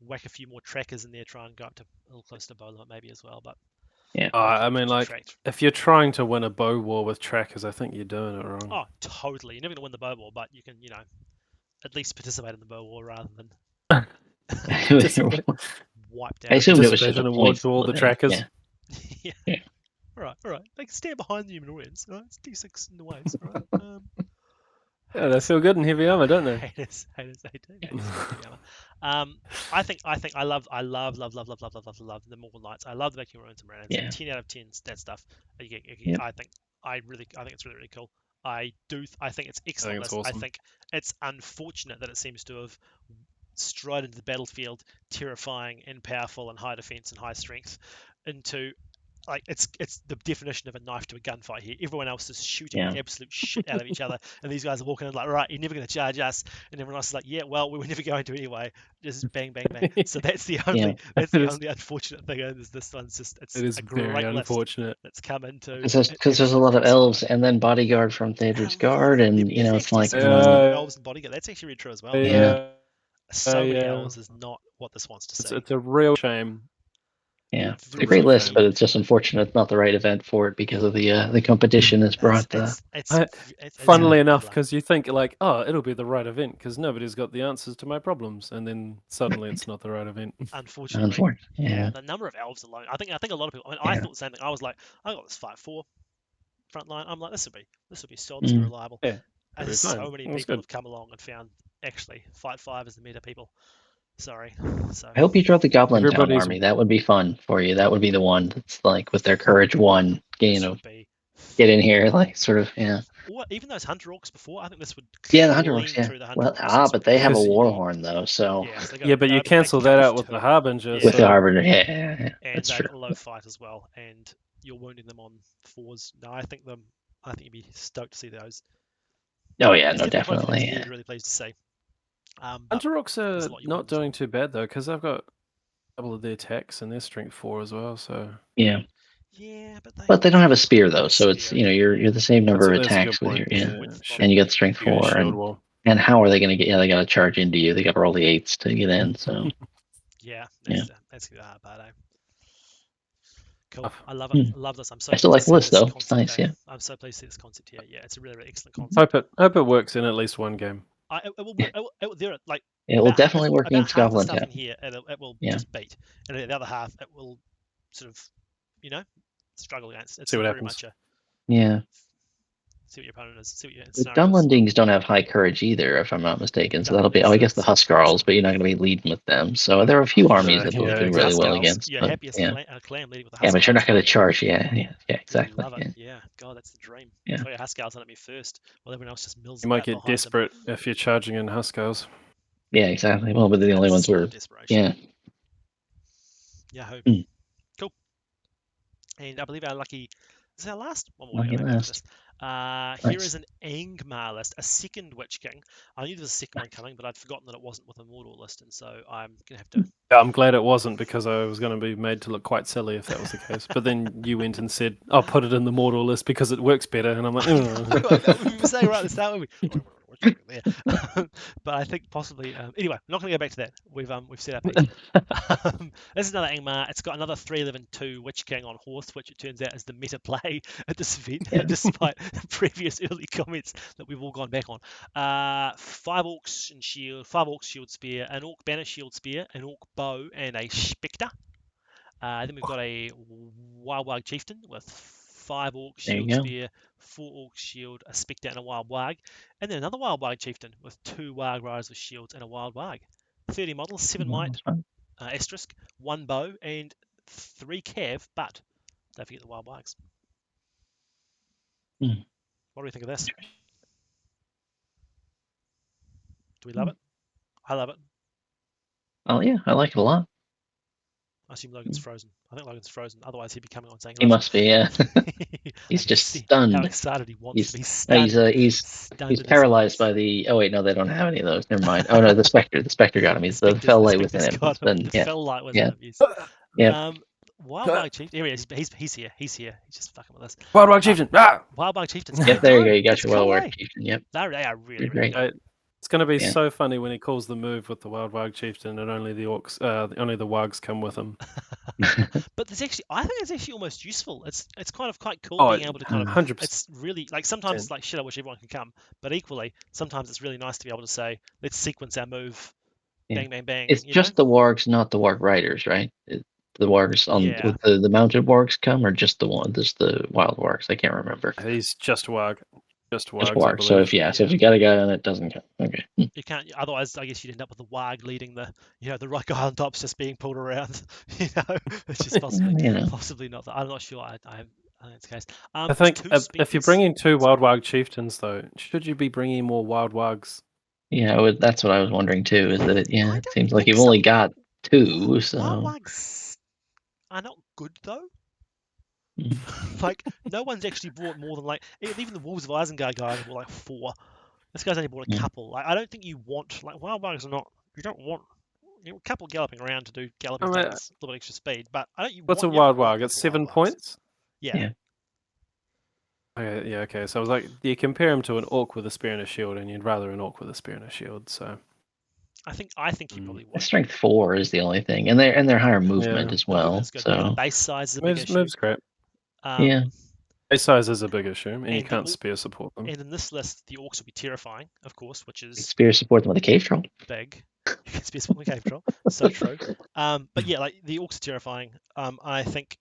whack a few more trackers in there, try and go up to a little close to Bowler maybe as well. But yeah, I mean, like if you're trying to win a bow war with trackers, I think you're doing it wrong. Oh, totally. You're never gonna win the bow war, but you can, at least participate in the bow war rather than wiped out. I assumed it was just an award to all the trackers. Yeah. All right. They can stand behind the Humanoids. All right, it's D6 in the ways. All right. Yeah, they feel good in heavy armor, don't they? Haters, they do. I think I love the Morgul Knights. I love the Vacuum Ruins and Morans. Yeah. 10 out of 10. That stuff. I think it's really cool. I think it's excellent. I think it's awesome. I think it's unfortunate that it seems to have stride into the battlefield, terrifying and powerful and high defense and high strength, into like it's the definition of a knife to a gunfight here. Everyone else is shooting Yeah. the absolute shit out of each other, and these guys are walking in like, right, you're never going to charge us, and everyone else is like, yeah, well, we were never going to anyway. Just bang, bang, bang. So that's the only only unfortunate thing is this one's just it's It is a very great list unfortunate. that's come into Because there's a lot of elves, and then bodyguard from Theodred's Guard, and it's like, elves and bodyguard. That's actually really true as well. Yeah. So many elves is not what this wants to say. It's a real shame. Yeah, it's a great list, but it's just unfortunate it's not the right event for it because of the competition that's brought. Funnily enough, because you think like, oh, it'll be the right event because nobody's got the answers to my problems, and then suddenly it's not the right event. Unfortunately, yeah. The number of elves alone. I think a lot of people. I mean, I thought the same thing. I was like, I got this fight 4 front line. I'm like, this will be solid, this will be reliable. Yeah, and so many people have come along and found actually fight 5 is the meta people. Sorry. So I hope you draw the Goblin Town army. That would be fun for you. That would be the one that's like with their courage 1, get in here, like sort of, yeah. Or even those Hunter Orcs before, I think this would the Hunter Orcs, yeah. But they have a Warhorn though, so but you cancel that out with the Harbinger. With the Harbinger, yeah. And That's they've true. got a low fight as well, and you're wounding them on 4s. No, I think you'd be stoked to see those. Oh yeah, no, definitely. Yeah. Really pleased to see. Hunter Orcs are not doing too bad though, because I've got a couple of their attacks and their strength 4 as well. So yeah, but they don't have a spear though, so it's you're the same number of attacks with your and you get strength 4 and how are they going to get? Yeah, they got to charge into you. They got to roll the 8s to get in. So that's the hard part. Cool. I love it. I love this. I still like the list though. It's nice. Yeah. I'm so pleased to see this concept here. Yeah, it's a really, really excellent concept. Hope it works in at least one game. It will definitely work in Scotland. Half the stuff in here, it will just beat, and the other half it will sort of, struggle against. It's see what very happens. much see what your opponent is. See what your the Dunlendings don't have high courage either, if I'm not mistaken. So that'll be. I guess the Huskarls, but you're not going to be leading with them. So there are a few armies that will do really well against. You're happiest clan leading with the Huskarls. Yeah, but you're not going to charge. Yeah, exactly. Love it. Yeah, God, that's the dream. Yeah. So your Huskarls on me first, while everyone else just mills. You might get desperate if you're charging in Huskarls. Yeah, exactly. Well, but they're the only ones where. Yeah. Yeah. Cool. And I believe our lucky. This is our last one. Lucky last. Here is an Angmar list, a second Witch King. I knew there was a second one coming, but I'd forgotten that it wasn't with a Mordor list, and so I'm going to have to... I'm glad it wasn't, because I was going to be made to look quite silly if that was the case. But then you went and said, I'll put it in the Mordor list because it works better, and I'm like... We were saying right at the start, weren't we? But I think possibly anyway, I'm not going to go back to that. We've set up this is another Angmar. It's got another 3/11/2 Witch King on horse, which it turns out is the meta play at this event, despite previous early comments that we've all gone back on. 5 orcs and shield, 5 orcs shield spear, an orc banner shield spear, an orc bow, and a spectre. Then we've got a wild chieftain with 5 orc shield spear, 4 orc shield, a spectre, and a wild wag. And then another wild wag chieftain with 2 wag riders with shields and a wild wag. 30 models, 7 might, asterisk, 1 bow, and 3 cav, but don't forget the wild wags. What do we think of this? Do we love it? I love it. Oh yeah, I like it a lot. I assume Logan's frozen. I think Logan's frozen. Otherwise, he'd be coming on saying. He must be, yeah. He's just stunned. How excited he wants to be stunned. He's paralyzed by the. Oh wait, no, they don't have any of those. Never mind. Oh no, the Spectre got him. He's the fell light within him. The fell light within him. Yes. Yeah. Wild Wag Chieftain. Here he is. He's here. He's just fucking with us. Wild Wag Chieftain. Wild Wag Chieftain. Yep, there you go. You got your Wild Wag Chieftain. Yep. They are really great. It's going to be so funny when he calls the move with the Wild Wag Chieftain and only the orcs, only the Wags come with him. But I think it's actually almost useful. It's kind of quite cool being able to 100%. It's really like sometimes it's like shit. I wish everyone can come, but equally sometimes it's really nice to be able to say let's sequence our move, bang bang bang. It's just the wargs, not the warg riders, right? The wargs on with the mounted wargs come, or just the wild wargs? I can't remember. He's just warg. Just warg. So if you got a guy on it, doesn't count. Okay. You can't. Otherwise, I guess you'd end up with the warg leading the right guy on top's just being pulled around. It's just possibly not. I'm not sure. I think it's the case. I think if you're bringing 2 wild wag chieftains, though, should you be bringing more wild wags? Yeah, that's what I was wondering too. Is that it seems like you've only got 2. So wild wags are not good though. Like, no one's actually brought more than like even the Wolves of Isengard guys brought like 4. This guy's only brought a couple. Like, I don't think you want like wild bugs are not. You don't want a couple galloping around to do galloping things, a little bit extra speed. But I don't. What's a you don't wild want wag? It's lots of 7 wild bugs. points? Yeah. Okay, yeah, okay. So I was like, you compare him to an orc with a spear and a shield, and you'd rather an orc with a spear and a shield. So I think you probably would. Strength 4 is the only thing, and they're higher movement as well. Movement's good. So The base size is a big issue. move's great. Yeah. Base size is a big issue, and you And can't spear support them. And in this list, the orcs will be terrifying, of course, which is spear support them with a cave troll. big. You can spear support with a cave troll. So true. But yeah, like the orcs are terrifying. I think,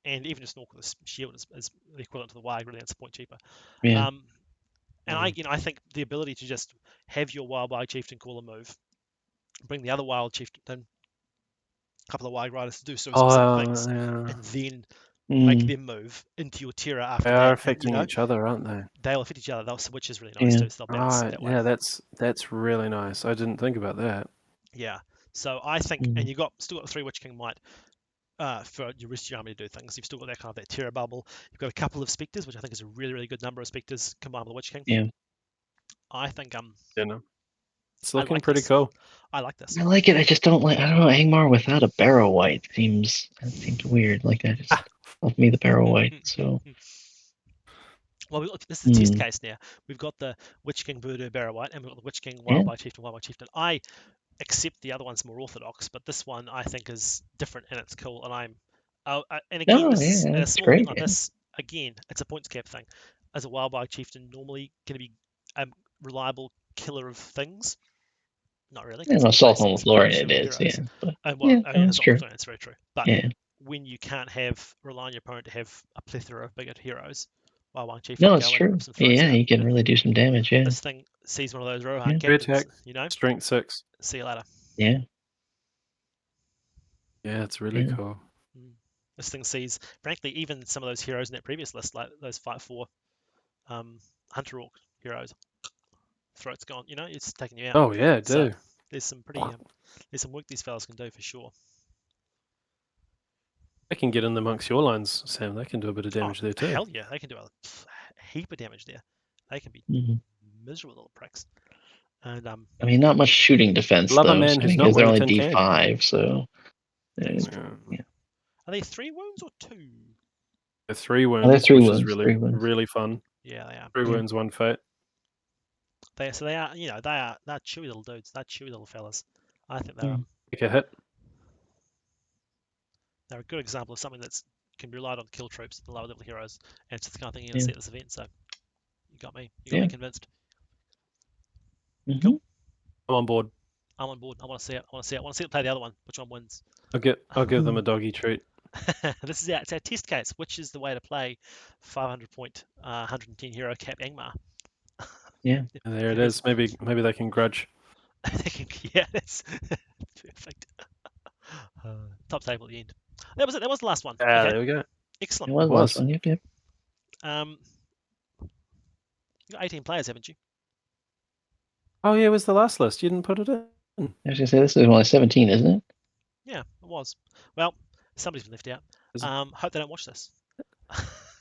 and even just an orc with a shield is the equivalent to the wag. Really, that's a point cheaper. Yeah. And I think the ability to just have your wild wag chieftain call a move, bring the other wild chieftain, a couple of wag riders to do specific things, and then make them move into your terror after they that. They are affecting each other, aren't they? They'll affect each other, which is really nice too. So they'll bounce that way. Yeah, that's really nice. I didn't think about that. Yeah. So I think, and you've still got the 3 Witch King might for your rest of your army to do things. You've still got that kind of that terror bubble. You've got a couple of specters, which I think is a really, really good number of specters combined with the Witch King. Yeah. I think it's looking pretty cool. I like this. I like it. I just don't like. I don't know. Angmar without a Barrow White seems weird. Like I just love me the Barrow White. So. Well, this is a test case now. We've got the Witch King Voodoo Barrow White, and we've got the Witch King Wild Wag Chieftain, Wild Wag Chieftain. I accept the other one's more orthodox, but this one I think is different and it's cool. And and again, a small thing like this, again, it's a points cap thing. As a Wild Wag Chieftain, normally going to be a reliable killer of things. Not really. Yeah, Assault on the Floor it is, yeah. But, that's true. It's very true. But when you can't rely on your opponent to have a plethora of bigger heroes, Wild Wag Chieftain. No, it's true. Yeah, you can really do some damage. Yeah. This thing sees one of those Rohan captains, Strength 6. See you later. Yeah. Yeah, it's really cool. This thing sees, frankly, even some of those heroes in that previous list, like those Fight 4 Hunter Orc heroes. Throat's gone, it's taking you out. Oh yeah, it do. There's some there's some work these fellas can do for sure. They can get in amongst your lines, Sam. They can do a bit of damage there too. Hell yeah, they can do a heap of damage there. They can be miserable little pricks. And I mean, not much shooting defense though, because they're only D5. So. Are they 3 wounds or 2? They're 3 wounds. They're 3 which wounds. Is really fun. Yeah, they are. 3 wounds, 1 fate. They are, they're chewy little dudes. They're chewy little fellas. I think they're Take a hit. They're a good example of something that's can be relied on to kill troops, the lower level heroes, and it's the kind of thing you're going to see at this event. So you got me. You got me convinced. Cool. I'm on board. I'm on board. I want to see it. I want to see it play the other one. Which one wins? I'll give them a doggy treat. This is it's our test case. Which is the way to play 500 point, 110 hero cap Angmar? Yeah. There it is. Maybe they can grudge. Yeah, that's perfect. Top table at the end. That was it. That was the last one. There we go. Excellent. It was the last one. Yep. You got 18 players, haven't you? Oh yeah, it was the last list. You didn't put it in. I was gonna say this is only 17, isn't it? Yeah, it was. Well, somebody's been left out. Hope they don't watch this.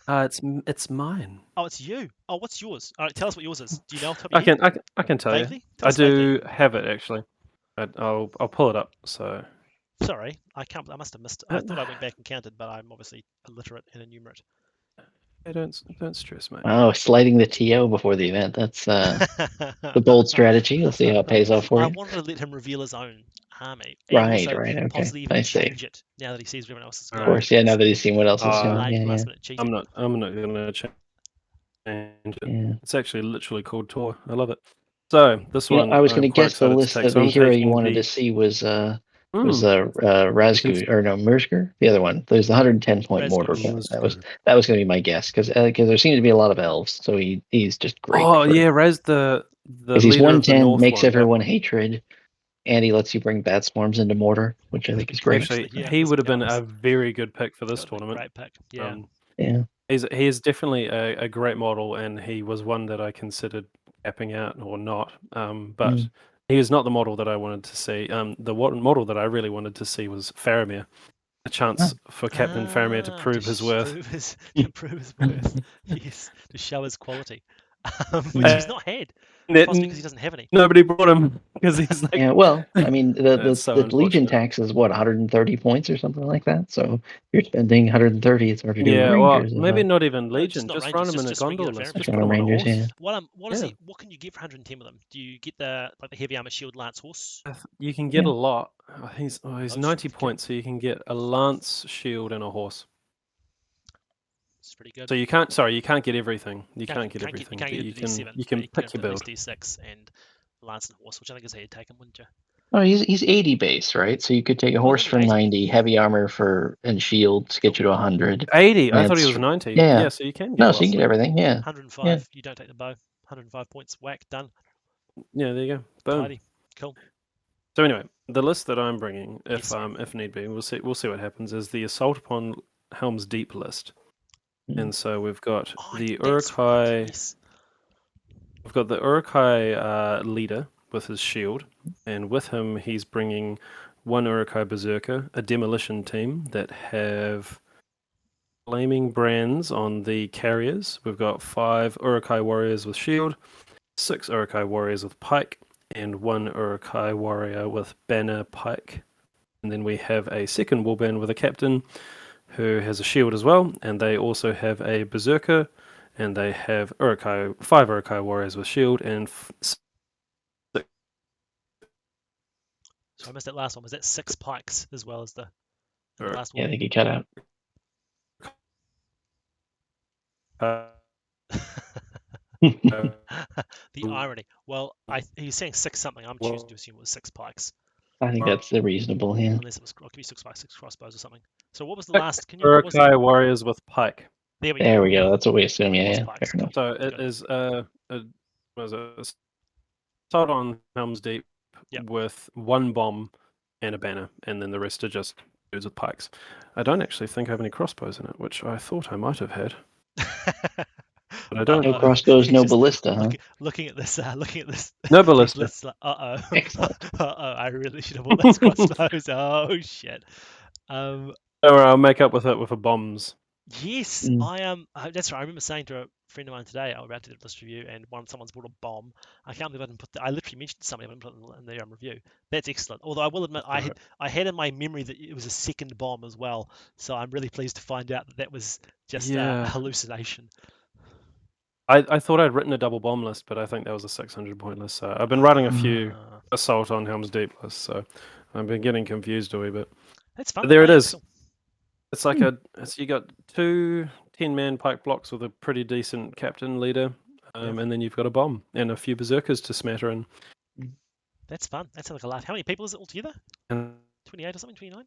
It's mine. Oh, it's you. Oh, what's yours? All right, tell us what yours is. Do you know? I can tell you. I do have it actually. I'll pull it up. So. Sorry, I must have missed. I thought I went back and counted, but I'm obviously illiterate and enumerate. Hey, don't stress, mate. Oh, sliding the TO before the event. That's the bold strategy. Let's see how it pays off for you. I wanted to let him reveal his own army. Right. Okay. Possibly even change it now that he sees everyone else's. Of course, yeah. Now that he's seen what else is going. I'm not going to change it. Yeah. It's actually literally called Tor. I love it. So this one. I was going to guess the list of the hero you wanted to see was Razgu or no Merzger, the other one. There's the 110 point mortar. That was going to be my guess because there seems to be a lot of elves, so he's just great. Oh yeah, Raz the he's 110, makes everyone hatred, and he lets you bring bat swarms into mortar, which I think is great. Actually, he would have been a very good pick for this tournament. Great pick. Yeah. He is definitely a great model, and he was one that I considered capping out or not. But he is not the model that I wanted to see. The model that I really wanted to see was Faramir. a chance for Captain Faramir to prove his worth. To prove his worth. Yes, to show his quality, which he's not had. Possibly because he doesn't have any. Nobody brought him because he's like. Yeah, well, I mean, the so Legion tax is what, 130 points or something like that. So if you're spending 130, it's hard to do Rangers. Well, maybe not even No, Legion. not just Rangers, run them in a just gondola. regular Just Faramir. put them on a Rangers, horse. yeah. What can you get for 110 of them? Do you get the heavy armor shield lance horse? You can get a lot. He's Loads 90 of points, so you can get a lance, shield, and a horse. It's pretty good. So you can't. Sorry, you can't get everything. You can't get You everything. can't but get you the can. D7. You can pick your at build. least D6 and lance and horse, which I think is how you'd take them, wouldn't you? Oh, he's 80 base, right? So you could take a horse for 90, heavy armor and shield to get you to 100. 80. I thought he was 90. Yeah. So you can get. No, so you can get everything. Yeah. 105. Yeah. You don't take the bow. 105 points. Whack. Done. Yeah, there you go. Boom. Tidy. Cool. So anyway, the list that I'm bringing, Yes. if need be, we'll see what happens. Is the Assault upon Helm's Deep list, and so we've got the Uruk-hai. Yes. We've got the Uruk-hai leader with his shield, and with him he's bringing one Uruk-hai berserker, a demolition team that have flaming brands on the carriers. We've got 5 Uruk-hai warriors with shield, 6 Uruk-hai warriors with pike, and 1 Uruk-hai warrior with banner pike. And then we have a second warband with a captain who has a shield as well, and they also have a berserker, and they have 5 Uruk-hai warriors with shield and So I missed that last one. Was that 6 pikes as well as the last one? Yeah, I think you cut out. The irony. Well, he's saying 6 something. I'm choosing to assume it was 6 pikes. I think that's reasonable, yeah. Unless it could be 6 pikes, 6 crossbows or something. So what was the last? Uruk-hai warriors with pike. There we go. That's what we assume. Yeah, pikes. fair enough. So it is Assault on Helm's Deep with 1 bomb and a banner, and then the rest are just dudes with pikes. I don't actually think I have any crossbows in it, which I thought I might have had. But I don't. No crossbows, no ballista, huh? Looking at this. No ballista. I really should have bought those crossbows. Oh shit. Don't worry, I'll make up with it with a bombs. Yes, that's right. I remember saying to a friend of mine today, I was about to do a list review, and someone's bought a bomb. I can't believe I didn't put I literally mentioned something, I didn't put it in the review. That's excellent. Although I will admit, I had in my memory that it was a second bomb as well. So I'm really pleased to find out that was just a hallucination. I thought I'd written a double bomb list, but I think that was a 600 point list. So I've been writing a few Assault on Helm's Deep lists, so I've been getting confused a wee bit. That's fun. But there it is. It's like you got 2 10-man pike blocks with a pretty decent captain leader, and then you've got a bomb and a few berserkers to smatter in. That's fun. That sounds like a laugh. How many people is it altogether? 28 or something? 29?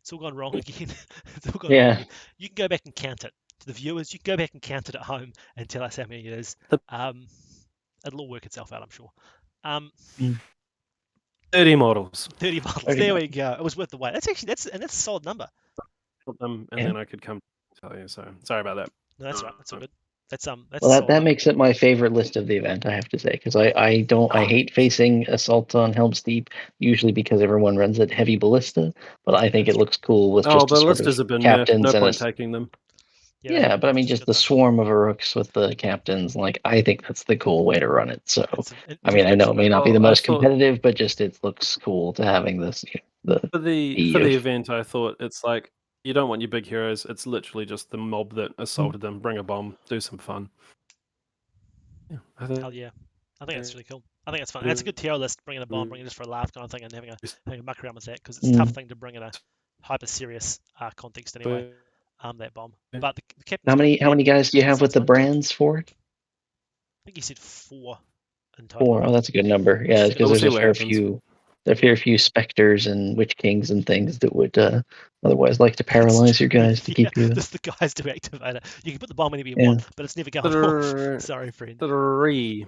It's all gone wrong again. It's all gone wrong again. You can go back and count it. To the viewers, you can go back and count it at home and tell us how many it is. It'll all work itself out, I'm sure. 30 models. 30 models. There we go. It was worth the wait. That's a solid number. Then I could come tell you. So sorry about that. No, that's right. That's all good. That makes it my favorite list of the event, I have to say, because I hate facing Assault on Helm's Deep, usually because everyone runs at heavy ballista, but I think it looks cool with just ballistas have been captains no point taking them. Yeah, but I mean, just the swarm of Uruks with the captains, like, I think that's the cool way to run it. So, I mean, I know it may not be the most competitive, but just it looks cool to having this. For the event, I thought it's like, you don't want your big heroes. It's literally just the mob that assaulted them. Bring a bomb, do some fun. Yeah, hell yeah. I think that's really cool. I think that's fun. That's a good tier list, bringing a bomb, bringing it just for a laugh kind of thing, and having a muck around with that, because it's a tough thing to bring in a hyper serious context anyway. That bomb. But the captain. How many guys do you have with the brands for it? I think he said 4 in total. 4. Oh, that's a good number. Yeah, because there's a fair few specters and witch kings and things that would otherwise like to paralyze your guys to keep you. Just the guys to activate it. You can put the bomb anywhere you want, but it's never going off. Sorry, friend. 3.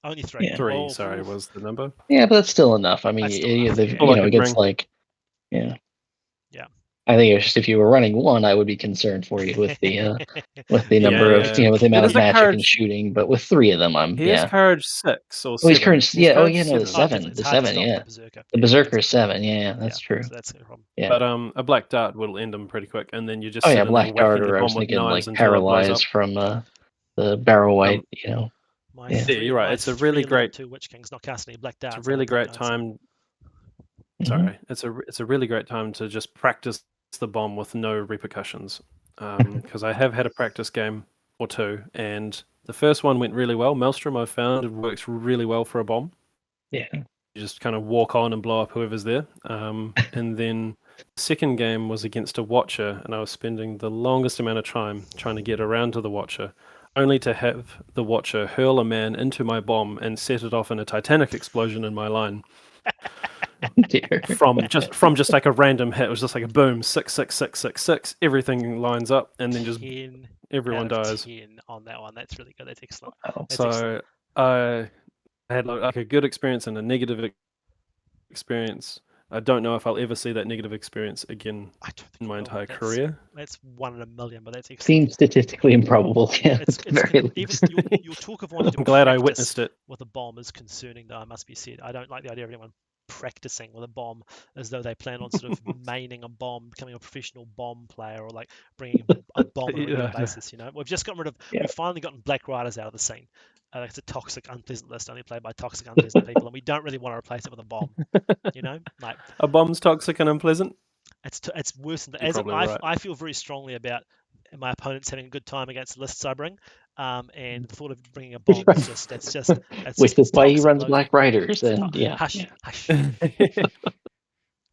Only 3. Yeah. 3, sorry, was the number. Yeah, but that's still enough. I mean, against like, Yeah. I think it's just if you were running one, I would be concerned for you with the number of Yeah. with the It amount is of a magic and courage. shooting. But with 3 of them, He is courage 6 or Oh, he's 7. current. He's Yeah. Oh, courage yeah. No, the 7. Definitely. 7. It's The hard to 7. stop Yeah. the berserker. The Yeah, berserker that's is 7. Yeah, that's true. So that's the problem. Yeah. But a black dart will end him pretty quick, and then you just Oh sit yeah, in there black dart, whacking the or I was bomb with thinking knives like until it blows up. paralyzed from the barrel white. My Yeah. three, you're right. my It's a 3 really level great. 2 Witch Kings not casting any black darts. It's a really great darts. time. Mhm. Sorry, it's a really great time to just practice the bomb with no repercussions. Because I have had a practice game or two, and the first one went really well. Maelstrom, I've found, it works really well for a bomb. Yeah. You just kind of walk on and blow up whoever's there. And then the second game was against a Watcher, and I was spending the longest amount of time trying to get around to the Watcher, only to have the Watcher hurl a man into my bomb and set it off in a Titanic explosion in my line. Dear. From just like a random hit. It was just like a boom, 6, 6, 6, 6, 6. Everything lines up, and then just 10 everyone out of dies. 10 on that one. That's really good. That's excellent. Wow. That's So excellent. I had like a good experience and a negative experience. I don't know if I'll ever see that negative experience again I don't think in my you will. entire That's- career. That's 1 in a million, but that's excellent. Seems statistically improbable. Yeah, It's at the very even least. your talk of wanting to I'm glad I practice witnessed it. with a bomb is concerning, though, I must be said. I don't like the idea of anyone practicing with a bomb as though they plan on sort of maining a bomb, becoming a professional bomb player, or like bringing a bomb on a regular Yeah. basis. We've just gotten rid of. Yeah. We've finally gotten Black Riders out of the scene. It's a toxic, unpleasant list only played by toxic, unpleasant people, and we don't really want to replace it with a bomb. Like A bomb's toxic and unpleasant. it's worse than that. You're As probably right. I feel very strongly about my opponents having a good time against the lists I bring, and the thought of bringing a bomb is just Which is why he toxic, runs Logan. Black Riders, It's and yeah, hush, yeah. hush.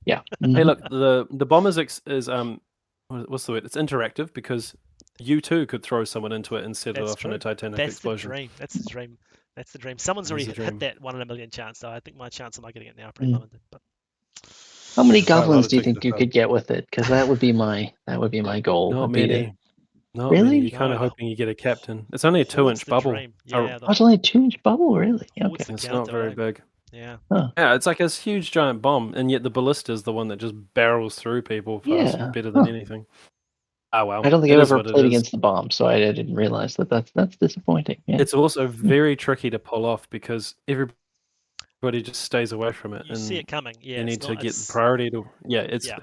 Yeah. Hey, look, the bomb is what's the word? It's interactive because you too could throw someone into it and set it That's off in a true. Titanic That's explosion. the dream. That's the dream. That's the dream. Someone's That already is the hit dream. that 1 in a million chance, so I think my chance of not getting it now are pretty Mm. limited. But How many Quite a lot goblins of do you tickets think you up. could get with it? Because that would be my goal. Not would be to- many. Not Really? many. You're kind No, of the- hoping you get a captain. It's only a Horde's 2-inch the bubble. dream. Oh, Yeah, Oh, it's only a 2-inch bubble, really? Horde's Okay. the It's not counter, very eh? big. Yeah. Yeah, it's like this huge giant bomb, and yet the ballista is the one that just barrels through people fast, Yeah. better than Huh. anything. Oh well. I don't think it I've is ever what it played is. against the bomb, so I didn't realize that's disappointing. Yeah. It's also very tricky to pull off because everybody just stays away from it, You see and it coming. Yeah. you it's need to not- get it's- priority to. Yeah, it's Yeah.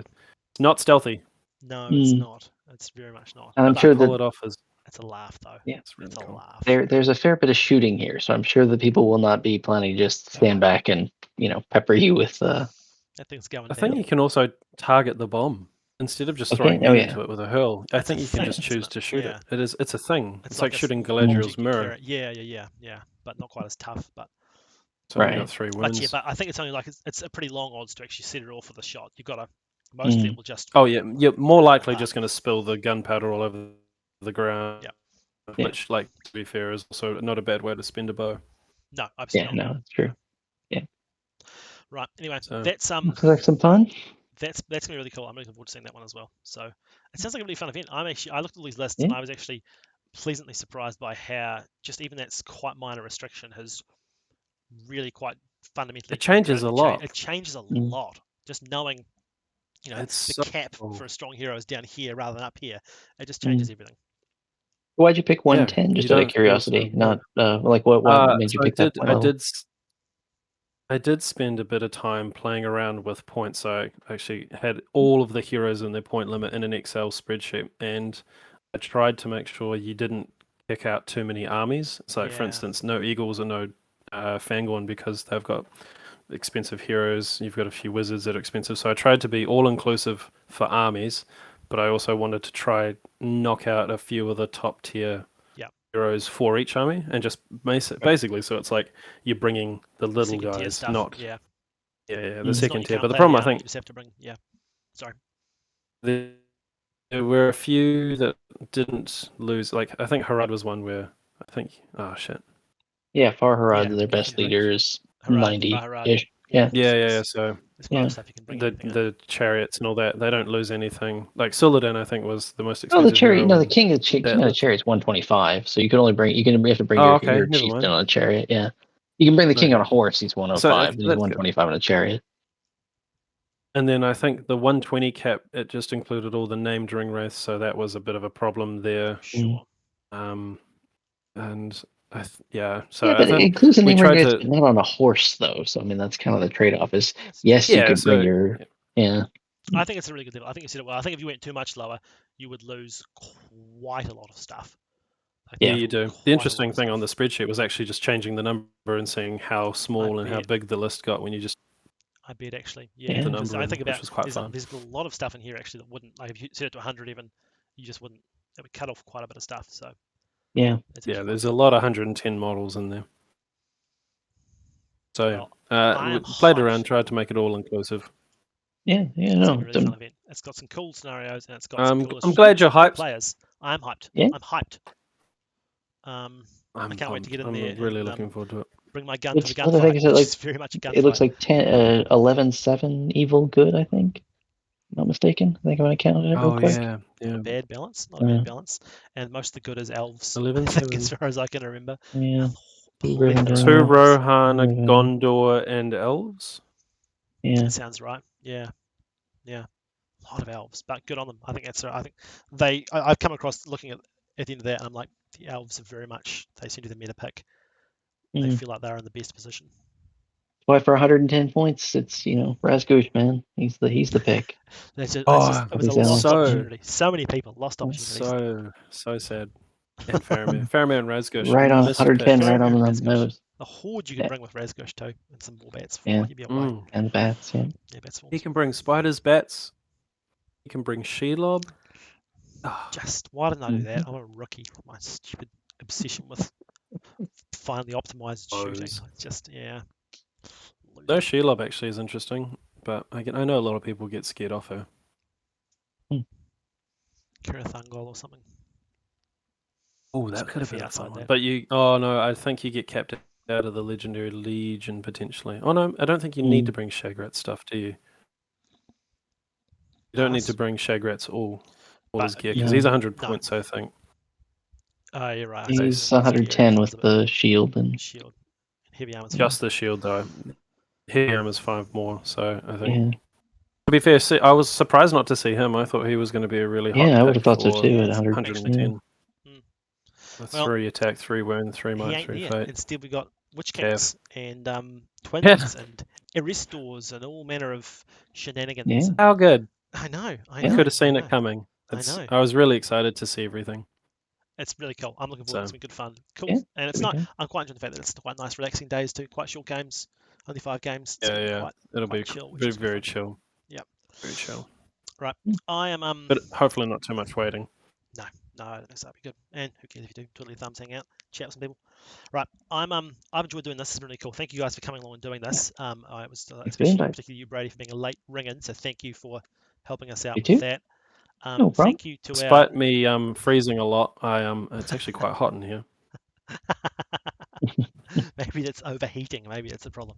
not stealthy. No, it's Mm. not. It's very much not. And I'm But sure Pull that it off is it's a laugh, though. Yeah. it's really It's a cool. laugh. there's a fair bit of shooting here, so I'm sure that people will not be planning to just stand back and pepper you with. That thing's going I think down. you can also target the bomb instead of just Okay, throwing oh, meat yeah. into it with a hurl. I That's a think you can thing, just isn't choose it? to shoot Yeah. it. It's a thing. It's like a shooting s- Galadriel's you mirror. carry- Yeah. But not quite as tough. But So you Right. got 3 But wounds. yeah, but I think it's only like it's a pretty long odds to actually set it off with a shot. You've got to. Most people just. Oh yeah, you're more likely Apart. just going to spill the gunpowder all over the ground. Yeah. Yeah. Which, like, to be fair, is also not a bad way to spend a bow. No, absolutely Yeah, not. no, it's true. Right. Anyway, So- that's Looks like some fun. that's gonna be really cool. I'm looking forward to seeing that one as well. So it sounds like a really fun event. I looked at all these lists and Yeah. I was actually pleasantly surprised by how just even that's quite minor restriction has really quite fundamentally. It changes a lot. It changes a Mm. lot. Just knowing, It's the so cap cool. for a strong hero is down here rather than up here. It just Mm. changes everything. Why'd you pick 110? you Just out don't of feel curiosity, so- not like what made you So pick that point level? I did spend a bit of time playing around with points. I actually had all of the heroes in their point limit in an Excel spreadsheet, and I tried to make sure you didn't kick out too many armies. So, for Yeah. instance, no Eagles or no Fangorn because they've got expensive heroes. You've got a few wizards that are expensive. So I tried to be all-inclusive for armies, but I also wanted to try knock out a few of the top tier heroes for each army, and just basically, so it's like you're bringing the little Second tier guys, stuff. not Yeah. the Mm. It's not second you tier. can't But the play problem, I army, think, you just have to bring. Yeah. Sorry. there were a few that didn't lose. Like I think Harad was one where I think, oh shit, Yeah, Far Harad, Yeah, their best definitely. leader is Harad, 90-ish. Yeah. yeah. So There's quite a lot Yeah. of stuff you can bring. the anything in. the chariots and all that, they don't lose anything. Like Suladan, I think, was the most Oh, expensive. the chariot. hero No, the on king of that the list. chariot's 125. So you can only bring. You have to bring Oh, your, okay, your never chieftain mind. on a chariot. Yeah. You can bring the king on a Okay. horse. He's 105. So He's that's good. 125 on a chariot. And then I think the 120 cap, it just included all the named ring wraiths, so that was a bit of a problem there. Sure. And so Yeah, but I it think includes an we tried immigrant, to. but not on a horse, though. So I mean, that's kind of the trade-off. Is yes, Yeah, you could bring so- your I think it's a really good deal. I think you said it well. I think if you went too much lower, you would lose quite a lot of stuff. Like, Yeah, Yeah. you do. quite The a interesting lot of thing on the stuff. spreadsheet was actually just changing the number and seeing how small and how bet. big the list got when you just I bet actually, Yeah. yeah. The Because number I in, think which about was quite fun. there's a lot of stuff in here actually that wouldn't, like if you set it to 100 even, you just wouldn't. It would cut off quite a bit of stuff. So Yeah. it's actually Yeah, quite there's a cool. lot of 110 models in there. So I we am played hyped. around, tried to make it all inclusive. Yeah. It's No. gonna be a really fun event. It's got some cool scenarios and it's got some cool I'm glad you're hyped. players. I'm hyped. Yeah. I'm hyped. I can't wait to get in there. I'm really and, looking forward to it. Bring my gun to the Which other thing gunfight, is it, which like, is very much a gunfight. It looks like 11-7 evil good. I think. Not mistaken. I think I'm gonna count it real Oh quick. yeah, Not a bad balance. Not a bad balance. And most of the good is elves. 11, I think, 7. as far as I can remember. Yeah. Plethora of Two elves. Rohan, a Rohan. Gondor, and elves. Yeah. That sounds right. Yeah. A lot of elves, but good on them. I think that's. I think I've come across looking at the end of that, and I'm like, the elves are very much. They seem to be the meta pick. They feel like they're in the best position. Why for 110 points, it's Razgoosh, man. He's the pick. That's just, it was these a lost elves. opportunity. So many people lost opportunities. So sad. And Faramir and Razgoosh. Right on missed 110, picks. right on the Razgoosh. nose. The horde you can bring with Razgoosh too, and some more bats. Yeah. You'd be away. And the bats, yeah. Yeah, bats. He can bring spiders, bats. He can bring Shelob. Just why didn't I do that? I'm a rookie. My stupid obsession with finally optimized shooting. Those. Just No, Shelob actually is interesting, but I know a lot of people get scared off her. Kirathungol or something. Oh, that could have been outside fun. that. But I think you get capped out of the Legendary Legion potentially. Oh no, I don't think you need to bring Shagrat stuff, do you? You don't need to bring Shagrat's all his gear because he's 100 points, I think. Oh, you're right. He's 110 with the shield and heavy armor. Just the shield though. Heavy armor's 5 more, so I think. To be fair, I was surprised not to see him. I thought he was going to be a really hot I would have pick thought so for too at 110. Well, 3 attack, 3 wound, 3 might, 3 fate. Instead, we got Witch Kings and twins and Aristors and all manner of shenanigans. Yeah. How good! I know. You could have seen it coming. I know. I was really excited to see everything. It's really cool. I'm looking forward to some good fun. Cool. Yeah, And it's not. I'm quite enjoying the fact that it's quite nice, relaxing days too. Quite short games, only 5 games. Yeah. It'll be chill. Very chill. Yeah. Very chill. Right. I am. But hopefully not too much waiting. No, I don't think so. That'd be good. And who cares if you do? Twiddle your thumbs, hang out, chat with some people. Right. I've enjoyed doing this. This is really cool. Thank you guys for coming along and doing this. I was especially particularly you, Brady, for being a late ring-in. So thank you for helping us out with that. No problem. Thank you to Despite me freezing a lot, it's actually quite hot in here. Maybe that's overheating. Maybe that's the problem.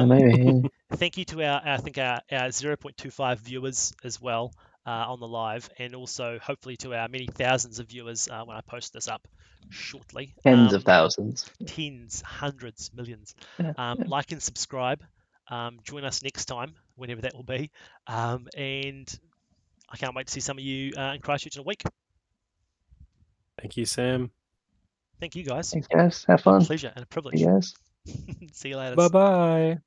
Maybe. Thank you to our 0.25 viewers as well on the live, and also hopefully to our many thousands of viewers when I post this up shortly. Tens of thousands. Tens, hundreds, millions. Like and subscribe. Join us next time, whenever that will be. And I can't wait to see some of you in Christchurch in a week. Thank you, Sam. Thank you, guys. Thanks, guys. Have fun. Pleasure and a privilege. See you guys. See you later. Bye-bye.